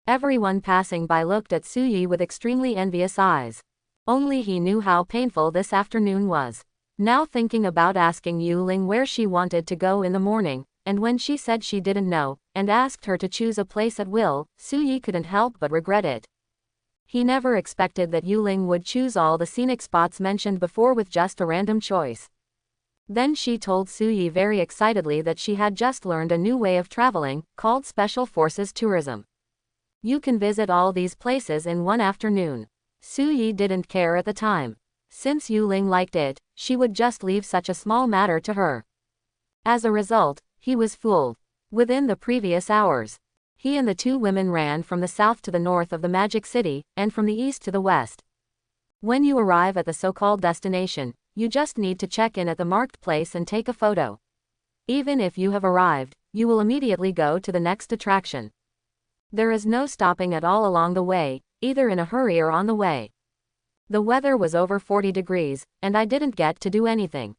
Everyone passing by looked at Suyi with extremely envious eyes. Only he knew how painful this afternoon was. Now thinking about asking Yu Ling where she wanted to go in the morning, and when she said she didn't know, and asked her to choose a place at will, Suyi couldn't help but regret it. He never expected that Yu Ling would choose all the scenic spots mentioned before with just a random choice. Then she told Suyi very excitedly that she had just learned a new way of traveling, called Special Forces Tourism. You can visit all these places in one afternoon. Suyi didn't care at the time. Since Yu Ling liked it, she would just leave such a small matter to her. As a result, he was fooled. Within the previous hours, he and the 2 women ran from the south to the north of the Magic City, and from the east to the west. When you arrive at the so-called destination, you just need to check in at the marked place and take a photo. Even if you have arrived, you will immediately go to the next attraction. There is no stopping at all along the way, either in a hurry or on the way. The weather was over 40 degrees, and I didn't get to do anything.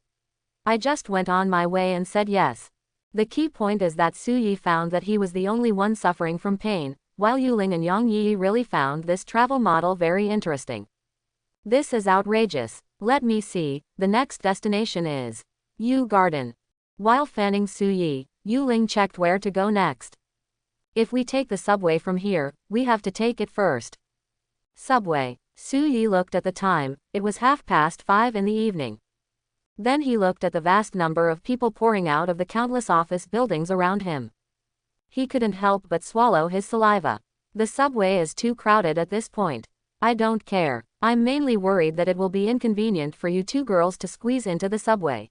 I just went on my way and said yes. The key point is that Suyi found that he was the only one suffering from pain, while Yu Ling and Yang Yi really found this travel model very interesting. This is outrageous. Let me see, the next destination is Yu Garden. While fanning Suyi, Yu Ling checked where to go next. If we take the subway from here, we have to take it first. Subway. Suyi looked at the time, it was 5:30 in the evening. Then he looked at the vast number of people pouring out of the countless office buildings around him. He couldn't help but swallow his saliva. The subway is too crowded at this point. I don't care. I'm mainly worried that it will be inconvenient for you 2 girls to squeeze into the subway.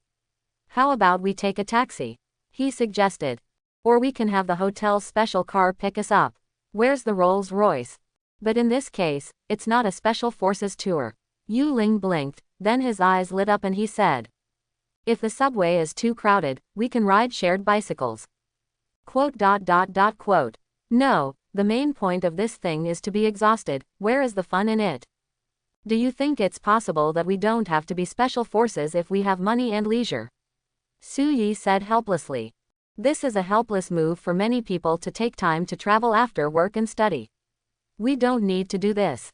How about we take a taxi? He suggested. Or we can have the hotel's special car pick us up. Where's the Rolls-Royce? But in this case, it's not a special forces tour. Yu Ling blinked, then his eyes lit up and he said. If the subway is too crowded, we can ride shared bicycles. Quote. No, the main point of this thing is to be exhausted. Where is the fun in it? Do you think it's possible that we don't have to be special forces if we have money and leisure? Su Yi said helplessly. This is a helpless move for many people to take time to travel after work and study. We don't need to do this.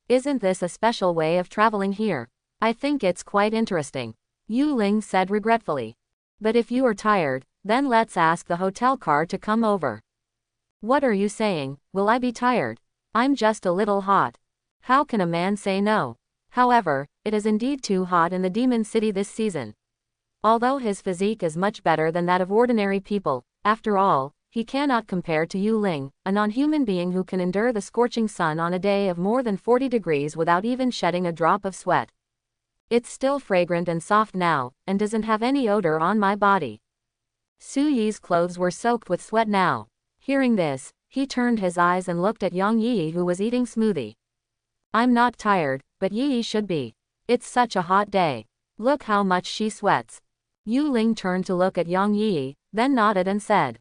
Isn't this a special way of traveling here? I think it's quite interesting. Yu Ling said regretfully. But if you are tired, then let's ask the hotel car to come over. What are you saying? Will I be tired? I'm just a little hot. How can a man say no? However, it is indeed too hot in the Demon City this season. Although his physique is much better than that of ordinary people, after all, he cannot compare to Yu Ling, a non-human being who can endure the scorching sun on a day of more than 40 degrees without even shedding a drop of sweat. It's still fragrant and soft now, and doesn't have any odor on my body. Su Yi's clothes were soaked with sweat now. Hearing this, he turned his eyes and looked at Yang Yi, who was eating smoothie. I'm not tired, but Yi should be. It's such a hot day. Look how much she sweats. Yu Ling turned to look at Yang Yi, then nodded and said.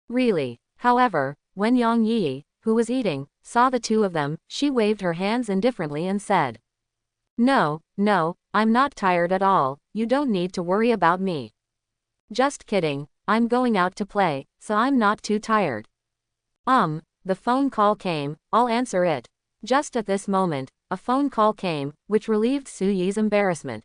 Really? However, when Yang Yi, who was eating, saw the two of them, she waved her hands indifferently and said. No, I'm not tired at all, you don't need to worry about me. Just kidding, I'm going out to play, so I'm not too tired. The phone call came, I'll answer it. Just at this moment, a phone call came, which relieved Su Yi's embarrassment.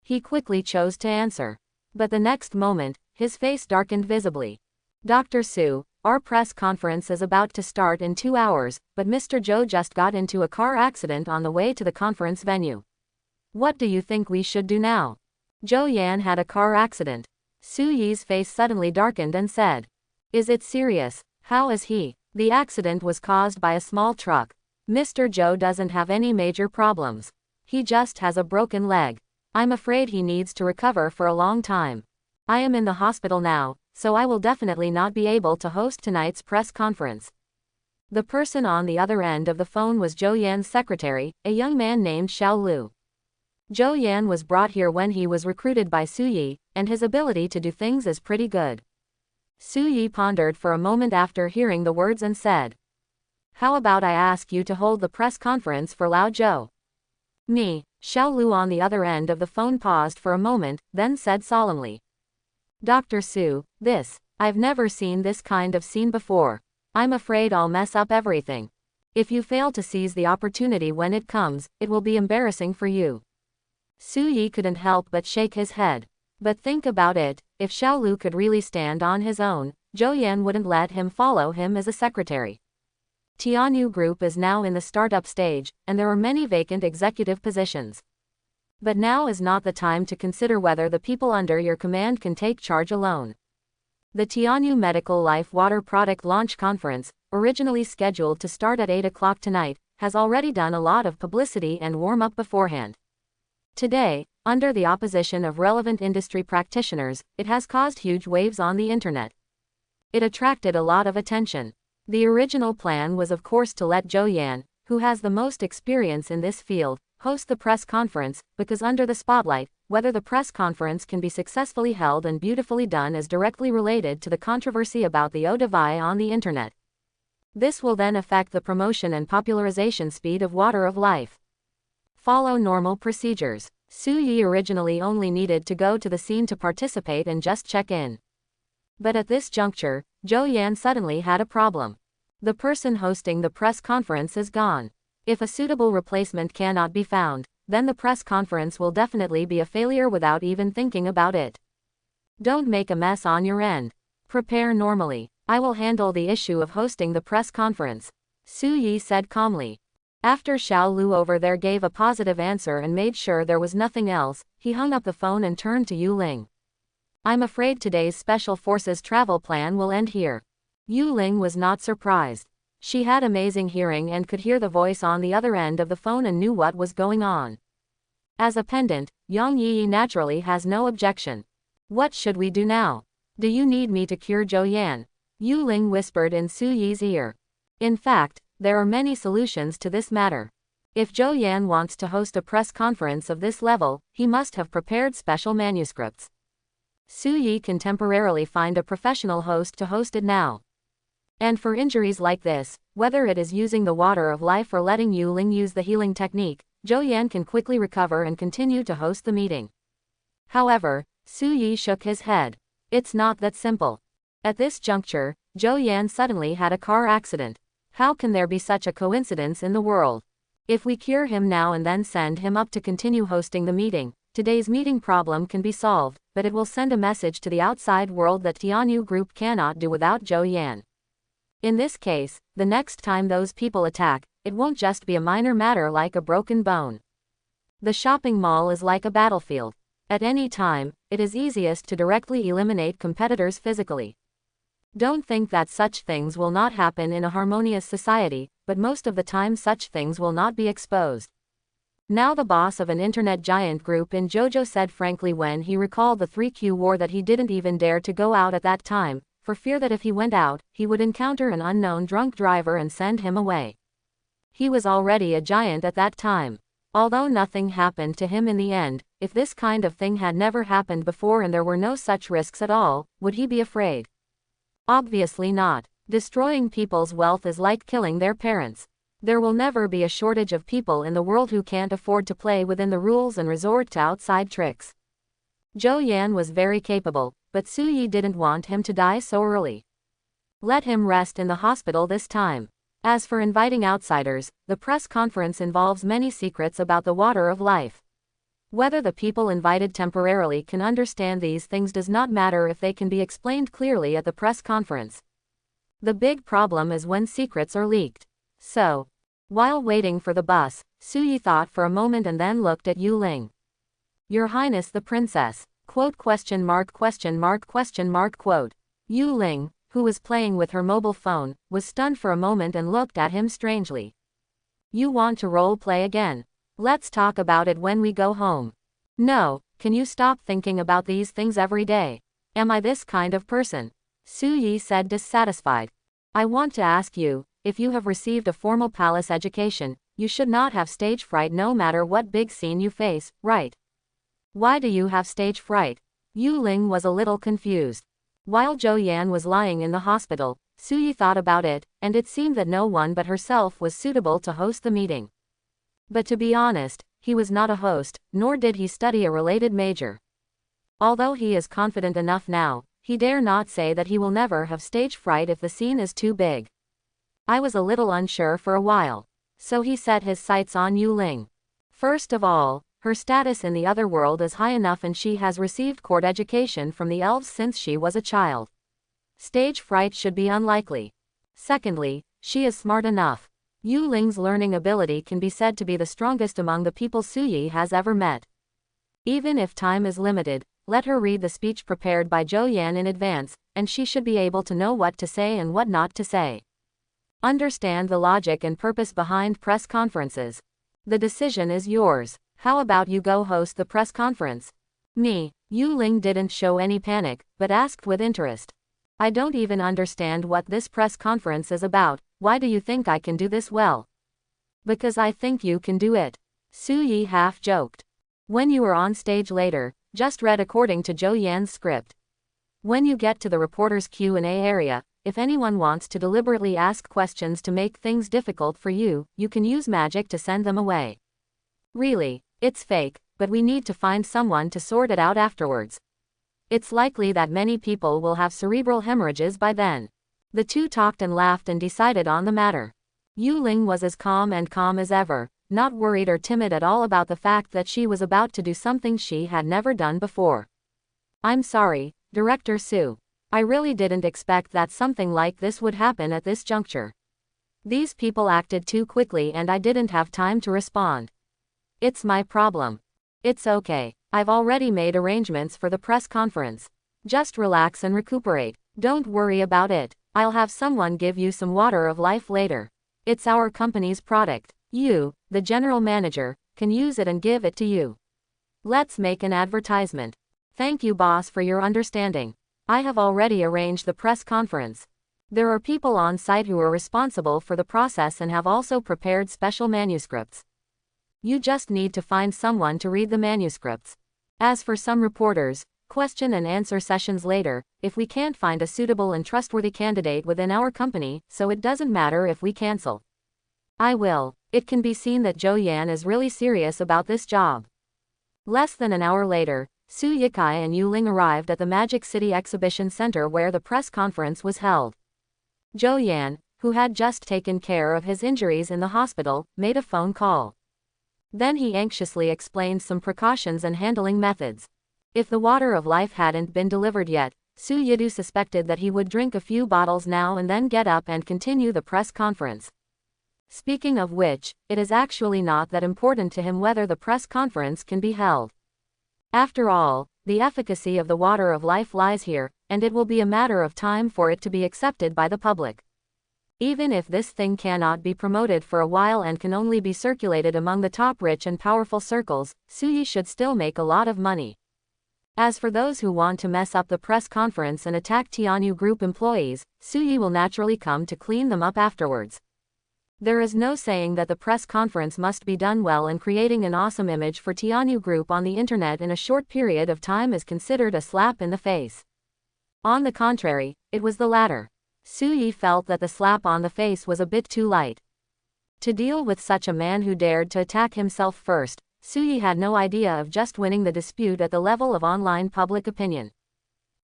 He quickly chose to answer. But the next moment, his face darkened visibly. Dr. Su, our press conference is about to start in 2 hours, but Mr. Zhou just got into a car accident on the way to the conference venue. What do you think we should do now? Zhou Yan had a car accident. Su Yi's face suddenly darkened and said. Is it serious? How is he? The accident was caused by a small truck. Mr. Zhou doesn't have any major problems. He just has a broken leg. I'm afraid he needs to recover for a long time. I am in the hospital now, so I will definitely not be able to host tonight's press conference. The person on the other end of the phone was Zhou Yan's secretary, a young man named Xiao Lu. Zhou Yan was brought here when he was recruited by Su Yi, and his ability to do things is pretty good. Su Yi pondered for a moment after hearing the words and said. How about I ask you to hold the press conference for Lao Zhou? Me. Xiao Lu on the other end of the phone paused for a moment, then said solemnly. Dr. Su, I've never seen this kind of scene before. I'm afraid I'll mess up everything. If you fail to seize the opportunity when it comes, it will be embarrassing for you. Su Yi couldn't help but shake his head. But think about it, if Xiao Lu could really stand on his own, Zhou Yan wouldn't let him follow him as a secretary. Tianyu Group is now in the startup stage, and there are many vacant executive positions. But now is not the time to consider whether the people under your command can take charge alone. The Tianyu Medical Life Water Product Launch Conference, originally scheduled to start at 8 o'clock tonight, has already done a lot of publicity and warm-up beforehand. Today, under the opposition of relevant industry practitioners, it has caused huge waves on the internet. It attracted a lot of attention. The original plan was of course to let Zhou Yan, who has the most experience in this field, host the press conference, because under the spotlight, whether the press conference can be successfully held and beautifully done is directly related to the controversy about the eau de vie on the internet. This will then affect the promotion and popularization speed of Water of Life. Follow normal procedures. Su Yi originally only needed to go to the scene to participate and just check in. But at this juncture, Zhou Yan suddenly had a problem. The person hosting the press conference is gone. If a suitable replacement cannot be found, then the press conference will definitely be a failure without even thinking about it. Don't make a mess on your end. Prepare normally. I will handle the issue of hosting the press conference, Su Yi said calmly. After Xiao Lu over there gave a positive answer and made sure there was nothing else, he hung up the phone and turned to Yu Ling. I'm afraid today's Special Forces travel plan will end here. Yu Ling was not surprised. She had amazing hearing and could hear the voice on the other end of the phone and knew what was going on. As a pendant, Yang Yi naturally has no objection. What should we do now? Do you need me to cure Zhou Yan? Yu Ling whispered in Su Yi's ear. In fact, there are many solutions to this matter. If Zhou Yan wants to host a press conference of this level, he must have prepared special manuscripts. Su Yi can temporarily find a professional host to host it now. And for injuries like this, whether it is using the water of life or letting Yu Ling use the healing technique, Zhou Yan can quickly recover and continue to host the meeting. However, Su Yi shook his head. It's not that simple. At this juncture, Zhou Yan suddenly had a car accident. How can there be such a coincidence in the world? If we cure him now and then send him up to continue hosting the meeting, today's meeting problem can be solved, but it will send a message to the outside world that Tianyu Group cannot do without Zhou Yan. In this case, the next time those people attack, it won't just be a minor matter like a broken bone. The shopping mall is like a battlefield. At any time, it is easiest to directly eliminate competitors physically. Don't think that such things will not happen in a harmonious society, but most of the time such things will not be exposed. Now the boss of an internet giant group in Jojo said frankly when he recalled the 3Q war that he didn't even dare to go out at that time, for fear that if he went out, he would encounter an unknown drunk driver and send him away. He was already a giant at that time. Although nothing happened to him in the end, if this kind of thing had never happened before and there were no such risks at all, would he be afraid? Obviously not. Destroying people's wealth is like killing their parents. There will never be a shortage of people in the world who can't afford to play within the rules and resort to outside tricks. Zhou Yan was very capable, but Su Yi didn't want him to die so early. Let him rest in the hospital this time. As for inviting outsiders, the press conference involves many secrets about the water of life. Whether the people invited temporarily can understand these things does not matter if they can be explained clearly at the press conference. The big problem is when secrets are leaked. So, while waiting for the bus, Su Yi thought for a moment and then looked at Yu Ling. Your Highness the Princess, quote. Yu Ling, who was playing with her mobile phone, was stunned for a moment and looked at him strangely. You want to role play again? Let's talk about it when we go home. No, can you stop thinking about these things every day? Am I this kind of person? Su Yi said dissatisfied. I want to ask you, if you have received a formal palace education, you should not have stage fright no matter what big scene you face, right? Why do you have stage fright? Yu Ling was a little confused. While Zhou Yan was lying in the hospital, Su Yi thought about it, and it seemed that no one but herself was suitable to host the meeting. But to be honest, he was not a host, nor did he study a related major. Although he is confident enough now, he dare not say that he will never have stage fright if the scene is too big. I was a little unsure for a while. So he set his sights on Yu Ling. First of all, her status in the other world is high enough and she has received court education from the elves since she was a child. Stage fright should be unlikely. Secondly, she is smart enough. Yu Ling's learning ability can be said to be the strongest among the people Su Yi has ever met. Even if time is limited, let her read the speech prepared by Zhou Yan in advance, and she should be able to know what to say and what not to say. Understand the logic and purpose behind press conferences. The decision is yours. How about you go host the press conference? Me. Yu Ling didn't show any panic, but asked with interest. I don't even understand what this press conference is about. Why do you think I can do this well? Because I think you can do it. Su Yi half joked. When you are on stage later, just read according to Zhou Yan's script. When you get to the reporter's Q&A area, if anyone wants to deliberately ask questions to make things difficult for you, you can use magic to send them away. Really, it's fake, but we need to find someone to sort it out afterwards. It's likely that many people will have cerebral hemorrhages by then. The two talked and laughed and decided on the matter. Yu Ling was as calm as ever, not worried or timid at all about the fact that she was about to do something she had never done before. I'm sorry, Director Su. I really didn't expect that something like this would happen at this juncture. These people acted too quickly and I didn't have time to respond. It's my problem. It's okay. I've already made arrangements for the press conference. Just relax and recuperate. Don't worry about it. I'll have someone give you some water of life later. It's our company's product. You, the general manager, can use it and give it to you. Let's make an advertisement. Thank you, boss, for your understanding. I have already arranged the press conference. There are people on site who are responsible for the process and have also prepared special manuscripts. You just need to find someone to read the manuscripts. As for some reporters, question and answer sessions later, if we can't find a suitable and trustworthy candidate within our company, so it doesn't matter if we cancel. I will. It can be seen that Zhou Yan is really serious about this job. Less than an hour later, Su Yikai and Yu Ling arrived at the Magic City Exhibition Center where the press conference was held. Zhou Yan, who had just taken care of his injuries in the hospital, made a phone call. Then he anxiously explained some precautions and handling methods. If the water of life hadn't been delivered yet, Su Yidu suspected that he would drink a few bottles now and then get up and continue the press conference. Speaking of which, it is actually not that important to him whether the press conference can be held. After all, the efficacy of the water of life lies here, and it will be a matter of time for it to be accepted by the public. Even if this thing cannot be promoted for a while and can only be circulated among the top rich and powerful circles, Su Yi should still make a lot of money. As for those who want to mess up the press conference and attack Tianyu Group employees, Su Yi will naturally come to clean them up afterwards. There is no saying that the press conference must be done well, and creating an awesome image for Tianyu Group on the internet in a short period of time is considered a slap in the face. On the contrary, it was the latter. Su Yi felt that the slap on the face was a bit too light. To deal with such a man who dared to attack himself first, Su Yi had no idea of just winning the dispute at the level of online public opinion.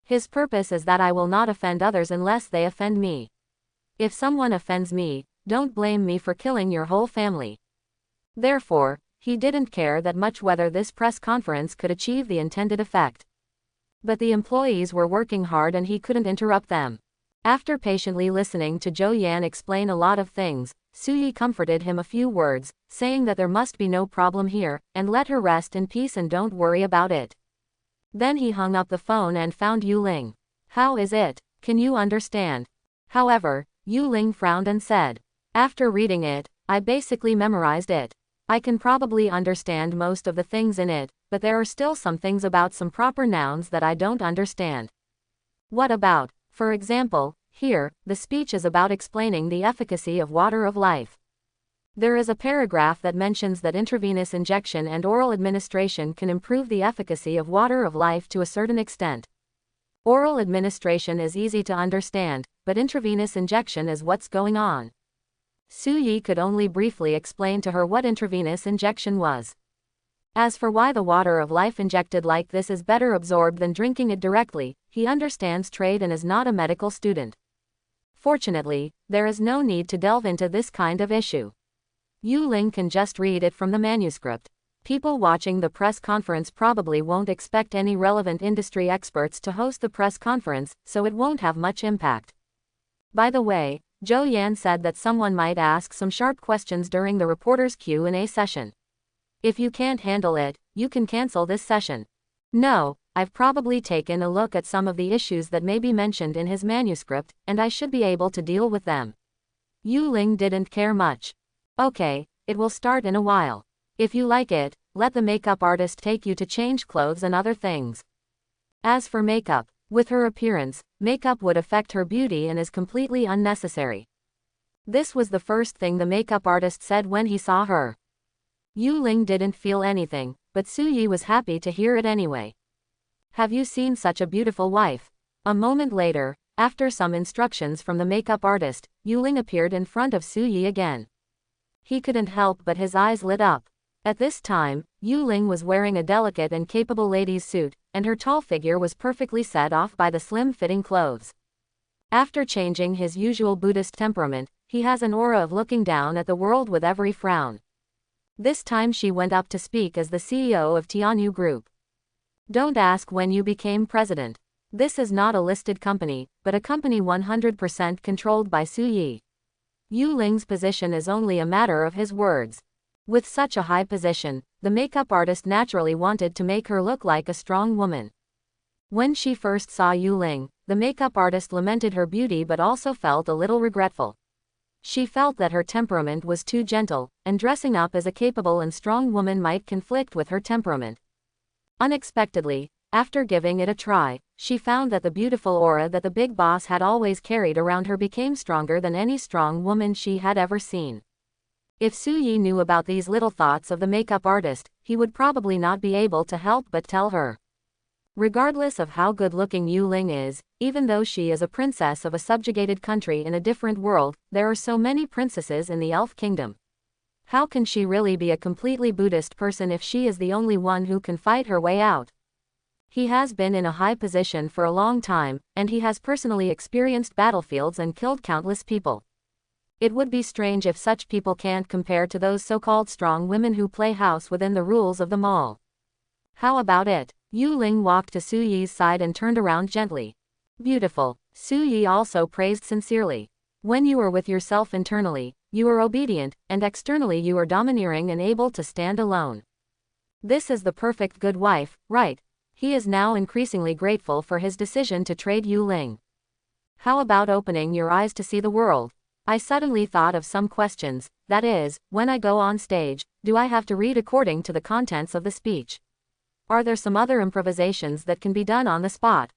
His purpose is that I will not offend others unless they offend me. If someone offends me, don't blame me for killing your whole family. Therefore, he didn't care that much whether this press conference could achieve the intended effect. But the employees were working hard and he couldn't interrupt them. After patiently listening to Zhou Yan explain a lot of things, Su Yi comforted him a few words, saying that there must be no problem here, and let her rest in peace and don't worry about it. Then he hung up the phone and found Yu Ling. How is it? Can you understand? However, Yu Ling frowned and said, after reading it, I basically memorized it. I can probably understand most of the things in it, but there are still some things about some proper nouns that I don't understand. What about, for example, here, the speech is about explaining the efficacy of water of life. There is a paragraph that mentions that intravenous injection and oral administration can improve the efficacy of water of life to a certain extent. Oral administration is easy to understand, but intravenous injection is what's going on. Su Yi could only briefly explain to her what intravenous injection was. As for why the water of life injected like this is better absorbed than drinking it directly, he understands trade and is not a medical student. Fortunately, there is no need to delve into this kind of issue. Yu Ling can just read it from the manuscript. People watching the press conference probably won't expect any relevant industry experts to host the press conference, so it won't have much impact. By the way, Zhou Yan said that someone might ask some sharp questions during the reporters' Q&A session. If you can't handle it, you can cancel this session. No, I've probably taken a look at some of the issues that may be mentioned in his manuscript, and I should be able to deal with them. Yu Ling didn't care much. Okay, it will start in a while. If you like it, let the makeup artist take you to change clothes and other things. As for makeup, with her appearance, makeup would affect her beauty and is completely unnecessary. This was the first thing the makeup artist said when he saw her. Yu Ling didn't feel anything, but Su Yi was happy to hear it anyway. Have you seen such a beautiful wife? A moment later, after some instructions from the makeup artist, Yu Ling appeared in front of Su Yi again. He couldn't help but his eyes lit up. At this time, Yu Ling was wearing a delicate and capable lady's suit, and her tall figure was perfectly set off by the slim-fitting clothes. After changing his usual Buddhist temperament, he has an aura of looking down at the world with every frown. This time she went up to speak as the CEO of Tianyu Group. Don't ask when you became president. This is not a listed company, but a company 100% controlled by Su Yi. Yu Ling's position is only a matter of his words. With such a high position, the makeup artist naturally wanted to make her look like a strong woman. When she first saw Yu Ling, the makeup artist lamented her beauty but also felt a little regretful. She felt that her temperament was too gentle, and dressing up as a capable and strong woman might conflict with her temperament. Unexpectedly, after giving it a try, she found that the beautiful aura that the big boss had always carried around her became stronger than any strong woman she had ever seen. If Su Yi knew about these little thoughts of the makeup artist, he would probably not be able to help but tell her. Regardless of how good-looking Yu Ling is, even though she is a princess of a subjugated country in a different world, there are so many princesses in the elf kingdom. How can she really be a completely Buddhist person if she is the only one who can fight her way out? He has been in a high position for a long time, and he has personally experienced battlefields and killed countless people. It would be strange if such people can't compare to those so-called strong women who play house within the rules of the mall. How about it? Yu Ling walked to Su Yi's side and turned around gently. Beautiful. Su Yi also praised sincerely. When you are with yourself internally, you are obedient, and externally you are domineering and able to stand alone. This is the perfect good wife, right? He is now increasingly grateful for his decision to trade Yu Ling. How about opening your eyes to see the world? I suddenly thought of some questions, that is, when I go on stage, do I have to read according to the contents of the speech? Are there some other improvisations that can be done on the spot?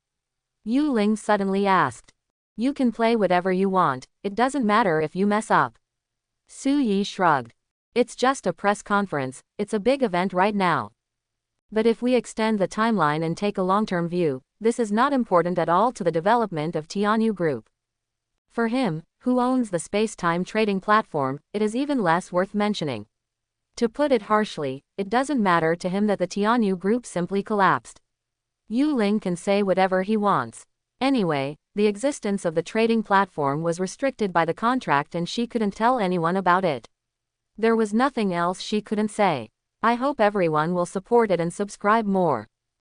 Yu Ling suddenly asked. You can play whatever you want, it doesn't matter if you mess up. Su Yi shrugged. It's just a press conference, it's a big event right now. But if we extend the timeline and take a long-term view, this is not important at all to the development of Tianyu Group. For him, who owns the space-time trading platform, it is even less worth mentioning. To put it harshly, it doesn't matter to him that the Tianyu Group simply collapsed. Yu Ling can say whatever he wants. Anyway, the existence of the trading platform was restricted by the contract and she couldn't tell anyone about it. There was nothing else she couldn't say. I hope everyone will support it and subscribe more.